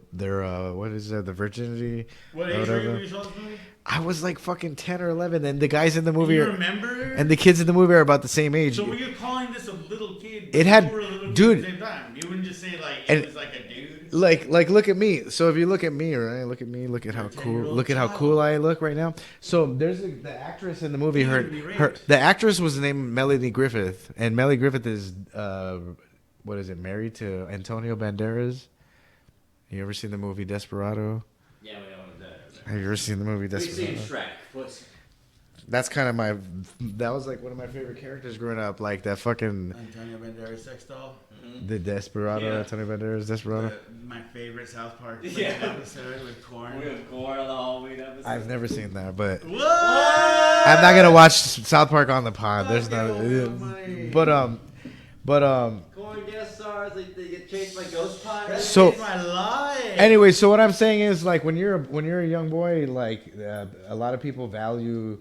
what is it, the virginity.
What
or
age were you
whatever.
when you saw this movie?
I was like fucking 10 or 11, and the guys in the movie
You
are,
remember?
and the kids in the movie are about the same age.
So were you calling this a little kid?
It had-
you were a little kid
dude.
At the same time. You wouldn't just say like
And-
it was like a dude.
Like look at me. So if you look at me, right? Look at me. Look at how cool. Look at how cool I look right now. So there's the actress in the movie.
You're
Her
gonna be raped.
the actress was named Melanie Griffith, and Melanie Griffith is what is it? Married to Antonio Banderas. You ever seen the movie Desperado?
Yeah, we know what that is.
Have you ever seen the movie
We've seen
Desperado?
Shrek. What's
That's kind of my. That was like one of my favorite characters growing up. Like that fucking
Antonio Banderas sex doll.
the Desperado.
Yeah.
Antonio Banderas Desperado.
My favorite South Park
Yeah.
episode with corn.
We have gore on the Halloween episode.
I've never seen that, but
What?
I'm not gonna watch South Park on the pod. There's
Fucking
not. But
Gore guest stars, they get chased by ghost pilots.
So-
It's my life.
anyway, so what I'm saying is like when you're a young boy, like a lot of people value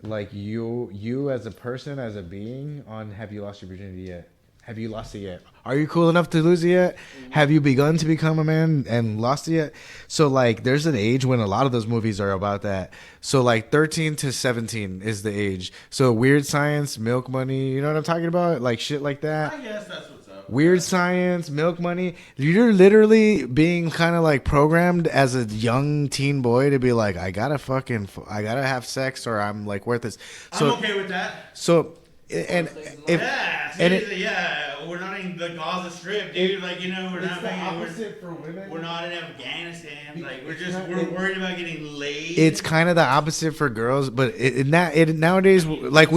like you as a person, as a being on have you lost your virginity yet? Have you lost it yet? Are you cool enough to lose it yet? Have you begun to become a man and lost it yet? So like there's an age when a lot of those movies are about that. So like 13 to 17 is the age. So Weird Science, Milk Money, you know what I'm talking about? Like shit like that.
I guess that's what's up.
Weird Science, Milk Money. You're literally being kind of like programmed as a young teen boy to be like, I gotta have sex or I'm like worthless. So,
I'm okay with that.
so, and if
Yeah,
and it-
seriously, yeah. We're not in the Gaza Strip, dude. Like, you know, we're not
for women.
we're not in Afghanistan. Like, we're
It's
just
not-
we're worried about getting laid.
It's kind of the opposite for girls, but nowadays, like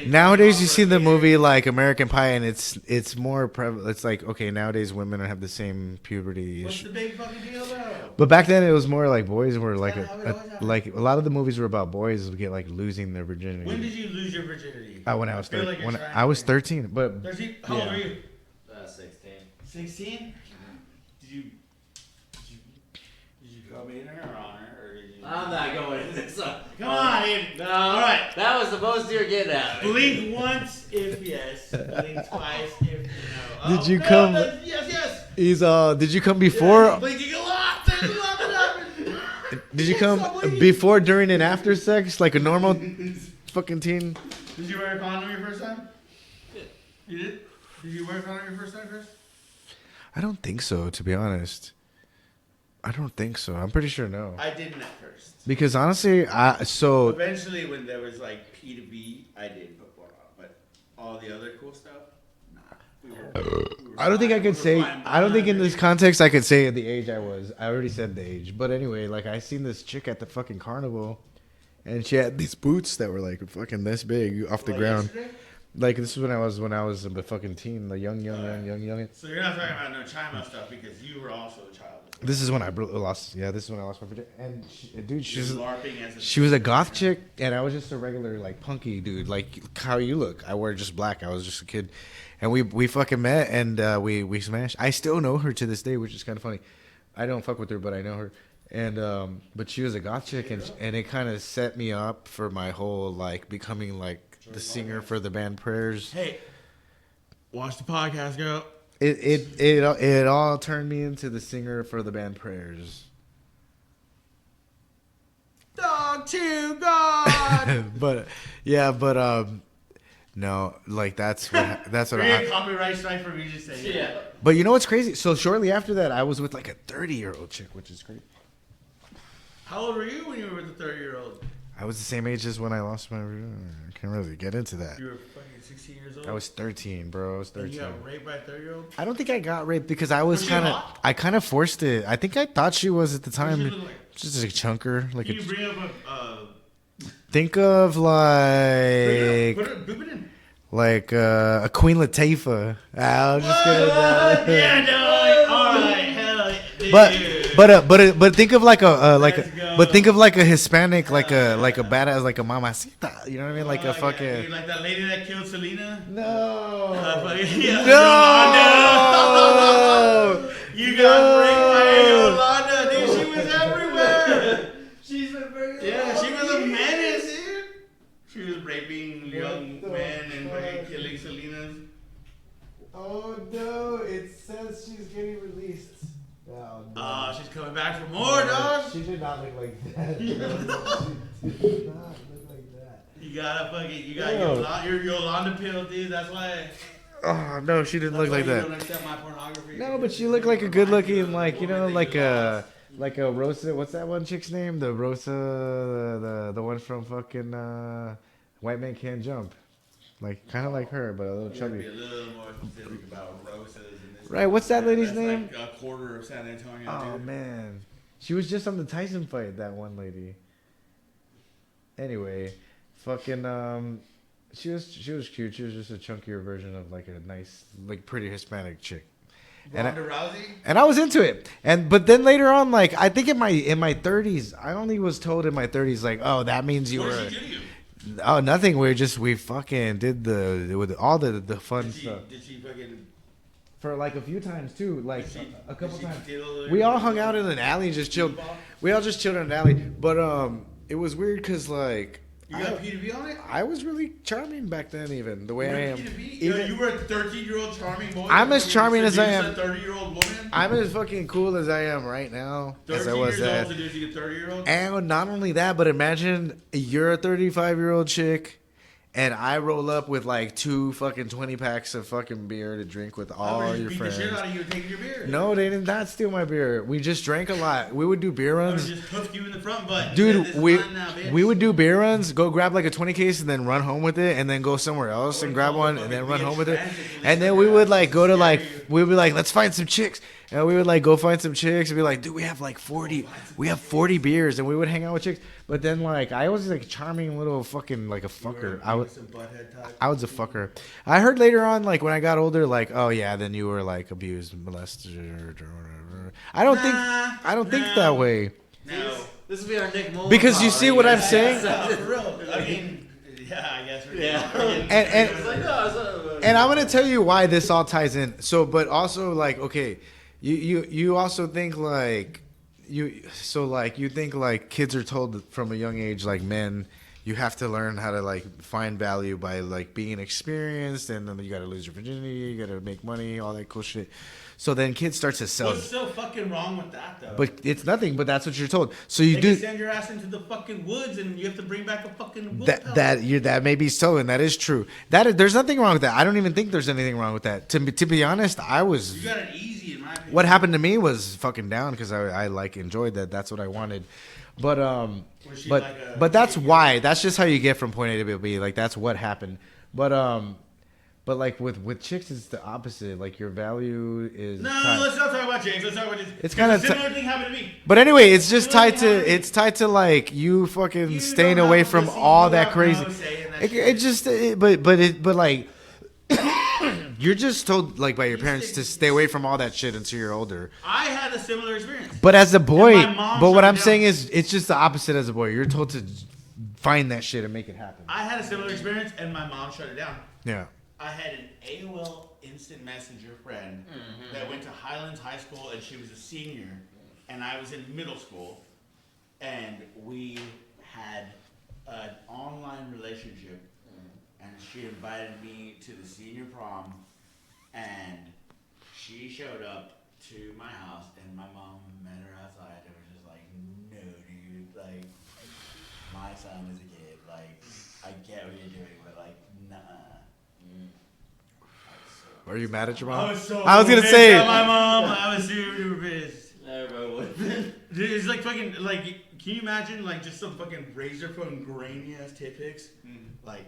nowadays you see the movie like American Pie, and it's more prevalent. It's like okay, nowadays women have the same puberty
What's
issue.
the big fucking deal though?
But back then it was more like boys were like
Yeah, how it always happened.
like a lot of the movies were about boys would get like losing their virginity.
When did you lose your virginity?
When I was
feel like
13.
you're
When
trying
I was
to-
13, but
13? How old
Yeah.
were you?
16.
16? Did you come in her or on her? Or did you...
I'm not going into this.
Come on, dude.
No.
All right.
That was the most you're getting at.
Blink once if yes. Blink twice if no.
Did you
no,
come-
Yes, yes.
he's did you come before?
Yeah, blinking a lot. There's a lot that happened.
Did you
Yes,
come
I'm blinking.
before, during, and after sex like a normal fucking teen?
Did you wear a condom your first time? You did? Did you wear a condom your first time, Chris?
I don't think so, to be honest. I don't think so. I'm pretty sure no.
I didn't at first.
Because honestly,
Eventually, when there was like P to B, I did put one on. But all the other cool stuff, nah. We were
I don't think I
fine.
could
We were
say.
fine.
I don't think in this context I could say the age I was. I already said the age. But anyway, like I seen this chick at the fucking carnival, and she had these boots that were like fucking this big off the
Like
ground.
yesterday?
Like this is when I was a fucking teen, the young.
So you're not talking about no Chima stuff because you were also a child.
This is when I lost. Yeah, this is when I lost my virginity. And dude,
LARPing
she was a goth chick, and I was just a regular like punky dude, like how you look. I wear just black. I was just a kid, and we fucking met, and we smashed. I still know her to this day, which is kind of funny. I don't fuck with her, but I know her. And but she was a goth chick, and it kind of set me up for my whole like becoming like the singer for the band Prayers.
Hey, watch the podcast, girl.
It all turned me into the singer for the band Prayers.
Dog to God.
but no, like that's what
I copyright strike for me just saying.
Yeah.
But you know what's crazy? So shortly after that, I was with like a 30-year-old chick, which is crazy.
How old were you when you were with the 30-year-old?
I was the same age as when I lost my. I can't really get into that.
You were fucking 16 years old.
I was 13, bro. I was 13.
And you got raped by a 30-year-old?
I don't think I got raped because I was
she
kind of.
hot?
I kind of forced it. I think I thought she was at the time.
What did she look like?
Just a chunker, like
Can you bring up a?
Think of like.
Put it in.
Like a Queen Latifah. I'll just get it.
Yeah, no. All right, hell.
But think of like but think of like a Hispanic, like a badass, like a mamacita. You know what I mean? Like a fucking.
Yeah, like that lady that killed Selena.
No.
Yeah,
No.
You got raped by Yolanda, dude. She was everywhere.
She's been very.
Yeah, she was a menace, dude. She was raping young men and fucking killing Selenas.
Oh no! It says she's getting released. Oh, no.
She's coming back for more, dog.
She did not look like that. She did not look like that.
You got your Yolanda pill, dude. That's why.
Oh no, she didn't look like
You
that.
don't accept my pornography.
No, but she looked like a good-looking, like you know, like a Rosa. What's that one chick's name? The Rosa, the one from fucking White Man Can't Jump. Like kind of like her, but a little
Be
chubby.
a little more specific about Rosas and this.
Right, what's that lady's
That's
name?
Like a quarter of San Antonio.
Oh
dude.
man, she was just on the Tyson fight. That one lady. Anyway, fucking she was cute. She was just a chunkier version of like a nice, like pretty Hispanic chick.
Ronda Rousey.
And I was into it. But then later on, like I think in my 30s, I only was told in my 30s, like, oh, that means you
What
were.
did she do to you?
Oh, nothing. We fucking did with all the fun stuff.
Did she fucking?
For like a few times too, like a couple
did she
times.
diddle
We all
your-
hung out in an alley and just chilled. We all just chilled in an alley. But it was weird because like
You got P2B on it?
I was really charming back then, even the way I am.
Even, you were a 13-year-old charming boy.
I'm as charming as I am.
A 30-year-old woman.
I'm as fucking cool as I am right now as I
13
was
years
at.
old seducing a 30-year-old.
And not only that, but imagine you're a 35-year-old chick, and I roll up with like 2 fucking 20 packs of fucking beer to drink with all your friends.
Beat the shit out of you and take your beer.
No, they did not steal my beer. We just drank a lot. We would do beer
I would
runs.
just hook you in the front butt.
Dude,
This is
we
mine now, bitch.
would do beer runs, go grab like a 20 case and then run home with it, and then go somewhere else and grab one and then run home with it. And then we would like go to like, we'd be like, let's find some chicks. And we would like go find some chicks and be like, dude, we have 40 beers, and we would hang out with chicks. But then like, I was like a charming little fucking like a fucker. I was a fucker. I heard later on, like when I got older, like, oh yeah, then you were like abused, molested, or whatever. I don't think that way.
No.
This will be our Nick Mullen.
Because you see what I'm saying?
For real. I mean, yeah, I guess.
And I'm gonna tell you why this all ties in. So, but also like, okay, you also think like you think like kids are told from a young age, like men, you have to learn how to like find value by like being experienced, and then you got to lose your virginity, you got to make money, all that cool shit. So then kids start to sell.
What's so fucking wrong with that though?
But it's nothing. But that's what you're told. So you
They
do
can send your ass into the fucking woods, and you have to bring back a fucking wolf pelt.
that may be so, and that is true. There's nothing wrong with that. I don't even think there's anything wrong with that. To be honest, I was.
You got it easy in my opinion.
What happened to me was fucking down because I like enjoyed that. That's what I wanted. But but that's why. That's just how you get from point A to B. Like that's what happened. But But like with chicks, it's the opposite. Like your value is
No,
tied-
let's not talk about chicks. Let's talk about this.
It's kinda
a similar thing happened to me.
But anyway, it's just
You know
tied
what
to
happened?
it's tied to like you fucking
You
staying
don't
away
have-
from
listen,
all
you
that
have
crazy.
no say in that
It
shit.
just but like you're just told like by your parents to stay away from all that shit until you're older.
I had a similar experience.
But as a boy,
And my mom
but what
shut
I'm
me down.
saying is it's just the opposite as a boy. You're told to find that shit and make it happen.
I had a similar experience, and my mom shut it down.
Yeah.
I had an AOL Instant Messenger friend that went to Highlands High School, and she was a senior, and I was in middle school, and we had an online relationship, and she invited me to the senior prom, and she showed up to my house, and my mom met her outside, and was just like, no, dude, like, my son is a kid, like, I get what you're doing, but like, nah.
Are you mad at your mom?
I was so
I was gonna
pissed
say
at my mom. I was super pissed.
Everybody would have been.
Dude, it's like fucking like. Can you imagine like just some fucking razor phone grainy ass tit pics? Like,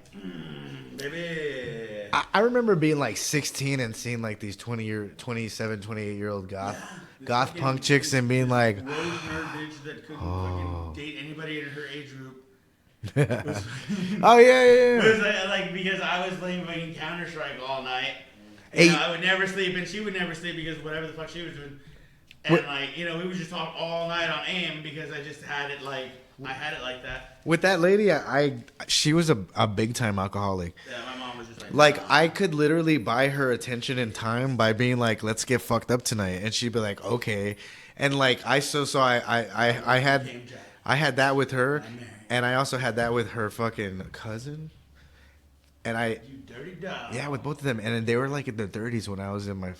baby.
I remember being like 16 and seeing like these 27, 28-year-old goth
fucking-
punk chicks and being like,
Rose nerd bitch that couldn't fucking date anybody in her age group.
oh yeah,
It
yeah,
was like because I was playing fucking Counter Strike all night.
Hey.
You know, I would never sleep, and she would never sleep because whatever the fuck she was doing. And like, you know, we would just talk all night on AIM because I just had it like that.
With that lady, she was a big time alcoholic.
Yeah, my mom was just
Like I could literally buy her attention and time by being like, "Let's get fucked up tonight," and she'd be like, "Okay," and like I had that with her, and I also had that with her fucking cousin, and
You dirty dog.
yeah, with both of them, and they were like in their 30s when I was in my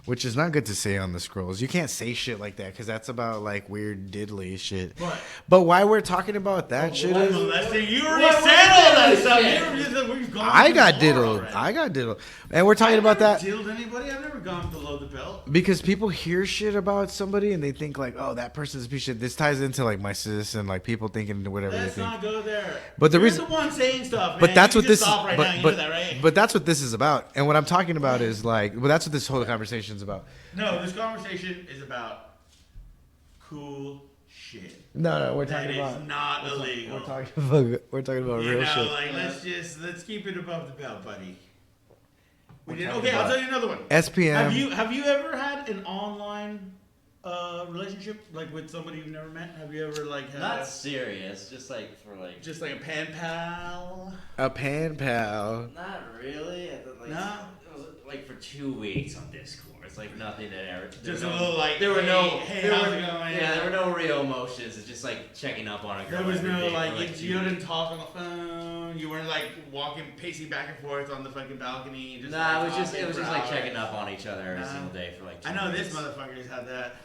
which is not good to say on the scrolls. You can't say shit like that because that's about like weird diddly shit.
What?
But why we're talking about that shit is
Molesting. You already said all that stuff. We've gone
I
too
got
far
diddled.
already.
I got diddled, and we're talking about that.
I've never diddled anybody. I've never gone below the belt.
Because people hear shit about somebody and they think like, oh, that person's a piece of shit. This ties into like my sis and like people thinking whatever
Let's
they think.
not go there.
But the
You're
reason-
the one saying stuff,
But
man.
that's
You
what
just
this is.
stop right now. You know that, right?
But that's what this is about. And what I'm talking about is like, well, that's what this whole conversation is about.
No, this conversation is about cool shit.
No, we're
That
talking
is
about.
not illegal.
We're talking about
You
real
know,
shit.
like let's keep it above the belt, buddy. We did.
talking
Okay, I'll
about
tell you another one.
SPM.
Have you ever had an online relationship like with somebody you've never met? Have you ever like had
Not serious, just like for like.
just like a pen pal?
A pan pal.
Not really. I thought, like,
No?
It was like for 2 weeks on Discord. It's like nothing that ever. there
Just
were
a
no-
little like,
There were no.
hey,
there
how's
were,
it going?
Yeah, there were no real emotions. It's just like checking up on a girl.
There was
every
no
day for,
like,
2
you didn't
weeks.
talk on the phone. You weren't like pacing back and forth on the fucking balcony. Just,
Nah,
like,
it was just
talking for
like
hours.
checking up on each other every
Nah.
single day for like 2
I know
weeks.
this motherfucker's had that.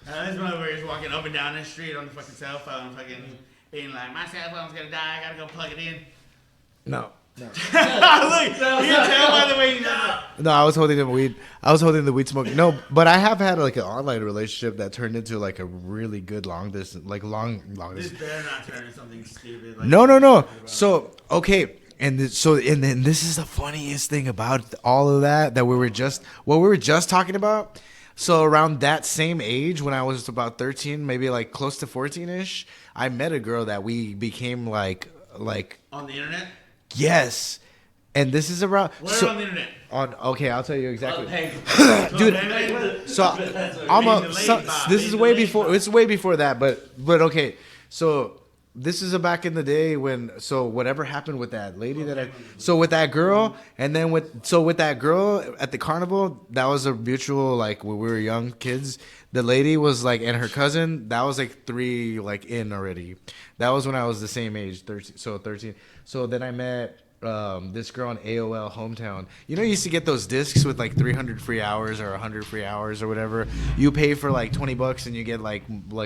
This motherfucker's walking up and down the street on the fucking cell phone, fucking being like, my cell phone's gonna die. I gotta go plug it in.
No.
Look, you can tell by the way he does it.
No, I was holding the weed. I was holding the weed smoke. No, but I have had like an online relationship that turned into like a really good long distance, like long
This
distance.
better not turn into something stupid. Like
No. So okay, and then this is the funniest thing about all of that we were just talking about. So around that same age, when I was about 13, maybe like close to 14ish, I met a girl that we became like
on the internet.
yes, and this is around
Where on the internet?
okay, I'll tell you exactly.
Dude,
So this is way before. It's way before that, but okay. So this is back in the day when. So whatever happened with that lady with that girl, and then with that girl at the carnival, that was a mutual like when we were young kids. The lady was like, and her cousin, that was like 3 like in already. That was when I was the same age, 13. So 13. So then I met. This girl on AOL Hometown. You know, you used to get those discs with like 300 free hours or 100 free hours or whatever. You pay for like $20 and you get like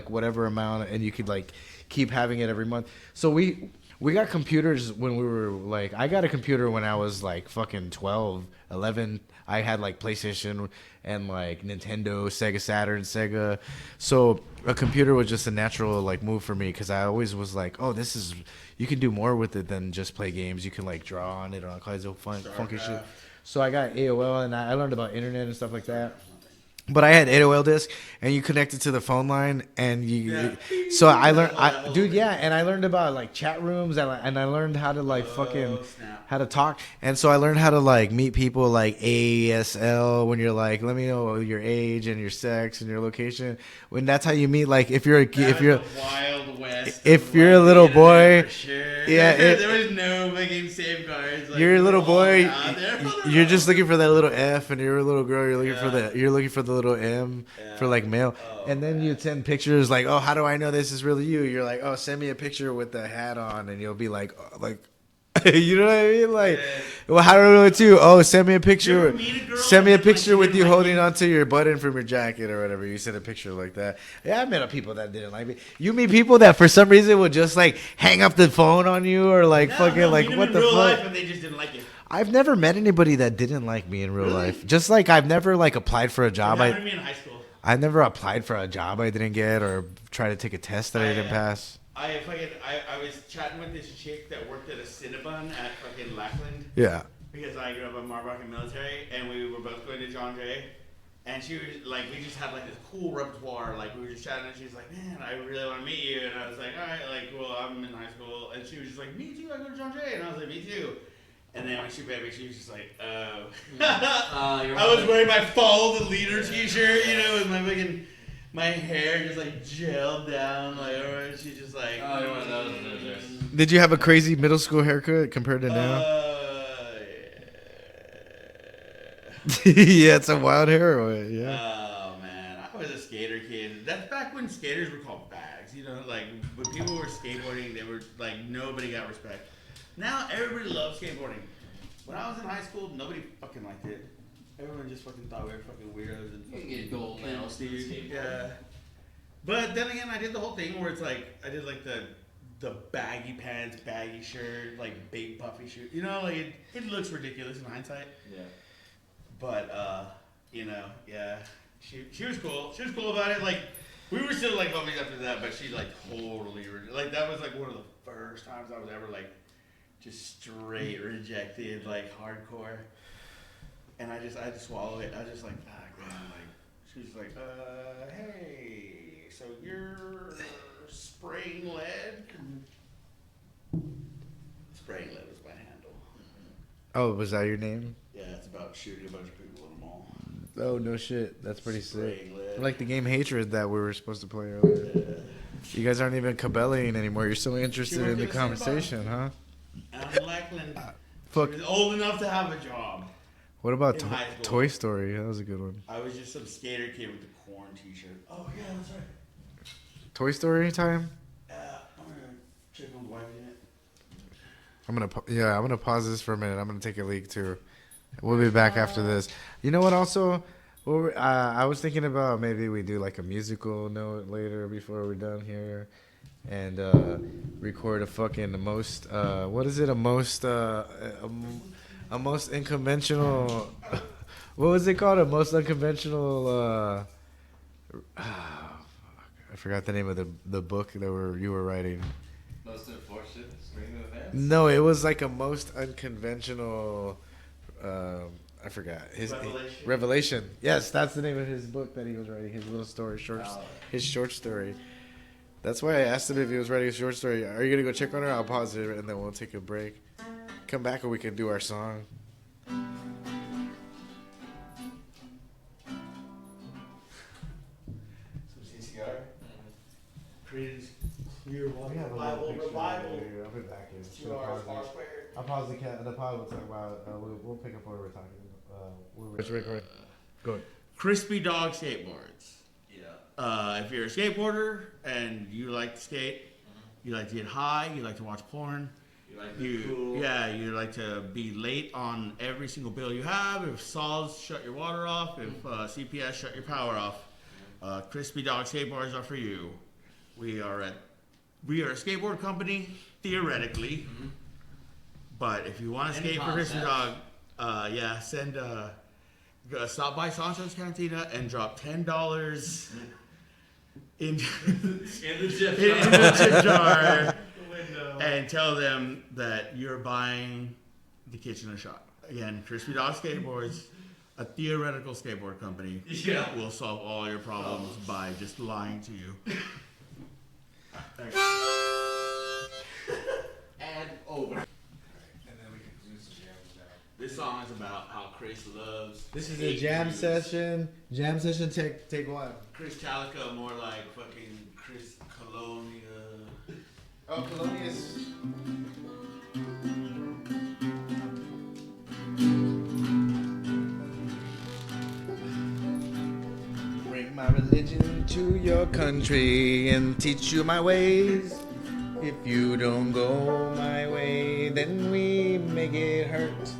whatever amount, and you could like keep having it every month. So we We got computers when we were like, I got a computer when I was like fucking 12, 11. I had like PlayStation and like Nintendo, Sega Saturn, Sega. So a computer was just a natural like move for me because I always was like, oh, this is, you can do more with it than just play games. You can like draw on it or all kinds of funky shit. So I got AOL and I learned about internet and stuff like that. But I had AOL disk, and you connected to the phone line, and so I learned, and I learned about like chat rooms, and I learned how to like how to talk, and so I learned how to like meet people like ASL when you're like, let me know your age and your sex and your location. When that's how you meet, like if you're
Wild West.
If you're a little boy,
sure.
Yeah,
there was no fucking safeguards. Like,
you're a little boy. You're just
like,
looking for that little F, and you're a little girl. You're looking for the little M for like male. And then you send pictures like, oh, how do I know this is really you? You're like, oh, send me a picture with the hat on, and you'll be like, you know what I mean? Like, well, how do I know it's you? Oh, send me a picture. Send me a picture with you holding onto your button from your jacket or whatever. You send a picture like that. Yeah, I met people that didn't like me. You meet people that for some reason would just like hang up the phone on you or like what the fuck?
Life and they just didn't like you.
I've never met anybody that didn't like me in real life. Just like I've never like applied for a job.
It happened to me in high school.
I never applied for a job I didn't get or tried to take a test that I didn't pass.
I was chatting with this chick that worked at a Cinnabon at fucking Lackland.
Yeah.
Because I grew up in Marbach military, and we were both going to John Jay. And she was like, we just had like this cool repertoire. Like we were just chatting, and she was like, "Man, I really want to meet you." And I was like, "All right, like, well, I'm in high school." And she was just like, "Me too. I go to John Jay." And I was like, "Me too." And then when she met me, she was just like, "Oh." I was wearing my Follow the Leader T-shirt, with my fucking. My hair just like gelled down, like, or she's just like.
Oh, you're one of those losers.
Did you have a crazy middle school haircut compared to now? Yeah, it's a wild hair. Yeah.
Oh man, I was a skater kid. That's back when skaters were called bags. Like when people were skateboarding, they were like nobody got respect. Now everybody loves skateboarding. When I was in high school, nobody fucking liked it. Everyone just fucking thought we were fucking weirdos and fucking
get gold medals, dude.
Yeah. But then again, I did the whole thing where it's like I did like the baggy pants, baggy shirt, like big puffy shoes. Like it looks ridiculous in hindsight.
Yeah.
But yeah, she was cool. She was cool about it. Like we were still like homies after that, but she like totally like that was like one of the first times I was ever like just straight rejected, like hardcore. And I just swallowed it. I was just like, man, like she was like, hey, so you're spraying lead? Spraying lead was my handle.
Oh, was that your name?
Yeah, it's about shooting a bunch of people in the mall.
Oh, no shit. That's pretty sick.
Lead.
Like the game Hatred that we were supposed to play earlier. Yeah. You guys aren't even cabelling anymore. You're so interested in the conversation, huh?
Out in Lackland.
Fuck.
She was old enough to have a job.
What about Toy Story? That was a good one.
I was just some skater kid with the corn t-shirt. Oh, yeah, that's right.
Toy Story time?
I'm going to check on the wife in it.
I'm gonna pause this for a minute. I'm gonna take a leak too. We'll be back after this. You know what? Also, I was thinking about maybe we do like a musical note later before we're done here, and record a fucking most. What is it? A most unconventional. What was it called? A most unconventional. I forgot the name of the book that you were writing.
Most unfortunate string of events?
No, it was like a most unconventional. I forgot Revelation. Yes, that's the name of his book that he was writing. His little story, his short story. That's why I asked him if he was writing a short story. Are you gonna go check on her? I'll pause it and then we'll take a break. Come back and we can do our song.
Created clear water revival.
I'll be back in.
2 hours far squared.
I'll pause the pod. We'll talk about. We'll pick up where we're talking. Let's record. Go ahead.
Crispy dog skateboards.
Yeah.
If you're a skateboarder and you like to skate, you like to get high, you like to watch porn. You like to be late on every single bill you have. If SAWS shut your water off, if CPS shut your power off, Crispy Dog Skateboards are for you. We are at We are a skateboard company, theoretically. Mm-hmm. But if you want to skate for Christmas Dog, send stop by Sancho's Cantina and drop $10 in the tip jar and tell them that you're buying the Kitchen Shop. Again, Crispy Dog Skateboards, a theoretical skateboard company, will solve all your problems by just lying to you.
And over.
This song is about how Chris loves.
This is a jam session. Jam session, take one.
Chris Calico, more like fucking Chris Colonia.
Oh, Colonia's. Bring my religion to your country and teach you my ways. If you don't go my way, then we make it hurt.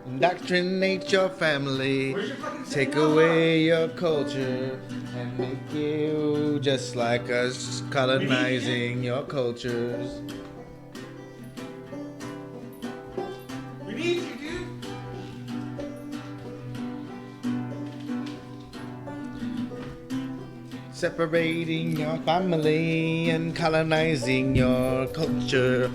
Indoctrinate your family, take away your culture, and make you just like us, colonizing your cultures.
We need you, dude.
Separating your family and colonizing your culture.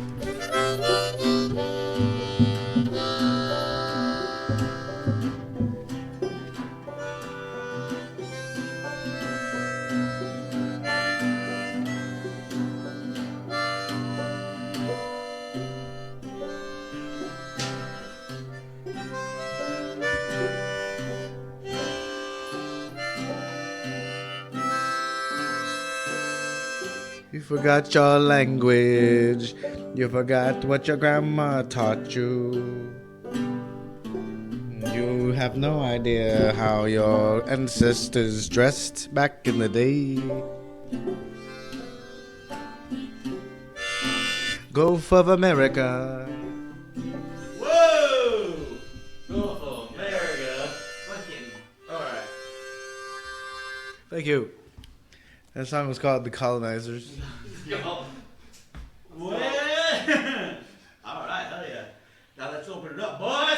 You forgot your language. You forgot what your grandma taught you. You have no idea how your ancestors dressed back in the day. Gulf of America.
Whoa! Gulf of America. Fucking. Alright.
Thank you. That song was called The Colonizers.
What? Alright, hell yeah. Now let's open it up, boys!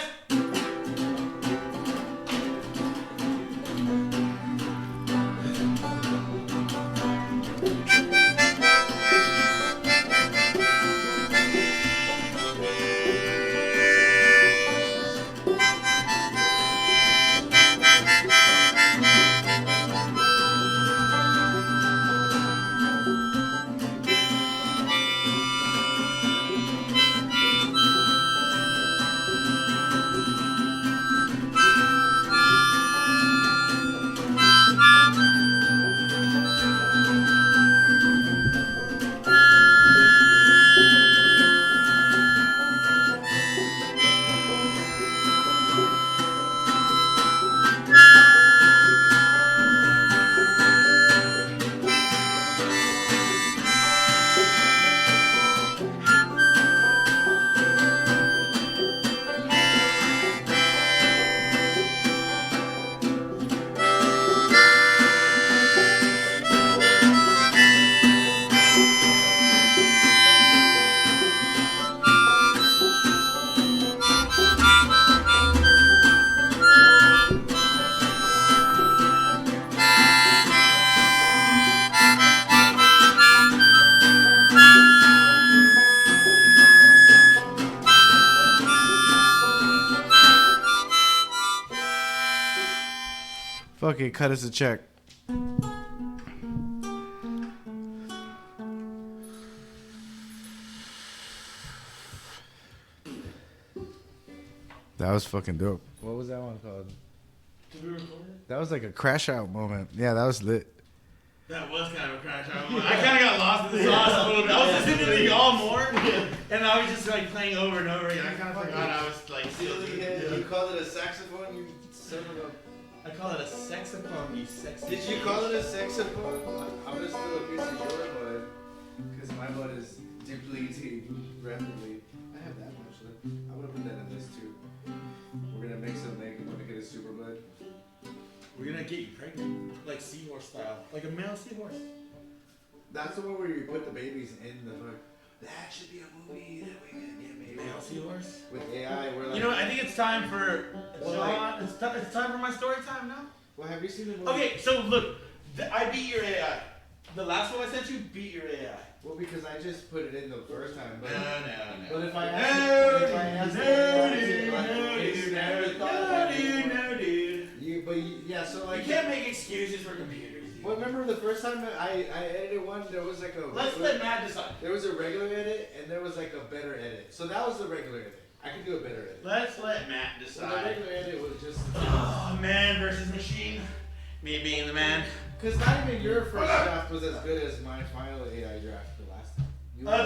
Fuck it, cut us a check. That was fucking dope. What was that one called?
Did we record it?
That was like a crash out moment. Yeah, that was lit.
That was kind of a crash out. I kind of got lost in the sauce a little bit. I was listening to y'all more, and I was just like playing over and over again. I kind of forgot I was like.
You called it a saxophone, you son of a...
I call it a saxophone, you sexy.
Did you call it a saxophone? I'm gonna steal a piece of your mud, because my mud is depleting rapidly. I have that much left. I'm gonna put that in this too. We're gonna make some make and we're gonna get a super bud.
We're gonna get you pregnant, like seahorse style, like a male seahorse.
That's the one where you put the babies in the fuck. That should be a movie that we can get made.
Male seahorse?
With AI, we're like.
You know what? I think it's time for
Well,
John. It's time for my story time now.
Well, have you seen the movie?
Okay, so look, I beat your AI. The last one I sent you beat your AI.
Well, because I just put it in the first time. But,
No.
But if I ask yeah, so like.
You can't make excuses for computers. Dude.
Well, remember the first time I edited one, there was like a.
Let's let Matt decide.
There was a regular edit and there was like a better edit. So that was the regular edit. I could do a better edit.
Let's let Matt
So the
decide.
regular edit was just.
Oh, man versus machine. Me being the man.
Because not even your first draft was as good as my final AI draft the last time.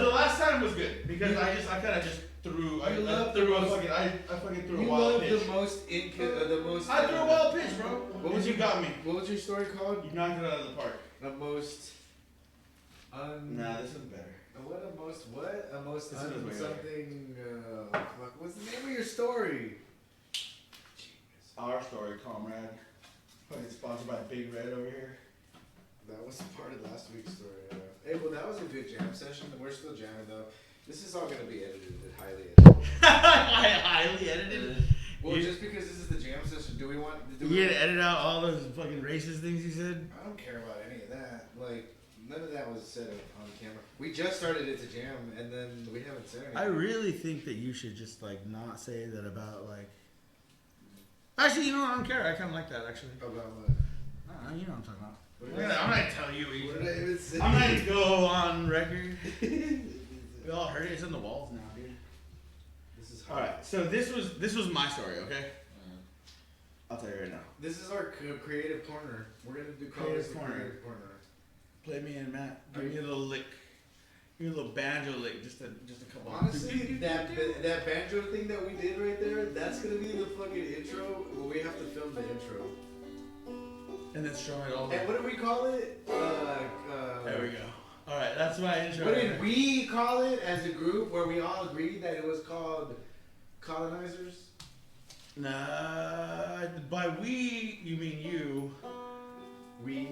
The last time was good because I kind of just threw. I threw a fucking wild pitch.
The most
I threw a wild pitch, bro.
What was
you got me?
What was your story called?
You knocked it out of the park.
The most.
Nah, this is better.
What a most what? A most
This is way
something. Fuck. What's the name of your story?
Our story, comrade. Fucking sponsored by Big Red over here.
That was part of last week's story. Hey, well, that was a good jam session. We're still jamming though. This is all gonna be edited, highly edited.
Highly edited.
Well, just because this is the jam session, do we want?
You gonna edit out all those fucking racist things you said?
I don't care about any of that. Like, none of that was said on camera. We just started it to jam, and then we haven't said anything.
I really think that you should just like not say that about like. Actually, you know what? I don't care. I kind of like that actually.
About what?
I don't know, you know what I'm talking about.
What
I'm
did I
not gonna tell you.
What did I even say?
I'm not gonna go on record. We all heard it. It's on the walls now, dude.
This is
All right. So this was my story. Okay. I'll tell you right now.
This is our creative corner. We're gonna do
Creative
creative
corner.
corner.
Play me in, Matt. Give me a little lick. Give me a little banjo lick. Just a couple.
Honestly, that banjo thing that we did right there, that's gonna be the fucking intro. Well, we have to film the intro.
And then show it all.
And what do we call it?
There we go. All right, that's my intro.
What did we call it as a group where we all agreed that it was called Colonizers?
Nah, by we you mean you.
We.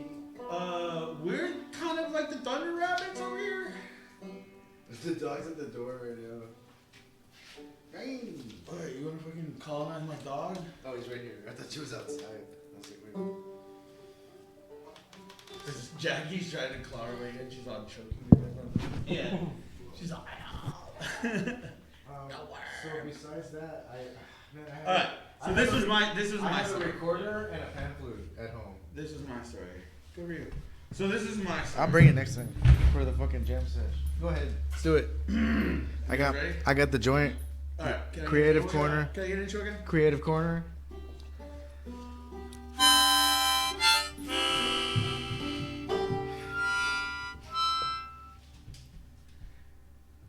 We're kind of like the Thunder Rabbits over here.
The dog's at the door right now. Hey.
Alright, you wanna fucking colonize my dog?
Oh, he's right here. I thought she was outside. I was like, wait.
This is Jackie's trying to claw her way in. She's on choking me. Yeah. She's all.
So besides that,
All right. So this was my
I have a
story.
recorder and a pan flute at home.
This is my story. Good for you. So this is my story.
I'll bring it next time for the fucking jam sesh. Go ahead. Let's do it.
Ready?
I got the joint.
All right. Can I
Creative
get an intro
corner.
again? Can I get an intro again?
Creative corner.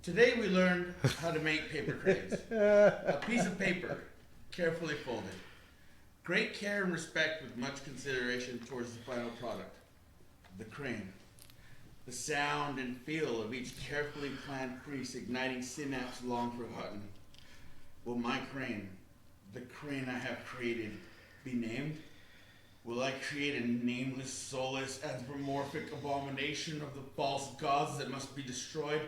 Today we learned how to make paper cranes. A piece of paper, carefully folded. Great care and respect with much consideration towards the final product. The crane. The sound and feel of each carefully planned crease igniting synapse long forgotten. Will my crane, the crane I have created, be named? Will I create a nameless, soulless, anthropomorphic abomination of the false gods that must be destroyed?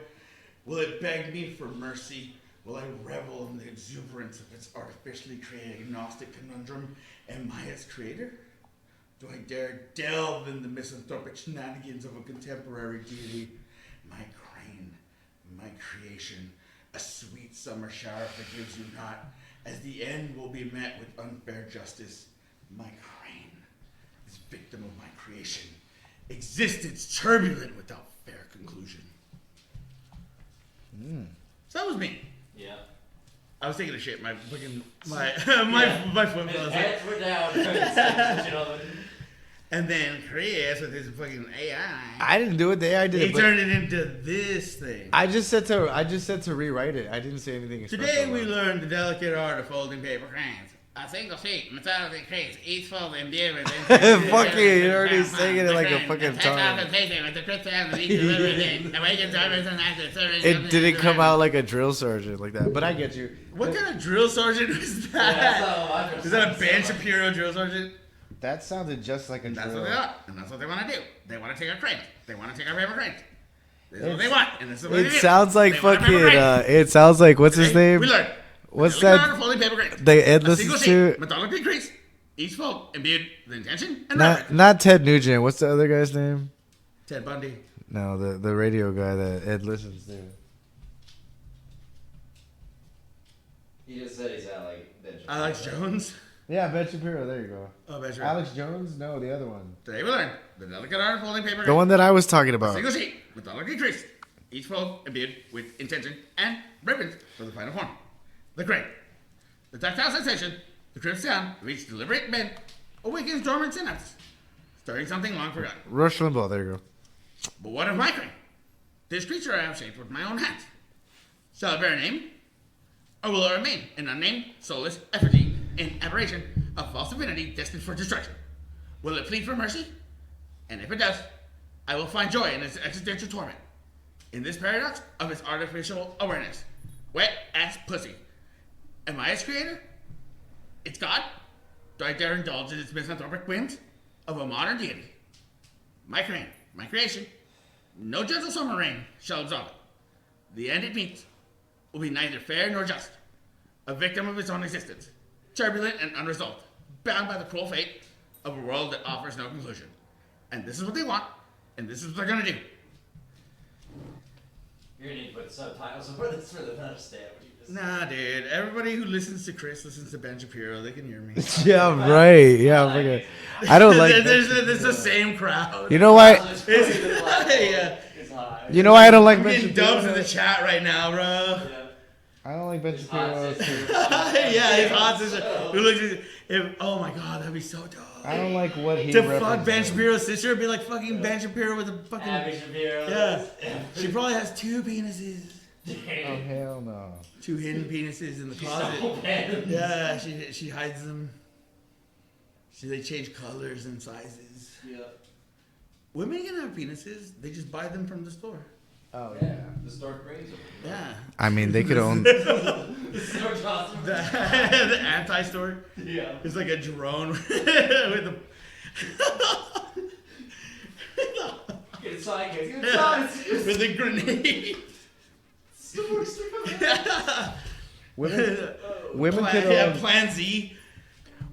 Will it beg me for mercy? Will I revel in the exuberance of its artificially created agnostic conundrum? Am I its creator? Do I dare delve in the misanthropic shenanigans of a contemporary deity? My crane, my creation, a sweet summer shower forgives you not, as the end will be met with unfair justice. My crane, this victim of my creation, existence turbulent without fair conclusion. So that was me.
Yeah.
I was taking a shit. My fucking my
Yeah.
my foot
His
fell.
pants were down.
And then Chris with his fucking AI.
I didn't do it. The AI did
He
it. But
turned it into this thing.
I just said to rewrite it. I didn't say anything.
Today
special
we
about it.
learned the delicate art of folding paper cranes. A single sheet, methodically creates each fold imbued with
Fuck you, you're already saying it like a fucking tongue. Did it come out like a drill sergeant like that? But I get you.
What kind of drill sergeant is
Yeah,
that?
that's how I
Is that a Ben Shapiro drill sergeant?
That sounded just like a
And that's
drill.
what they want. And that's what they want to do. They want to take our cranes. They want to take our paper cranes. This is what they want. And this is what they
It
do.
sounds like
They want a
fucking.
paper crane.
It sounds like what's his
Today,
name?
We learned.
What's
Delicate
that?
art of folding paper cranes.
They Ed
A single
listens
sheet,
to.
methodically creased, each fold imbued with intention and reverence.
Not Ted Nugent. What's the other guy's name?
Ted Bundy.
No, the radio guy that Ed listens to.
He just said he's like Benjamin.
Alex Jones.
Yeah, Ben Shapiro. There you go.
Oh, that's right.
Alex Jones? No, the other one.
Today we learned the delicate art of folding paper
The
cranes.
one that I was talking
A
about.
single sheet, methodically creased, each fold imbued with intention and reverence for the final form. The crane. The tactile sensation, the crisp sound of each deliberate bend awakens dormant synapses, stirring something long forgotten.
Rush Limbaugh. There you go.
But what of my crane? This creature I have shaped with my own hands. Shall it bear a name? Or will it remain an unnamed, soulless effigy in aberration of false divinity destined for destruction? Will it plead for mercy? And if it does, I will find joy in its existential torment. In this paradox of its artificial awareness. Wet ass pussy. Am I its creator? Its God? Do I dare indulge in its misanthropic whims of a modern deity? My crane, my creation, no gentle summer rain shall absolve it. The end it meets will be neither fair nor just, a victim of its own existence, turbulent and unresolved, bound by the cruel fate of a world that offers no conclusion. And this is what they want, and this is what they're gonna do.
You're gonna need to put subtitles over this for them to understand what you just
Nah, dude. Everybody who listens to Chris listens to Ben Shapiro. They can hear me.
Yeah, right. Yeah, fucking. I don't like.
There's the same crowd.
You know why?
Yeah.
It's high.
You know why I don't like
I'm
Ben
getting dubs in
Shapiro?
the chat right now, bro.
Yeah.
I don't like Ben
It's hot,
Shapiro.
sister.
Yeah, it's hot sister. Who looks at- oh my god, that'd be so dope.
I don't like what he
To fuck
represents.
Ben Shapiro's sister would be like fucking Ben Shapiro with a fucking.
Abby Shapiro.
Yeah. She probably has 2 penises.
Oh hell no.
2 hidden penises in the closet.
So bad.
Yeah, she hides them. They change colors and sizes.
Yeah.
Women can have penises. They just buy them from the store.
Oh
Yeah. The stork brings them.
Yeah.
I mean, they could own.
The stork's awesome.
The anti-store.
Yeah.
It's like a drone with a.
Get inside, guys. Get inside.
with a grenade.
Women could
Yeah,
own.
Plan Z.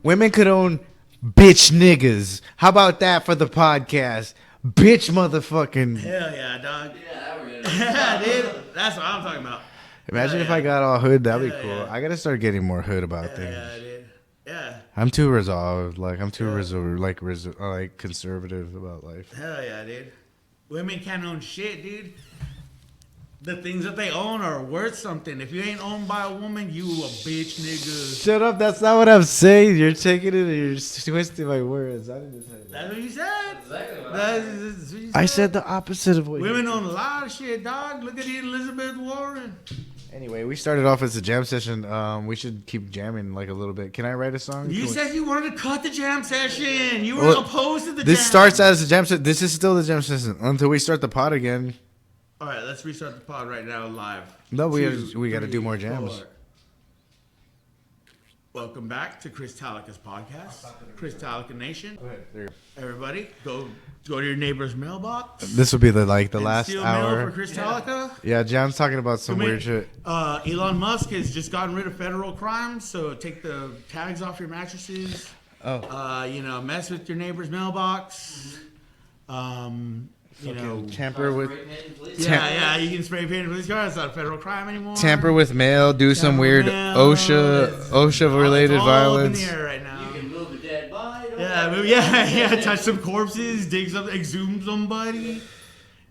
Women could own bitch niggas. How about that for the podcast? Bitch motherfucking.
Hell yeah, dog.
Yeah, we're good.
Yeah, dude. That's what I'm talking about.
Imagine
Yeah,
if I got all hood. That'd be
Yeah,
cool.
yeah.
I gotta start getting more hood about
Yeah,
things.
yeah, dude. Yeah.
I'm too resolved. Like I'm too
Yeah.
like conservative about life.
Hell yeah, dude. Women can't own shit, dude. The things that they own are worth something. If you ain't owned by a woman, you a bitch, nigga.
Shut up. That's not what I'm saying. You're taking it and you're twisting my words. I didn't say that.
That's what you said.
Exactly what I
That's
heard.
what you
I said the opposite of what you
Women own a lot of shit, dog. Look at Elizabeth Warren.
Anyway, we started off as a jam session. We should keep jamming like a little bit. Can I write a song?
You
Can we-
said you wanted to cut the jam session. You were
Well,
opposed to the
this
jam.
starts as a jam session. This is still the jam session until we start the pod again.
All right, let's restart the pod right now live.
No, we
2,
gotta do
3,
more jams.
4. Welcome back to Chris Talica's podcast, Chris Talica Nation. Everybody, go to your neighbor's mailbox.
This will be the
and
last
steal mail
hour.
for Chris Talica.
Yeah, John's talking about some
Come
weird
here.
shit.
Elon Musk has just gotten rid of federal crimes, so take the tags off your mattresses.
Oh,
Mess with your neighbor's mailbox.
tamper with
Yeah, you can spray paint a police car. It's not a federal crime anymore.
tamper with mail. Do some
Tamper
weird
with mail.
OSHA related
It's all
violence.
up in the air right now.
You can move a dead body. don't
Yeah,
worry.
yeah. Touch some corpses, dig some, exhume somebody,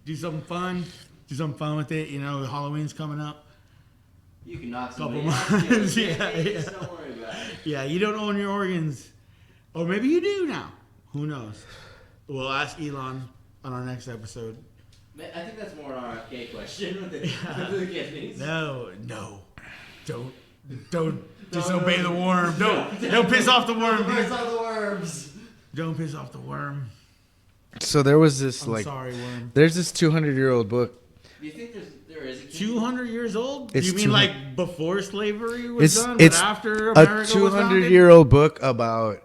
do something fun with it. Halloween's coming up.
You can knock
Couple
somebody out.
months,
you know,
yeah,
just
yeah.
Don't worry about it.
Yeah, you don't own your organs, or maybe you do now. Who knows? We'll ask Elon on our next episode.
Man, I think that's more an RFK question with the kidneys.
No, don't disobey the worm. Don't piss off the worm.
Where's
Dude.
all the worms?
Don't piss off the worm.
So there was this
I'm sorry, worm.
there's this 200-year-old book.
Do you think there is a kidney?
200 years old?
It's
You mean
200
like before slavery was
It's
done, but
it's
after
a
America was founded?
200-year-old book about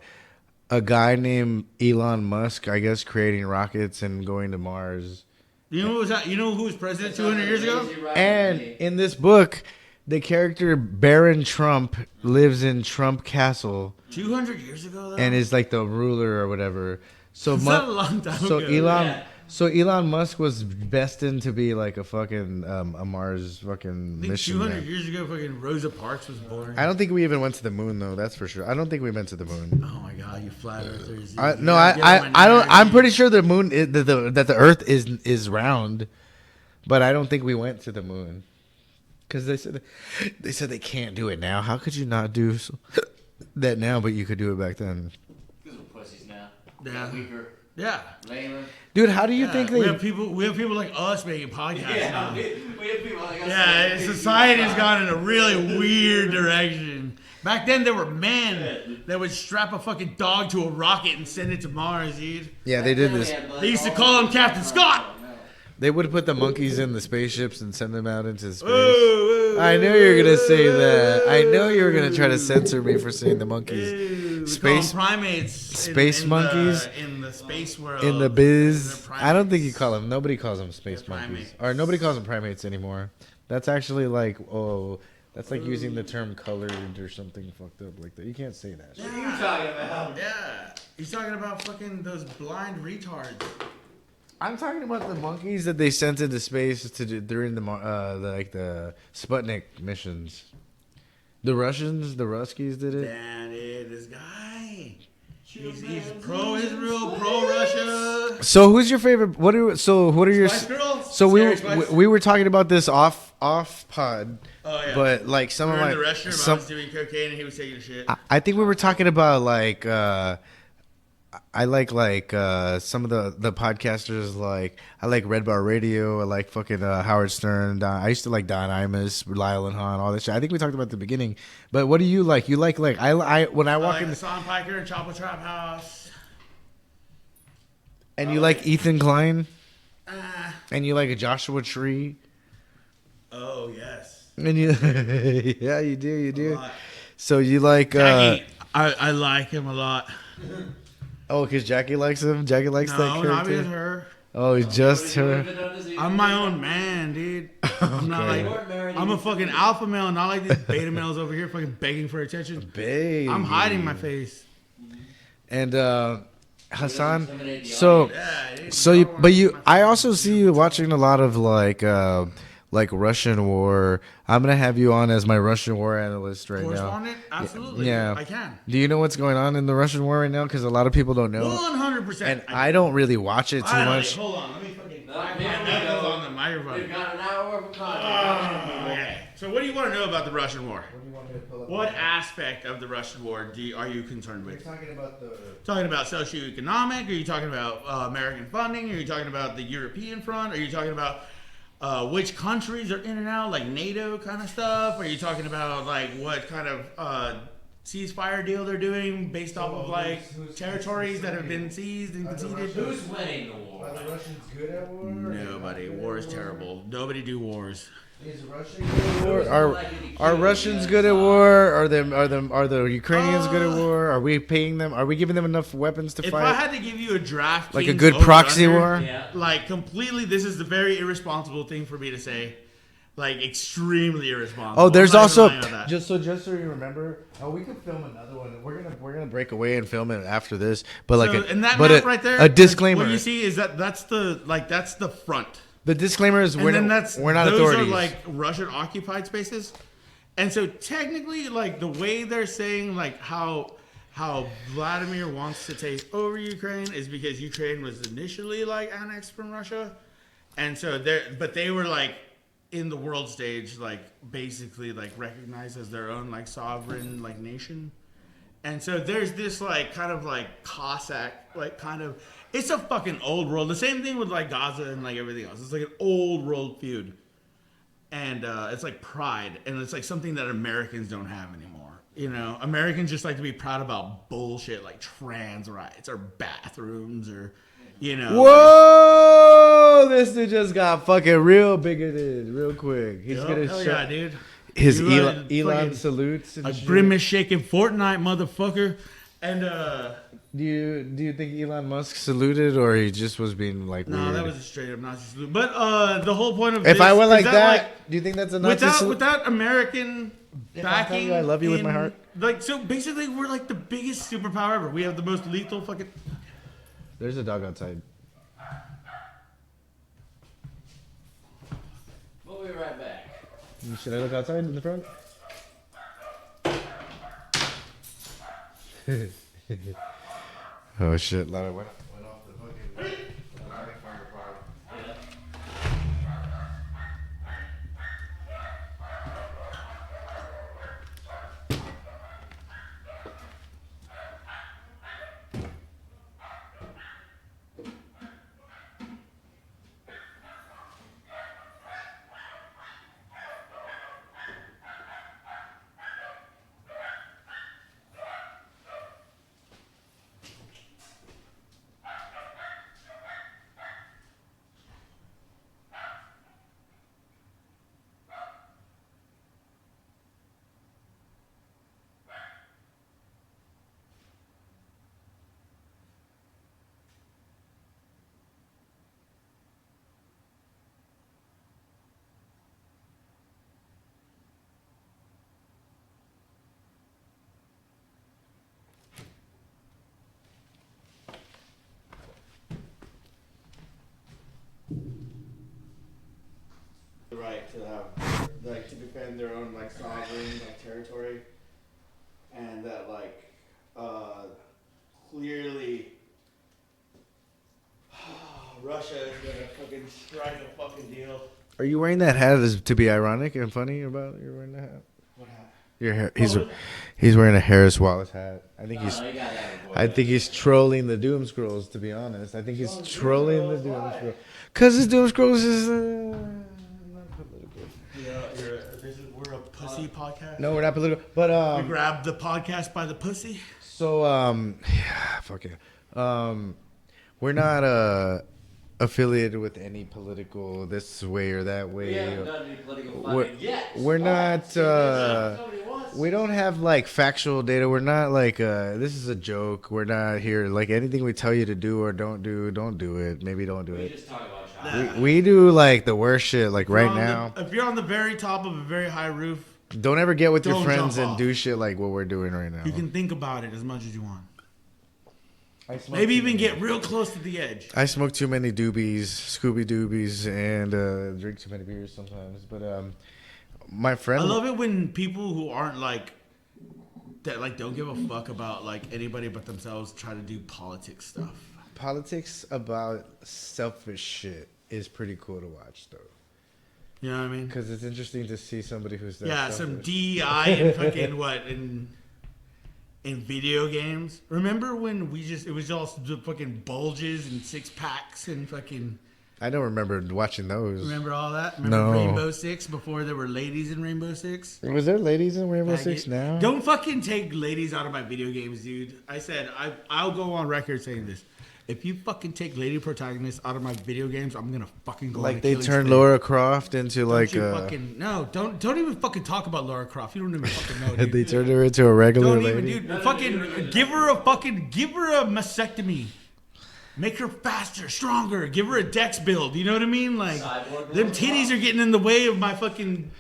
a guy named Elon Musk, I guess, creating rockets and going to Mars.
You know who was president 200 years ago?
And in this book, the character Baron Trump lives in Trump Castle
200 years ago, though?
and is like the ruler or whatever. So
That's not a long time ago.
Elon Musk was destined to be like a fucking a Mars fucking
I think
mission
200
man.
years ago, fucking Rosa Parks was born.
I don't think we even went to the moon though. That's for sure. I don't think we went to the moon.
Oh my god, you flat earthers!
I don't. I'm pretty sure the moon that the Earth is round, but I don't think we went to the moon because they said they can't do it now. How could you not do that now, but you could do it back then?
Because we're pussies now.
Yeah.
Weaker.
Yeah.
Lamer.
Dude, how do you think they?
We have people like us making podcasts
Yeah,
now.
we have people like us.
Yeah, society has gone in a really weird direction. Back then, there were men that would strap a fucking dog to a rocket and send it to Mars, dude.
Yeah, they did this.
They used to call him Captain Scott.
They would put the monkeys in the spaceships and send them out into space.
Whoa,
I knew you were gonna say that. I know you were gonna try to censor me for saying the monkeys. Space
primates.
space monkeys
in the space world.
in the biz.
They're
I don't think you
primates.
call them. Nobody calls them space
They're
monkeys,
primates.
or nobody calls them primates anymore. That's actually like that's like using the term colored or something fucked up like that. You can't say that.
What are you talking about?
Yeah, he's talking about fucking those blind retards.
I'm talking about the monkeys that they sent into space to do during the Sputnik missions. The Russians, the Ruskies did it.
Damn it, this guy. He's pro-Israel, pro-Russia.
So who's your favorite? What are your?
Spice Girls?
So
Scary Spice?
we were talking about this off pod,
Oh yeah.
but like some
we
of
were
my
in the restroom. I
some,
was doing cocaine and he was taking a shit.
I think we were talking about like I like some of the podcasters, like I like Red Bar Radio, I like fucking Howard Stern. I used to like Don Imus, Lyle and Han, all this shit. I think we talked about it at the beginning. But what do you like? You like I when I walk
like
in
Hassan Piker and Chopper Trap House.
and you like Ethan Klein
Uh,
and you like a Joshua Tree
oh yes.
and you yeah you do
A lot.
so you like
Jackie, I like him a lot.
oh because Jackie likes him. Jackie likes that
No, not because
character.
her.
Oh, it's just her.
I'm my own man, dude. I'm not
Okay.
like I'm a fucking alpha male, not like these beta males over here fucking begging for attention.
Baby.
I'm hiding my face.
And Hassan, so
Yeah, dude,
so
no
you,
one
but
wants
you,
my
I
face.
also see you watching a lot of like Russian war. I'm gonna have you on as my Russian war analyst right now.
Correspondent? Absolutely.
Yeah.
I can.
Do you know what's going on in the Russian war right now? Because a lot of people don't know,
100%.
and I don't really watch it too much.
Hold on, let me fucking
No,
find
man,
my
we
knuckles
go.
on the microphone.
We've got an hour of content.
Okay. So what do you want to know about the Russian war? What aspect of the Russian war are you concerned with?
talking about the.
Talking about socioeconomic? Are you talking about American funding? Are you talking about the European front? Are you talking about which countries are in and out, like NATO kind of stuff? Are you talking about like what kind of ceasefire deal they're doing based off of like territories that have been seized and conceded?
Who's winning the war?
Are the Russians good at war?
Nobody. War is terrible. Nobody do wars.
Is Russia good at war? Are Russians good at war? Are the Ukrainians good at war? Are we paying them? Are we giving them enough weapons to
If
fight?
I had to give you a draft,
Like a good proxy war?
Yeah.
like completely, this is the very irresponsible thing for me to say. Like extremely irresponsible.
Oh, there's
I'm not
also
even lying on that.
just so you remember. Oh, we can film another one. We're gonna break away and film it after this. But like,
So, and that
but
map right there,
a disclaimer.
What you see is that's the front.
The disclaimer is
And
we're
then
not
those
authorities.
are like Russian occupied spaces. And so technically, like the way they're saying like how Vladimir wants to take over Ukraine is because Ukraine was initially like annexed from Russia. And so they were like in the world stage, like basically like recognized as their own like sovereign like nation. And so there's this like kind of like Cossack like kind of, it's a fucking old world. The same thing with like Gaza and like everything else. It's like an old world feud. And it's like pride, and it's like something that Americans don't have anymore. You know, Americans just like to be proud about bullshit like trans rights or bathrooms or, you know.
Whoa! This dude just got fucking real bigoted real quick. He's
Like,
gonna
hell
show
yeah, dude.
his
You
Elon
fucking-
salutes and
A
shit.
grimace shaking Fortnite, motherfucker. And
Do you think Elon Musk saluted or he just was being like
no,
weird?
that was a straight up Nazi salute. But the whole point of
If
this
I went
is
like
that,
that, do you think that's a Nazi salute?
without American
If I'm telling
backing,
you I love you with my heart.
Like, so basically, we're like the biggest superpower ever. We have the most lethal fucking.
There's a dog outside.
We'll be right back.
Should I look outside in the front? Oh shit! Lara went off the fucking fire department.
Right to have, like, to defend their own like sovereign like territory, and that like clearly Russia is gonna fucking strike a fucking deal.
Are you wearing that hat as to be ironic and funny about it? You're wearing that hat.
What happened?
Your hair. He's wearing a Harris Wallace hat. I think
No,
he's.
you got that before.
I think he's trolling the Doom Scrolls. To be honest, I think he's trolling the Doom Scrolls. Cause his Doom Scrolls is. Not political.
We're a pussy podcast.
No, we're not political. But
We grabbed the podcast by the pussy.
So yeah, fuck yeah. We're not affiliated with any political this way or that way.
We haven't done any political
We're-
funding yet.
we're not,
Nobody wants.
We don't have like factual data. We're not like this is a joke. We're not here like anything we tell you to do or don't do it. Maybe don't do
We
it.
just talk about shopping.
We do like the worst shit like right
If you're on
now.
if you're on the very top of a very high roof,
Don't ever get with your
Don't
friends
jump
and
off.
do shit like what we're doing right now.
you can think about it as much as you want.
I smoke
Maybe
too
even
many-
get real close to the edge.
I smoke too many doobies, Scooby Doobies, and drink too many beers sometimes. But my friend,
I love it when people who aren't like that, like don't give a fuck about like anybody but themselves, try to do politics stuff.
politics about selfish shit is pretty cool to watch, though,
You know what I mean?
because it's interesting to see somebody who's that
Yeah, some
selfish.
DEI and fucking what in video games. Remember when it was all the fucking bulges and 6-packs and fucking.
I don't remember watching those.
Remember all that? Remember
No.
Rainbow Six before there were ladies in Rainbow Six?
Was there ladies in Rainbow
Faggot.
Six now?
Don't fucking take ladies out of my video games, dude. I said I'll go on record saying this. If you fucking take lady protagonists out of my video games, I'm gonna fucking go. on
Like
a
they
killing
turned
spree.
Laura Croft into
Don't
like
you
a.
fucking no. Don't even fucking talk about Laura Croft. You don't even fucking know. Dude.
They turned her into a regular
Don't even,
lady.
dude. Fucking give her a mastectomy. Make her faster, stronger. Give her a dex build. You know what I mean? Like
Cyborg
them
Laura
titties are getting in the way of my fucking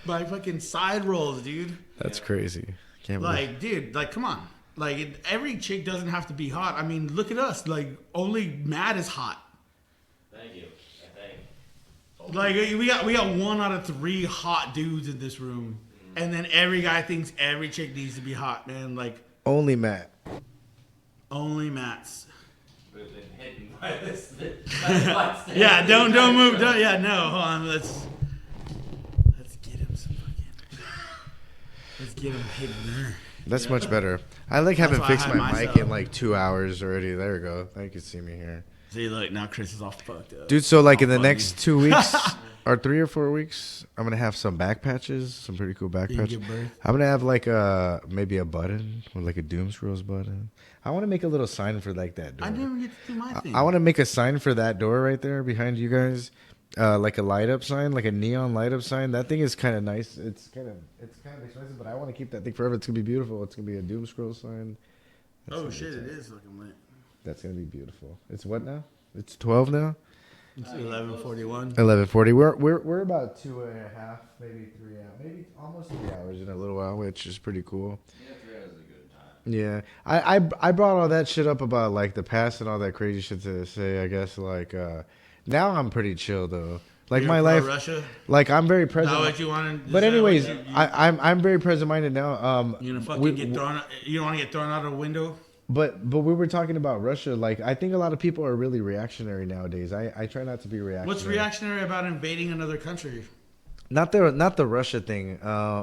side rolls, dude.
That's crazy. Can't believe.
Like, dude, like, come on. Like, every chick doesn't have to be hot. I mean, look at us. Like, only Matt is hot.
Thank you. I think.
Like, we got 1 out of 3 hot dudes in this room, and then every guy thinks every chick needs to be hot, man. Like,
Only Matt.
only Matt's.
We've been hidden by this. By the
Yeah, don't move. Yeah, no. Hold on. Let's get him some fucking. Let's get him hidden there.
That's much better. I like having
That's why I
fixed
had
my mic
myself.
in like 2 hours already. There we go. Now you can see me here.
See, look, now Chris is all fucked up.
Dude, so like in the
All funny.
next 2 weeks or 3 or 4 weeks, I'm gonna have some back patches, some pretty cool back
You can
patches.
give birth?
I'm gonna have like maybe a button with like a Doom Scrolls button. I want to make a little sign for like that door.
I never get to do my thing.
I want to make a sign for that door right there behind you guys, like a light up sign, like a neon light up sign. That thing is kind of nice. It's kind of expensive, but I want to keep that thing forever. It's gonna be beautiful. It's gonna be a Doom Scroll sign. That's
Oh
gonna be
shit! It
tight.
is looking lit.
That's gonna be beautiful. It's what now? It's 12 now.
It's 11:41.
11:40. We're about 2.5, maybe 3 hours, maybe almost 3 hours in a little while, which is pretty cool.
Yeah, 3 hours is a good time.
Yeah, I brought all that shit up about like the past and all that crazy shit to say. I guess like now I'm pretty chill though. Like
You're
my life,
Russia.
like I'm very
Is that
present.
what you want?
But anyways, I'm very present minded now.
You gonna fucking
we-
get thrown? You don't want to get thrown out a window?
But we were talking about Russia. Like I think a lot of people are really reactionary nowadays. I try not to be reactionary.
What's reactionary about invading another country?
Not the Russia thing.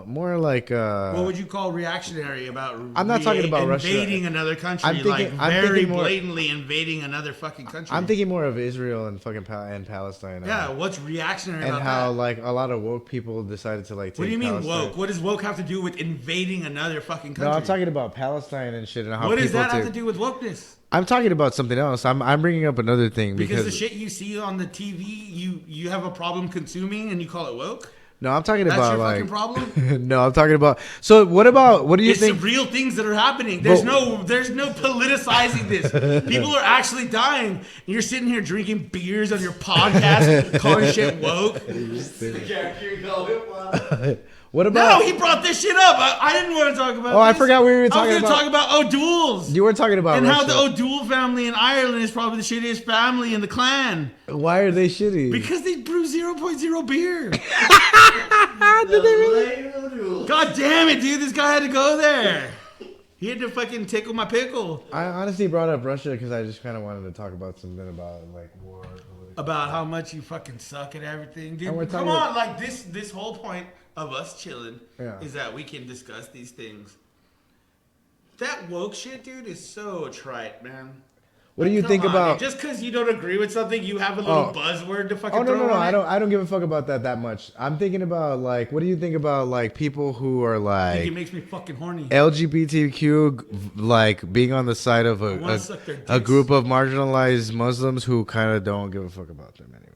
More like
What would you call reactionary about?
I'm not talking about Russia.
invading another country,
I'm thinking- I'm
very
thinking more-
blatantly invading another fucking country.
I'm thinking more of Israel and fucking and Palestine.
Yeah, what's reactionary
and
about
how
that?
like a lot of woke people decided to like. Take
What do you mean
Palestine.
woke? What does woke have to do with invading another fucking country?
No, I'm talking about Palestine and shit and how
What
people
does that have
take-
to do with wokeness?
I'm talking about something else. I'm bringing up another thing
Because the shit you see on the TV, you have a problem consuming and you call it woke?
No, I'm talking
That's
about
your
like
fucking problem?
no, I'm talking about. So what do you
It's
think?
the real things that are happening. There's
But-
no politicizing this. People are actually dying. And you're sitting here drinking beers on your podcast, calling shit woke.
The character you call it one.
What about?
No, he brought this shit up. I didn't want to talk about.
Oh, I
this.
forgot we were
I
talking
was
about.
going to talk about O'Douls.
You were talking about
And how
Russia.
the O'Doul family in Ireland is probably the shittiest family in the clan.
Why are they shitty?
Because they brew 0.0 beer.
Did they really?
God damn it, dude. This guy had to go there. He had to fucking tickle my pickle.
I honestly brought up Russia because I just kind of wanted to talk about something about like war.
About how much you fucking suck at everything, dude.
And we're
Come
talking
on, like this whole point of us chilling
Yeah.
is that we can discuss these things. That woke shit, dude, is so trite, man.
What do you
Come
think
on,
about?
dude. Just because you don't agree with something, you have a little buzzword to fucking
Oh no
throw
no no!
on it?
I don't give a fuck about that much. I'm thinking about like, what do you think about like people who are
I think it
like
makes me fucking horny.
LGBTQ, like being on the side of
wanna suck their
a
dicks.
group of marginalized Muslims who kind of don't give a fuck about them anyway.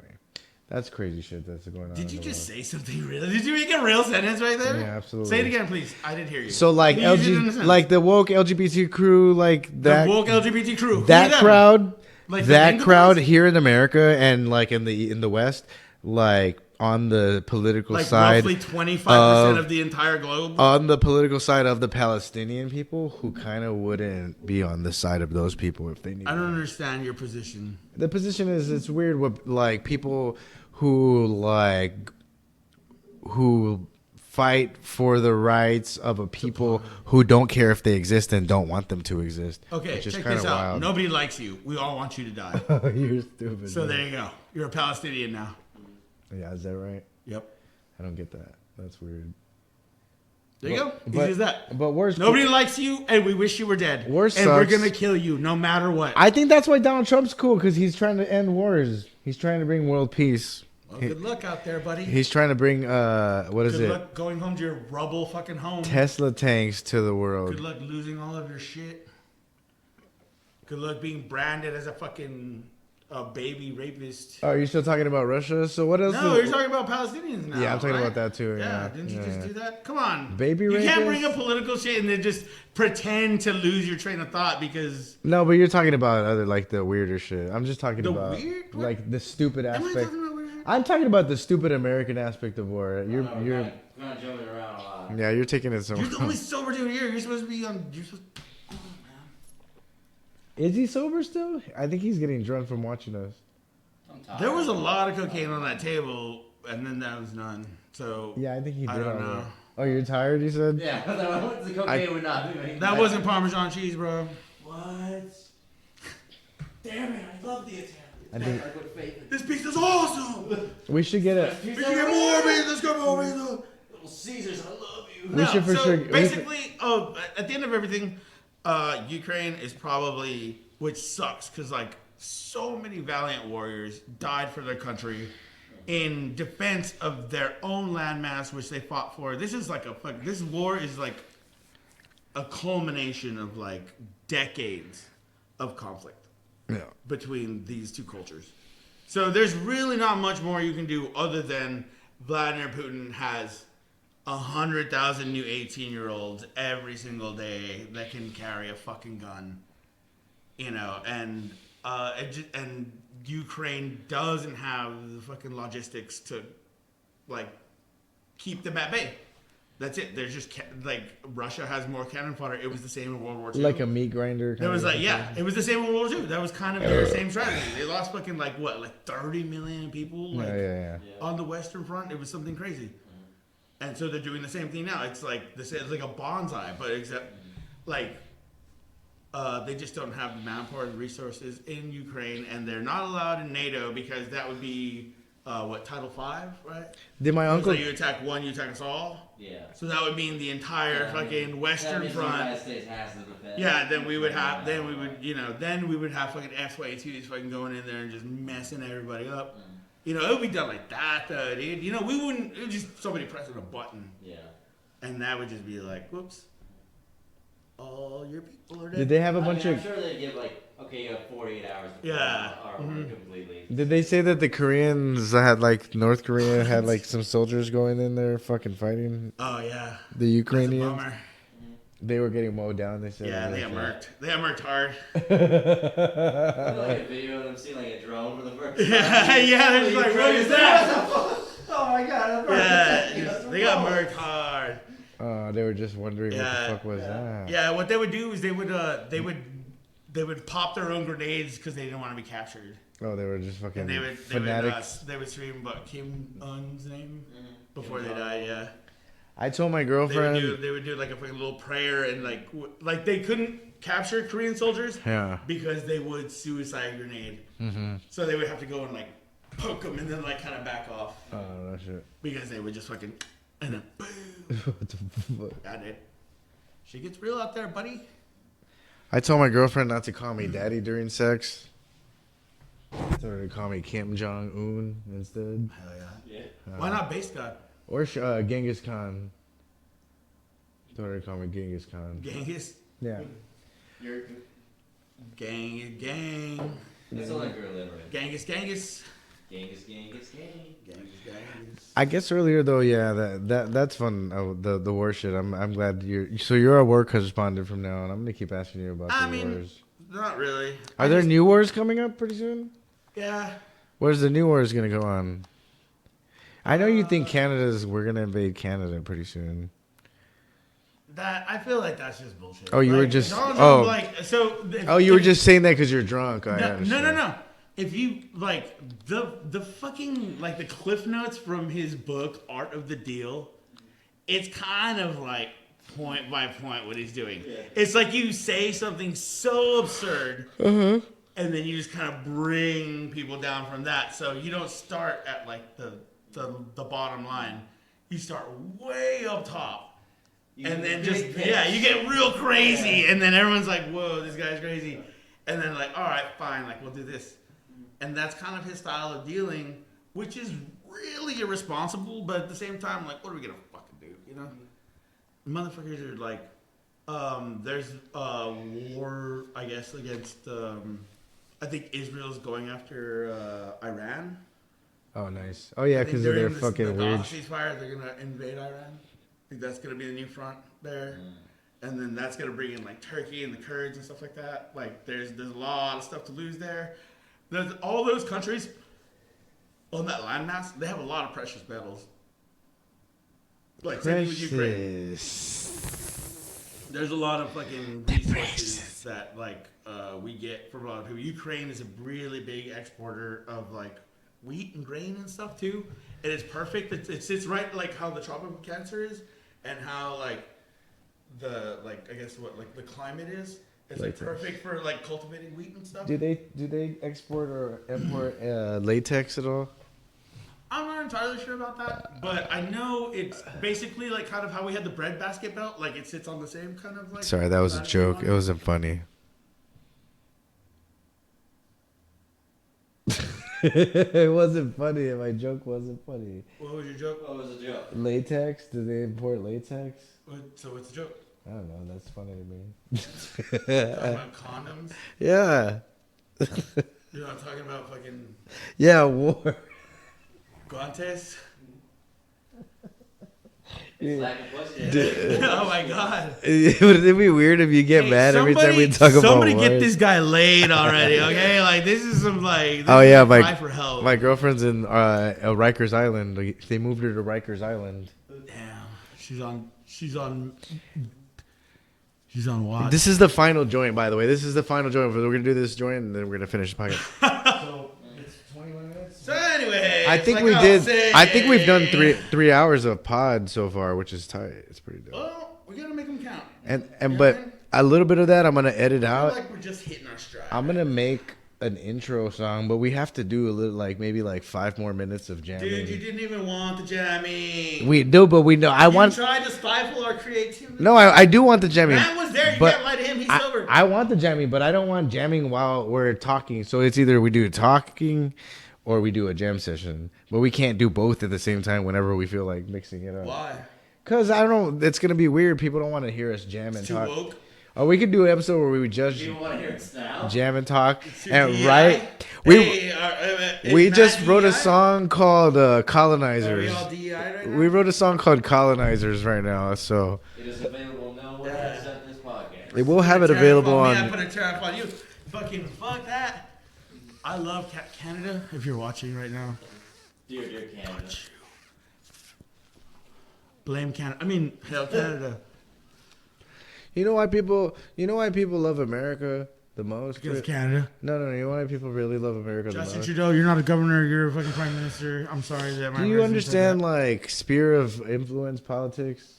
That's crazy shit that's going on.
Did
in
you
the
just
world.
say something real? Did you make a real sentence right there?
Yeah, absolutely.
Say it again, please. I didn't hear you.
So like
Can you use it in a sentence?
like the woke LGBT crew, like
the
that
woke LGBT crew. Who are
that
them?
crowd,
Like the
that
Bengali
crowd
guys?
here in America and like in the West, like on the political
Like
side,
roughly 25%
of-
of the entire globe.
on the political side of the Palestinian people, who kind of wouldn't be on the side of those people if they knew.
I don't understand your position.
The position is it's weird what like people who fight for the rights of a people who don't care if they exist and don't want them to exist.
Okay,
which is
check
kind
this
of
out.
wild.
Nobody likes you. We all want you to die.
You're stupid.
So
man.
there you go. You're a Palestinian now.
Yeah, is that right?
Yep.
I don't get that. That's weird.
There you go.
But-
Easy as that.
But worse,
Nobody likes you, and we wish you were dead.
Worse
and we're
sucks.
gonna kill you no matter what.
I think that's why Donald Trump's cool because he's trying to end wars. He's trying to bring world peace.
Well, good luck out there, buddy.
He's trying to bring what is
Good
it?
luck going home to your rubble fucking home.
Tesla tanks to the
Good
world.
luck losing all of your shit. Good luck being branded as a fucking baby rapist.
Oh, are you still talking about Russia? So what else?
No,
is-
you're talking about Palestinians now.
Yeah, I'm talking
right?
about that too,
Yeah,
yeah.
didn't you
Yeah,
just
yeah.
do that? Come on,
Baby
You can't
rapist?
bring up political shit and then just pretend to lose your train of thought because.
No, but you're talking about other like the weirder shit. I'm just talking
The
about
weird? What?
like the stupid
Am I
aspect.
talking about weird shit?
I'm talking about the stupid American aspect of war. You're
We're not jumping around a lot.
yeah, you're taking it somewhere.
You're the only sober dude here. You're supposed to be on. You're supposed. Oh, man.
Is he sober still? I think he's getting drunk from watching us.
I'm tired.
There was a lot of cocaine on that table, and then that was none. So
Yeah, I think he did.
I don't
all
know.
that. Oh, you're tired? You said.
Yeah, the cocaine would not be making
That wasn't Parmesan cheese, bro.
What? Damn it! I love the Italian.
I think
I put faith in
This pizza's awesome.
we should get a.
We can get more meat. Let's go more meat.
Little Caesars. I love you.
We should for
so
sure-
basically, at the end of everything, Ukraine is probably, which sucks, because like so many valiant warriors died for their country in defense of their own landmass, which they fought for. This is like this war is like a culmination of like decades of conflict
Yeah.
between these two cultures. So there's really not much more you can do other than Vladimir Putin has 100,000 new 18-year-olds every single day that can carry a fucking gun. You know, and and Ukraine doesn't have the fucking logistics to like keep them at bay. That's it. There's just like Russia has more cannon fodder. It was the same in World War II.
Like a meat grinder.
It was like, yeah, it was the same in World War II. That was kind of their same strategy. They lost fucking like 30 million people on the Western Front. It was something crazy. And so they're doing the same thing now. It's like it's like a bonsai, but except like they just don't have the manpower and resources in Ukraine, and they're not allowed in NATO because that would be Title V, right?
Did my uncle?
So you attack one, you attack us all.
Yeah.
So that would mean the entire fucking Western
that
Front.
The United States has to defend.
Yeah, then we would have fucking F-22s fucking going in there and just messing everybody up.
Mm.
You know, it would be done like that, though, dude. You know, we wouldn't. It would just somebody pressing a button.
Yeah.
And that would just be like, whoops. All your people are dead.
Did they have a bunch
I'm
of?
sure they'd give like, okay, you have 48 hours to
Yeah.
or completely.
Did they say that the Koreans had like North Korea had like some soldiers going in there fucking fighting
Oh, yeah.
the
That's a
Ukrainians?
bummer.
They were getting mowed down. They said.
Yeah, they got murked. They got murked hard.
I like a video of them seeing like a drone for the first time.
Yeah, they're just like, what is that?
Oh my god,
Yeah, they got murked hard.
They were just wondering what
Yeah.
the fuck was that.
Yeah, what they would do is they would pop their own grenades because they didn't want to be captured.
Oh, they were just fucking
And they would
fanatics.
they would scream about Kim Un's name before they died. Yeah,
I told my
they
girlfriend.
would do like a fucking little prayer and like they couldn't capture Korean soldiers
Yeah.
because they would suicide grenade.
Mm-hmm.
So they would have to go and like poke them and then like kind of back off
Oh, that shit.
because they would just fucking and then boom.
What the fuck?
God, dude. She gets real out there, buddy.
I told my girlfriend not to call me daddy during sex. I told her to call me Kim Jong Un instead,
Hell yeah.
Yeah.
Why not base god?
or Genghis Khan. Told her to call me Genghis Khan.
Genghis.
Yeah.
You're,
Gang.
that's all like you're illiterate.
Genghis.
Genghis.
Genghis.
I guess earlier though, yeah, that's fun. Oh, the war shit. I'm glad you're a war correspondent from now on. I'm gonna keep asking you about the wars.
Not really.
Are there new wars coming up pretty soon?
Yeah.
Where's the new wars gonna go on? I know you think we're gonna invade Canada pretty soon.
That I feel like that's just bullshit.
Oh, you were
Like,
just-
Donald
oh.
Trump, like so.
You were just saying that because you're drunk. I
no.
understand.
If you like the fucking like the cliff notes from his book Art of the Deal, it's kind of like point by point what he's doing.
Yeah.
It's like you say something so absurd, and then you just kind of bring people down from that. So you don't start at like the bottom line. You start way up top, and then just you get real crazy, and then everyone's like, "Whoa, this guy's crazy," and then like, "All right, fine, like we'll do this." And that's kind of his style of dealing, which is really irresponsible, but at the same time, like, what are we gonna fucking do, you know? Motherfuckers are like, there's a war, I guess, against, I think Israel's going after Iran.
Oh, nice. Oh, yeah, because of their fucking weird.
ceasefire, they're gonna invade Iran. I think that's gonna be the new front there. And then that's gonna bring in like Turkey and the Kurds and stuff like that. Like, there's a lot of stuff to lose there. There's all those countries on that landmass, they have a lot of precious metals. Like same thing with Ukraine.
Precious.
There's a lot of fucking resources that like we get from a lot of people. Ukraine is a really big exporter of like wheat and grain and stuff too. And it's perfect. It sits right like how the tropical cancer is and how like the I guess what like the climate is. It's like perfect for like cultivating wheat and stuff.
Do they export or import latex at all?
I'm not entirely sure about that, but I know it's basically like kind of how we had the breadbasket belt. Like it sits on the same kind of like.
Sorry, that was a joke. It wasn't funny. It wasn't funny. My joke wasn't funny.
What was your joke?
What was the joke?
Latex? Do they import latex?
So what's the joke?
I don't know. That's funny to me.
Talking about condoms?
Yeah.
You're not talking about fucking
Yeah, war.
guantes?
It's like a pussy.
Oh my god.
Would it be weird if you get
Hey,
mad every time we talk about
somebody
wars?
get this guy laid already, okay? Like this is some like. This
Oh
is
yeah,
a
my
cry for help.
my girlfriend's in Rikers Island. Like, they moved her to Rikers Island.
Damn, she's on watch.
This is the final joint, by the way. This is the final joint. We're gonna do this joint, and then we're gonna finish the podcast. So it's 21 minutes.
So anyway,
I think we did. I think we've done three hours of pod so far, which is tight. It's pretty dope.
Well, we gotta make them count.
But a little bit of that I'm gonna edit
I
out.
feel like we're just hitting our stride.
I'm gonna make an intro song, but we have to do a little, like maybe like 5 more minutes of jamming.
Dude, you didn't even want the jamming.
We do, but we know. I
You
want.
tried to stifle our creativity.
No, I do want the jamming.
Matt was there. You
but
can't lie to him. He's sober.
I want the jamming, but I don't want jamming while we're talking. So it's either we do talking or we do a jam session. But we can't do both at the same time whenever we feel like mixing it up.
Why?
Because I don't know. It's going to be weird. People don't want to hear us jam and
Too
talk.
woke.
Or we could do an episode where we just
You want to hear it now?
jam and talk.
Too
And
DI.
right.
Hey,
We
is
just
Matt
wrote a
DI?
song called
Are we
Colonizers.
all DI right now?
We wrote a song called Colonizers right now. So
It is available nowhere except this podcast.
we will have it
Put a tariff
available
on me, I
on.
put a tariff on you. Fucking fuck that. I love Canada. If you're watching right now,
Dear Canada.
blame Canada. I mean, hell, Canada.
You know why people love America the most?
Because Canada.
No. You know why people really love America the
Justin
most?
Trudeau, you're not a governor. You're a fucking prime minister. I'm sorry that my
Do you
president said
understand
that.
like sphere of influence politics?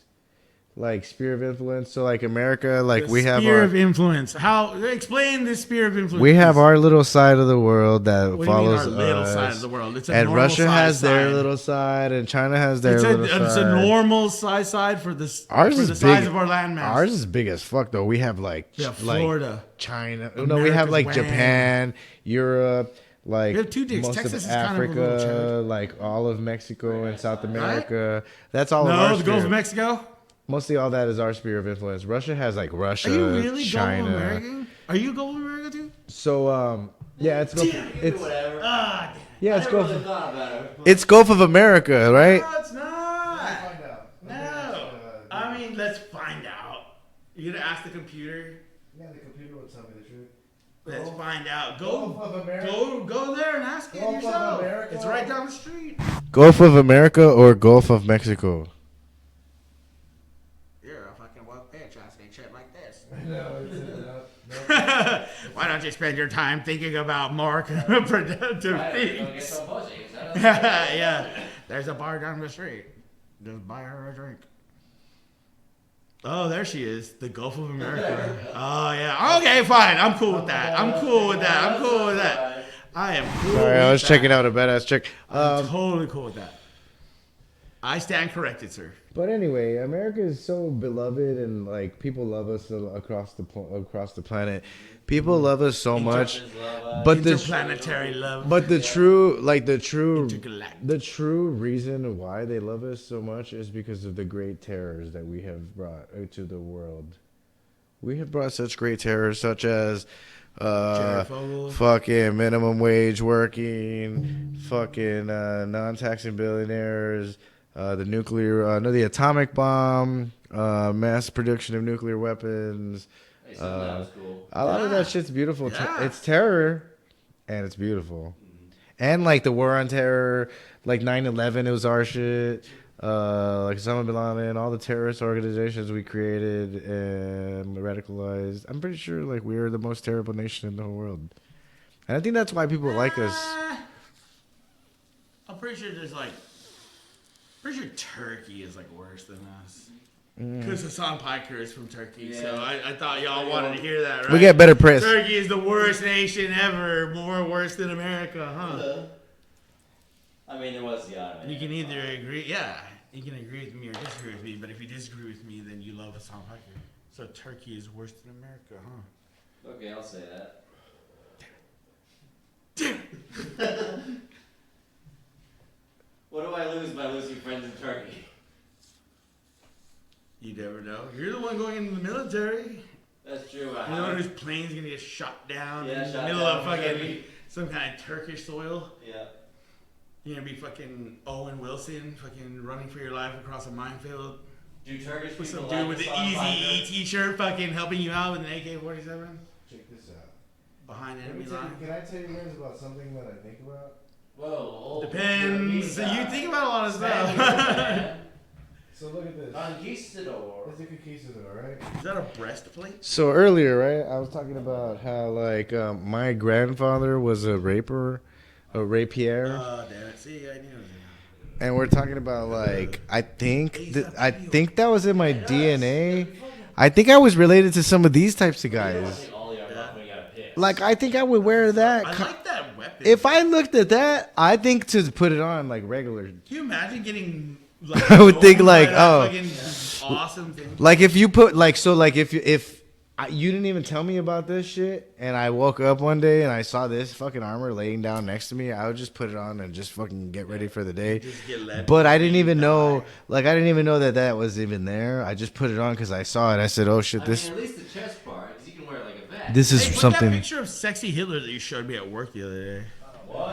Like sphere of influence. So like America, like
The
we have
sphere
our
of influence. How explain this sphere of influence?
we have our little side of the world that
What do you mean
follows
our little
us.
side of the world? It's a
And
normal
Russia
size
has their
side.
little side, and China has their
It's
little
it's
side.
a normal size for this.
Ours
for
is
the
big.
size of our landmass.
Ours is big as fuck though. We have like
We have Florida.
China. No, we have
America's
like
wham.
Japan, Europe, like
We have two dicks.
most
Texas
of
is kind of a little
Africa,
chunk.
like all of Mexico and South America. That's all of
No,
our
the Gulf
sphere.
of Mexico.
Mostly all that is our sphere of influence. Russia has like Russia,
Are you really
China.
Gulf American? Are you Gulf America too?
So yeah, it's Gulf. It's
Whatever.
Ah,
yeah,
I
it's
never
Gulf.
really thought about it.
It's Gulf of America, right?
no, it's not. No. I mean, let's find out. You gonna ask the computer?
Yeah, the computer will tell me the truth.
Let's find out.
Gulf of America.
Go there and ask it
Gulf of
yourself.
America.
It's right down the street.
Gulf of America or Gulf of Mexico?
You're a fucking woke bitch asking shit like this.
No.
Why don't you spend your time thinking about more productive
Right, go get
things?
some pussy. Is that
Yeah, there's a bar down the street. Just buy her a drink. Oh, there she is. The Gulf of America. Oh, yeah. Okay, fine. I'm cool with that. I am cool with that. I am cool
Sorry,
with
I was
that.
checking out a badass chick.
I'm totally cool with that. I stand corrected, sir.
But anyway, America is so beloved, and like people love us across the planet. People love us so much, but
Interplanetary love.
the true
Intergalactic.
the true reason why they love us so much is because of the great terrors that we have brought to the world. We have brought such great terrors, such as
Jared Fogle.
fucking minimum wage working, fucking non-taxing billionaires, the atomic bomb, mass production of nuclear weapons.
Hey, so that was cool.
A lot of that shit's beautiful.
Yeah.
It's terror, and it's beautiful. And like the war on terror, like 9/11, it was our shit. Like Osama bin Laden, all the terrorist organizations we created and radicalized. I'm pretty sure like we are the most terrible nation in the whole world, and I think that's why people like us.
I'm pretty sure pretty sure Turkey is like worse than us. Because Hassan Piker is from Turkey, so
Yeah.
I thought y'all wanted to hear that, right?
We get better press.
Turkey is the worst nation ever, more worse than America, huh?
I mean, there was the Ottoman.
You can either agree, you can agree with me or disagree with me, but if you disagree with me, then you love Hassan Piker. So Turkey is worse than America, huh?
Okay, I'll say that. What do I lose by losing friends in Turkey?
You never know. You're the one going into the military.
That's true.
You're the one whose plane's gonna get shot down
Yeah,
in the
shot
middle
down
of
in
fucking
Turkey.
some kind of Turkish soil.
Yeah.
You're gonna be fucking Owen Wilson, fucking running for your life across a minefield.
Do Turkish
With
people
some dude
like
with
the
the
song
Easy
Biker?
E t-shirt fucking helping you out with an AK-47
Check this out.
behind
Let
enemy
me tell you,
line.
can I tell you guys about something that I think about?
Whoa,
Depends. You think about a lot of stuff.
So look at this.
Conquistador.
It's a conquistador, right?
Is that a breastplate?
So earlier, right, I was talking about how like my grandfather was a rapier. Damn it.
See, I knew it.
And we're talking about like I think that was in my DNA. I think I was related to some of these types of guys. Like I think I would wear that.
I like that weapon.
If I looked at that, I think to put it on like regular.
Can you imagine getting? Like,
I would think like,
fucking awesome thing.
like if you put like so like if you didn't even tell me about this shit, and I woke up one day and I saw this fucking armor laying down next to me, I would just put it on and just fucking get ready for the day. But I didn't even know, like I didn't even know that was even there. I just put it on because I saw it. I said, "Oh shit, this."
I mean, at least the chest part, because you can wear it like a vest.
This is
Hey, put
something.
that picture of sexy Hitler that you showed me at work the other day.
What?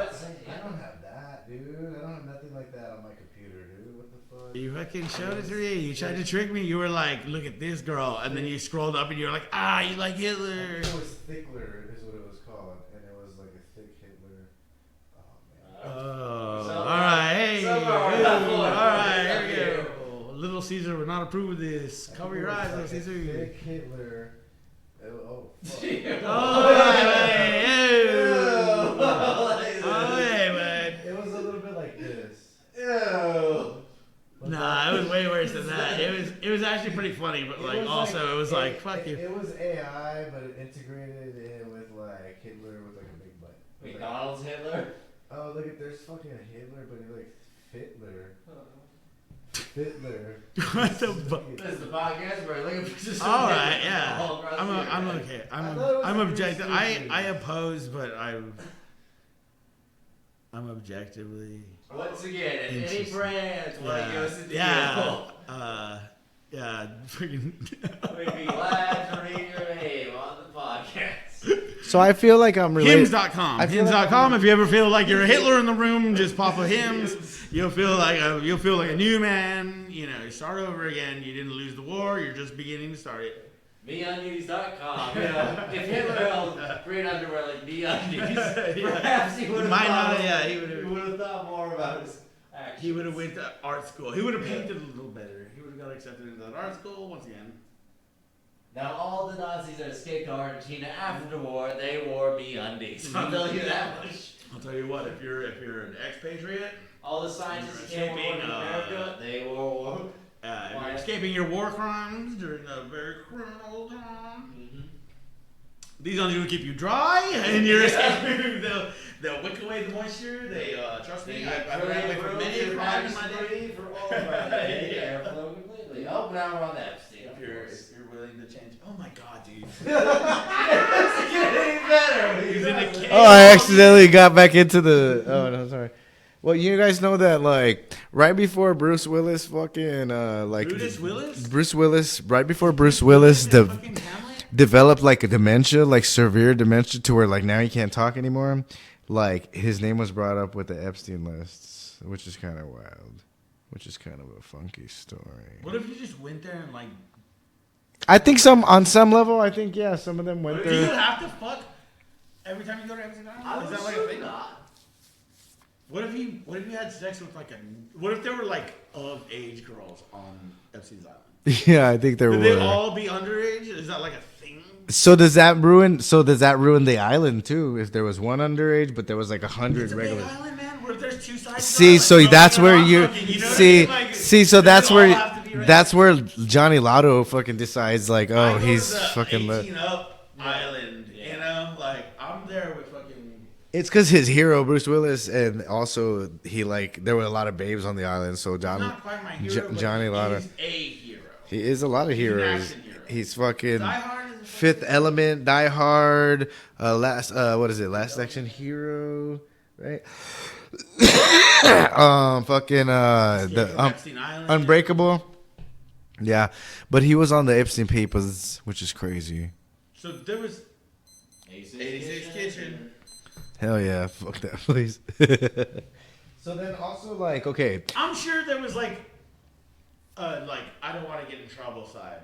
I don't have that, dude. I don't have nothing like that on my computer, dude. What the fuck?
You fucking showed it to me. You tried to trick me. You were like, "Look at this girl," and then you scrolled up and you were like, "Ah, you like Hitler."
It was Thickler, is what it was called, and it was like a thick Hitler. Oh man.
Oh,
So,
all right. Hey,
so
hey,
far,
all right.
okay.
Here we go. Little Caesar would not approve of this. Cover your eyes, Little Caesar.
Thick Hitler. Oh, fuck.
Oh, hey, oh, hey, man.
It was a little bit like this.
Nah, it was way worse than that. It was actually pretty funny, but like also it was like fuck you.
It was AI, but it integrated in with like Hitler with like a big butt.
McDonald's Hitler?
Oh, look at there's fucking a Hitler, but he like Fitler. Fitler.
What the fuck?
This is the podcast where I look at pictures of
All right,
Hitler
yeah.
all across
I'm
the internet.
okay.
I thought it was
I'm
like
objective.
really stupid.
I oppose, but I'm objectively.
Once again, in any
Interesting.
branch where it goes to
Yeah, freaking.
we'd be glad to read your name on the podcast.
So I feel like I'm related.
Hymns.com.
I feel like
Hymns.com. If you ever feel like you're a Hitler in the room, just pop a hymns. You'll feel like a new man. You know, you start over again. You didn't lose the war. You're just beginning to start it.
MeUndies.com. You know, if Hitler held great underwear like MeUndies, perhaps he would have
Might not,
thought.
yeah, he would've-
He would have thought more about his actions.
He would have went to art school. He would have painted a little better. He would have got accepted into that art school once again.
Now all the Nazis that escaped to Argentina after the war, they wore MeUndies. I'll tell you that much.
I'll tell you what. If you're an expatriate,
All the scientists
You're
that came over to
escaping,
America, they wore.
if you're escaping your war crimes during a very criminal time, these ones will keep you dry, and you're escaping. They'll wick away the moisture. They trust me. I've ran away from many a crime in my day.
For all of our day, airflow completely. Oh, now we're on Epstein.
If you're willing to change. Oh my God, dude.
It's getting better.
He's in a cave.
Oh, I accidentally got back into the. Oh no, sorry. Well, you guys know that like right before Bruce Willis fucking Bruce Willis right before Bruce Willis
Fucking Hamlet?
developed like a dementia, like severe dementia, to where like now he can't talk anymore. Like his name was brought up with the Epstein lists, which is kind of wild, which is kind of a funky story.
What if you just went there and like?
I think on some level, I think yeah, some of them went
Do you
there.
have to fuck every time you go to Epstein
I
Island?
would
Is that like a
assume
thing?
not.
What if you had sex with like a? What if there were like of age girls on Epstein's Island?
Yeah, I think there
Would
were.
they all be underage? Is that like a thing?
So does that ruin the island too? If there was one underage, but there was like 100
It's a
regular.
big island, man. What if there's two sides?
See, so that's where you see.
Like,
See, so
does
that's
it all
where
have to be right?
that's where Johnny Lotto fucking decides like,
I
oh,
go to
he's
the
fucking.
18 up island.
Yeah.
You know, like I'm there with fucking.
It's because his hero Bruce Willis, and also he like there were a lot of babes on the island. So
Not quite my hero, but
Johnny
he
Lotto,
is a hero.
he is a lot of
He's an
heroes.
action hero.
He's fucking
Die Hard is a
Fifth Element, Die Hard, Last Action Hero, right? Fucking
Epstein Island.
Unbreakable. Yeah, but he was on the Epstein papers, which is crazy.
So there was
86
86 Kitchen.
Hell yeah, fuck that place. So then also like, okay,
I'm sure there was like like I don't want to get in trouble side,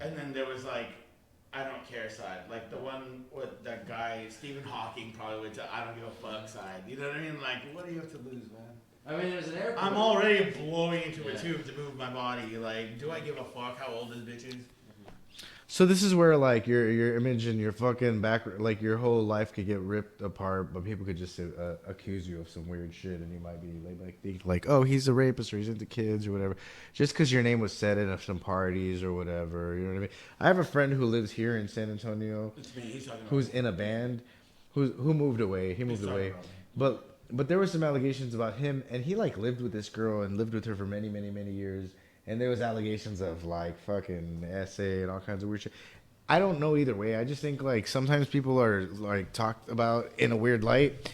and then there was like I don't care side, like the one with that guy Stephen Hawking probably went to I don't give a fuck side. You know what I mean? Like, what do you have to lose, man?
I mean, there's an airport.
I'm already blowing into a tube to move my body. Like, do I give a fuck how old this bitch is?
So this is where like your image and your fucking back, like your whole life could get ripped apart, but people could just accuse you of some weird shit, and you might be think like, oh, he's a rapist or he's into kids or whatever, just because your name was said in some parties or whatever. You know what I mean? I have a friend who lives here in San Antonio,
It's me. He's talking about
who's in a band, who moved away. He moved away, but there were some allegations about him, and he like lived with this girl and lived with her for many years. And there was allegations of like fucking SA and all kinds of weird shit. I don't know either way. I just think like sometimes people are like talked about in a weird light.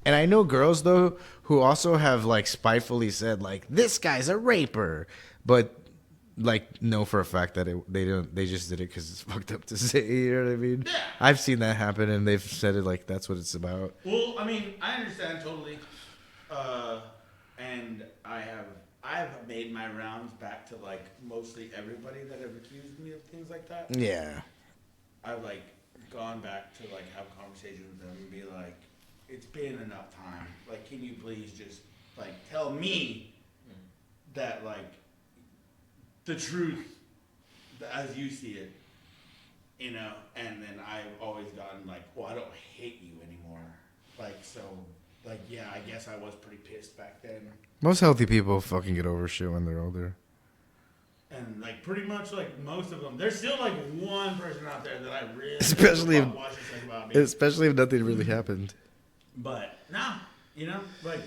And I know girls though who also have like spitefully said like this guy's a raper, but like know for a fact that they just did it because it's fucked up to say. You know what I mean?
Yeah.
I've seen that happen, and they've said it like that's what it's about.
Well, I mean, I understand totally, and I have made my rounds back to like mostly everybody that have accused me of things like that.
Yeah.
I've like gone back to like have conversations with them and be like, it's been enough time. Like, can you please just like tell me that like the truth as you see it, you know? And then I've always gotten like, well, I don't hate you anymore. Like, so like, yeah, I guess I was pretty pissed back then.
Most healthy people fucking get over shit when they're older.
And like pretty much like most of them, there's still like one person out there that I really
Especially if-
watch and think about me.
Especially if nothing really happened.
But no, you know, like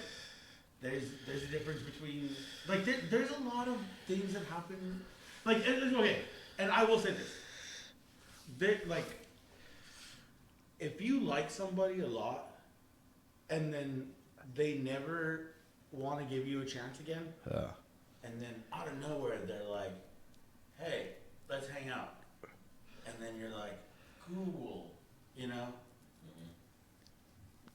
there's a difference between like there's a lot of things that happen. Like okay, and I will say this, like if you like somebody a lot, and then they never want to give you a chance again, and then out of nowhere they're like, "Hey, let's hang out," and then you're like, "Cool," you know.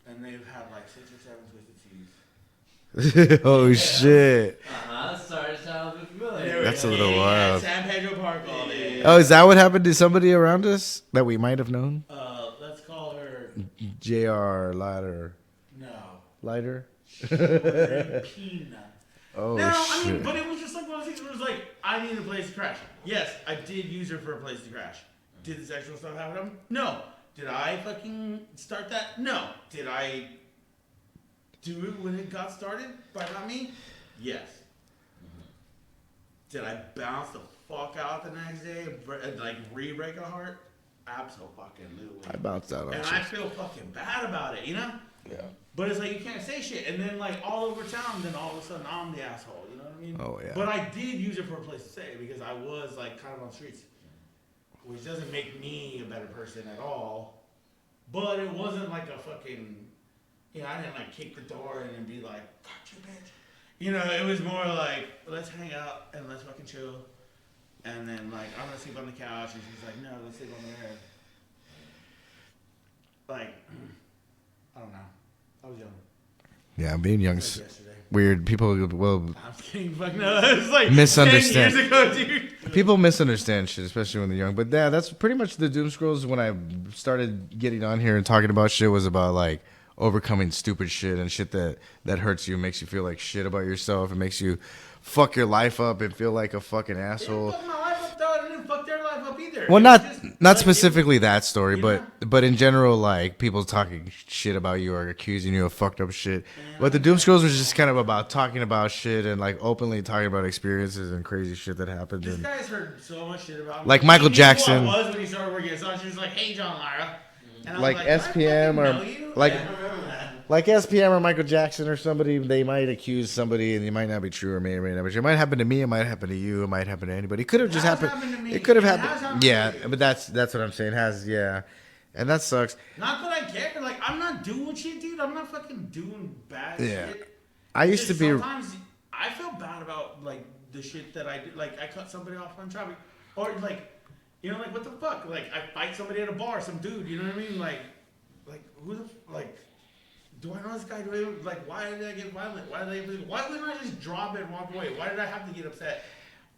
And they've had like 6 or 7 twisted teas.
Oh shit!
Sorry to sound a bit familiar.
That's a little wild.
San Pedro Park all day.
Oh, is that what happened to somebody around us that we might have known?
Let's call her.
J.R. Lighter.
No.
Lighter?
Pina.
Oh
No, I
shit!
mean, but it was just like one of those things where it was like, I need a place to crash. Yes, I did use her for a place to crash. Did the sexual stuff happen? No. Did I fucking start that? No. Did I do it when it got started by not me? Yes. Did I bounce the fuck out the next day and like re-break a heart? Absolutely.
I bounced out on
And
shit.
I feel fucking bad about it, you know?
Yeah.
But it's like you can't say shit, and then like all over town, then all of a sudden I'm the asshole. You know what I mean?
Oh, yeah.
But I did use it for a place to stay because I was like kind of on the streets, which doesn't make me a better person at all. But it wasn't like a fucking, you know, I didn't like kick the door in and be like, "Fuck you, bitch." You know, it was more like, let's hang out and let's fucking chill. And then like I'm gonna sleep on the couch, and she's like, "No, let's sleep on the bed." Like, I don't know. I was young.
Yeah, being young's
Like yesterday.
weird. People will
I'm kidding. Fuck no. It's like
Misunderstand.
10 years ago, dude.
people misunderstand shit, especially when they're young. But yeah, that's pretty much the doom scrolls. When I started getting on here and talking about shit, was about like overcoming stupid shit and shit that hurts you, makes you feel like shit about yourself, and makes you fuck your life up and feel like a fucking
Didn't
asshole.
fuck my life up, though. I didn't fuck their life up either.
Well,
It
not
was just,
not
like,
specifically that story,
you
but in general, like people talking shit about you or accusing you of fucked up shit. But the doom scrolls was just kind of about talking about shit and like openly talking about experiences and crazy shit that happened.
This
And
guy's heard so much shit about me.
Like Michael
He knew
Jackson.
Who I was when he started working at Sun. She was like, "Hey, John Lyra." And I was
Like
"Do I
SPM
fucking
or-
know you?"
like-
Yeah, I remember that.
like SPM or Michael Jackson or somebody, they might accuse somebody and it might not be true or may not be true. It might happen to me. It might happen to you. It might happen to anybody. It could have just
Has
happened.
happened to me.
It could have
It has
happened.
happened to
Yeah,
you.
but that's what I'm saying. Yeah, and that sucks.
Not that I care. Like, I'm not doing shit, dude. I'm not fucking doing bad
Yeah.
shit.
I used to
Just
be.
Sometimes I feel bad about like the shit that I do. Like I cut somebody off on traffic, or like, you know, like what the fuck? Like I fight somebody at a bar, some dude. You know what I mean? Like who the like? Do I know this guy? Like why did I get violent? Why wouldn't I just drop it and walk away? Why did I have to get upset?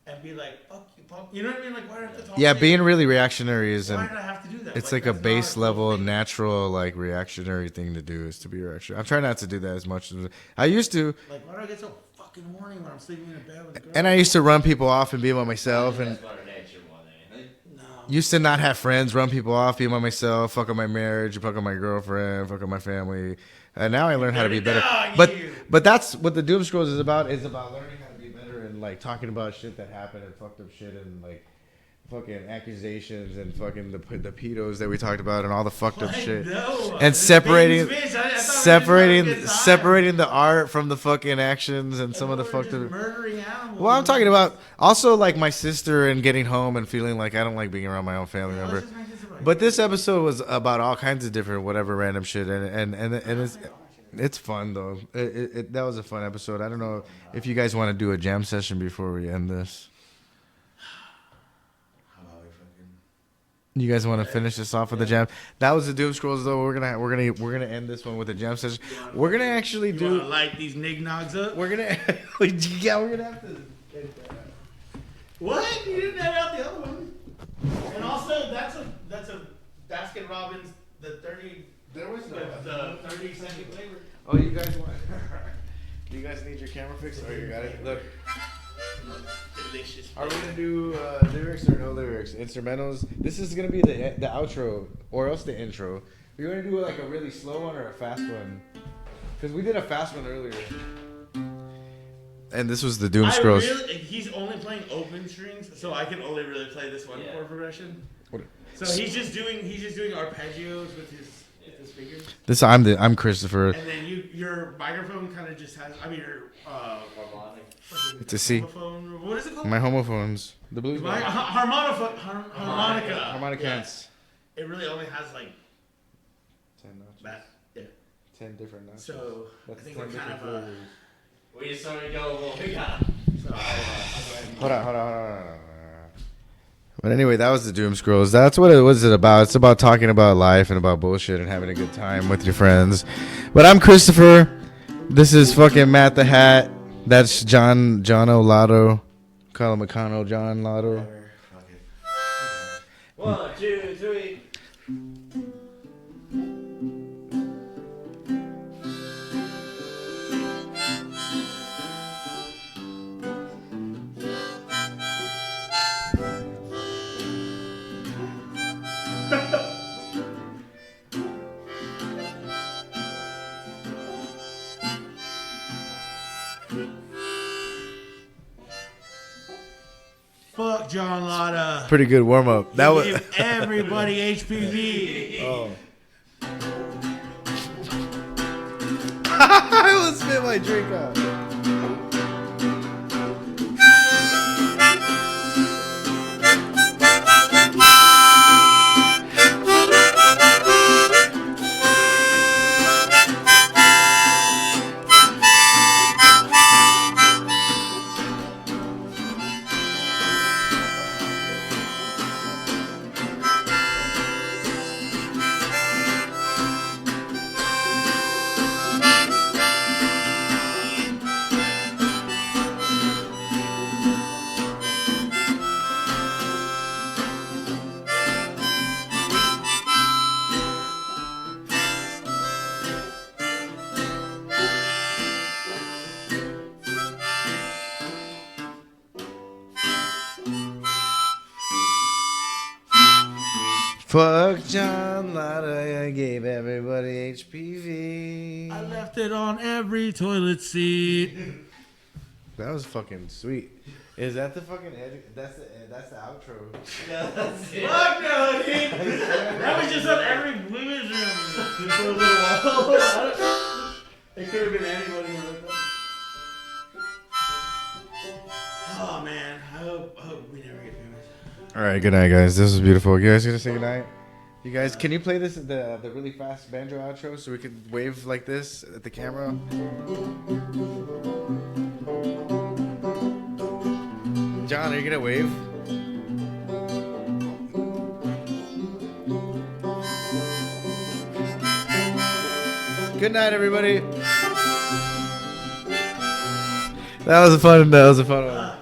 and be like, fuck you, punk. You know what I mean? Like, why do I have to talk?
Yeah,
to
being
you?
really reactionary is
Why did I have to do that?
it's like a
that's not
base
cool
level,
thing.
natural, like reactionary thing to do is to be reactionary. I'm trying not to do that as much as I used to,
Like, why do I get so fucking horny when I'm sleeping in a bed with a girl?
and I used to run people off and be by myself, and
That's Mother Nature more than anything.
No.
used to not have friends, run people off, be by myself, fuck on my marriage, fuck on my girlfriend, fuck on my family. And now I learn how to be better. But that's what the Doom Scrolls is about learning how to be better and like talking about shit that happened and fucked up shit and like fucking accusations and fucking the pedos that we talked about and all the fucked up shit.
No.
And separating
separating
separating the art from the fucking actions and some of the fucked up.
murdering animals.
Well, I'm talking about also like my sister and getting home and feeling like I don't like being around my own family member. But this episode was about all kinds of different whatever random shit and it's fun though. That was a fun episode. I don't know if you guys want to do a jam session before we end this. You guys want to finish this off with the jam? That was the Doom Scrolls though. We're gonna end this one with a jam session. We're gonna actually do
light these nignogs up.
we're gonna we're gonna have to.
What? You didn't edit out the other one. And also, that's a Baskin Robbins, the 30.
There was
The 30-second flavor.
Oh, you guys want? Do you guys need your camera fixed? Oh, you got it. Look,
Delicious.
are we gonna do lyrics or no lyrics? Instrumentals. This is gonna be the outro or else the intro. We're gonna do like a really slow one or a fast one, because we did a fast one earlier. And this was the Doom Scrolls.
He's only playing open strings, so I can only really play this one chord progression.
What?
So he's just doing arpeggios with his fingers.
This I'm Christopher.
And then your microphone kind of just has. I mean your
It's a C.
homophone. What is it called?
My homophones. The blues.
Harmonica.
Harmonicans.
It really only has like
10 notches.
that. Yeah.
10 different notches.
So
That's
I think
10
we're kind
different
of
flavors.
We just want to go with what we got.
So
Hold on. But anyway, that was the Doom Scrolls. That's what it was about. It's about talking about life and about bullshit and having a good time with your friends. But I'm Christopher. This is fucking Matt the Hat. That's John O'Lotto. Call him McConnell, John Lotto.
1, 2, 3.
fuck John Lotta.
Pretty good warm up. That was.
Give everybody HPV.
Oh. I almost spit my drink out. Fuck John Lotta, I gave everybody HPV.
I left it on every toilet seat.
That was fucking sweet. Is that the fucking edit? That's the outro.
No, that's it.
Fuck no, dude. That was just on every women's room for a little while. It could have been anybody. Oh man, I hope we never get famous.
All right, good night, guys. This was beautiful. You guys gonna say good night? You guys, can you play this the really fast banjo outro so we could wave like this at the camera? John, are you gonna wave? Good night, everybody. That was a fun one.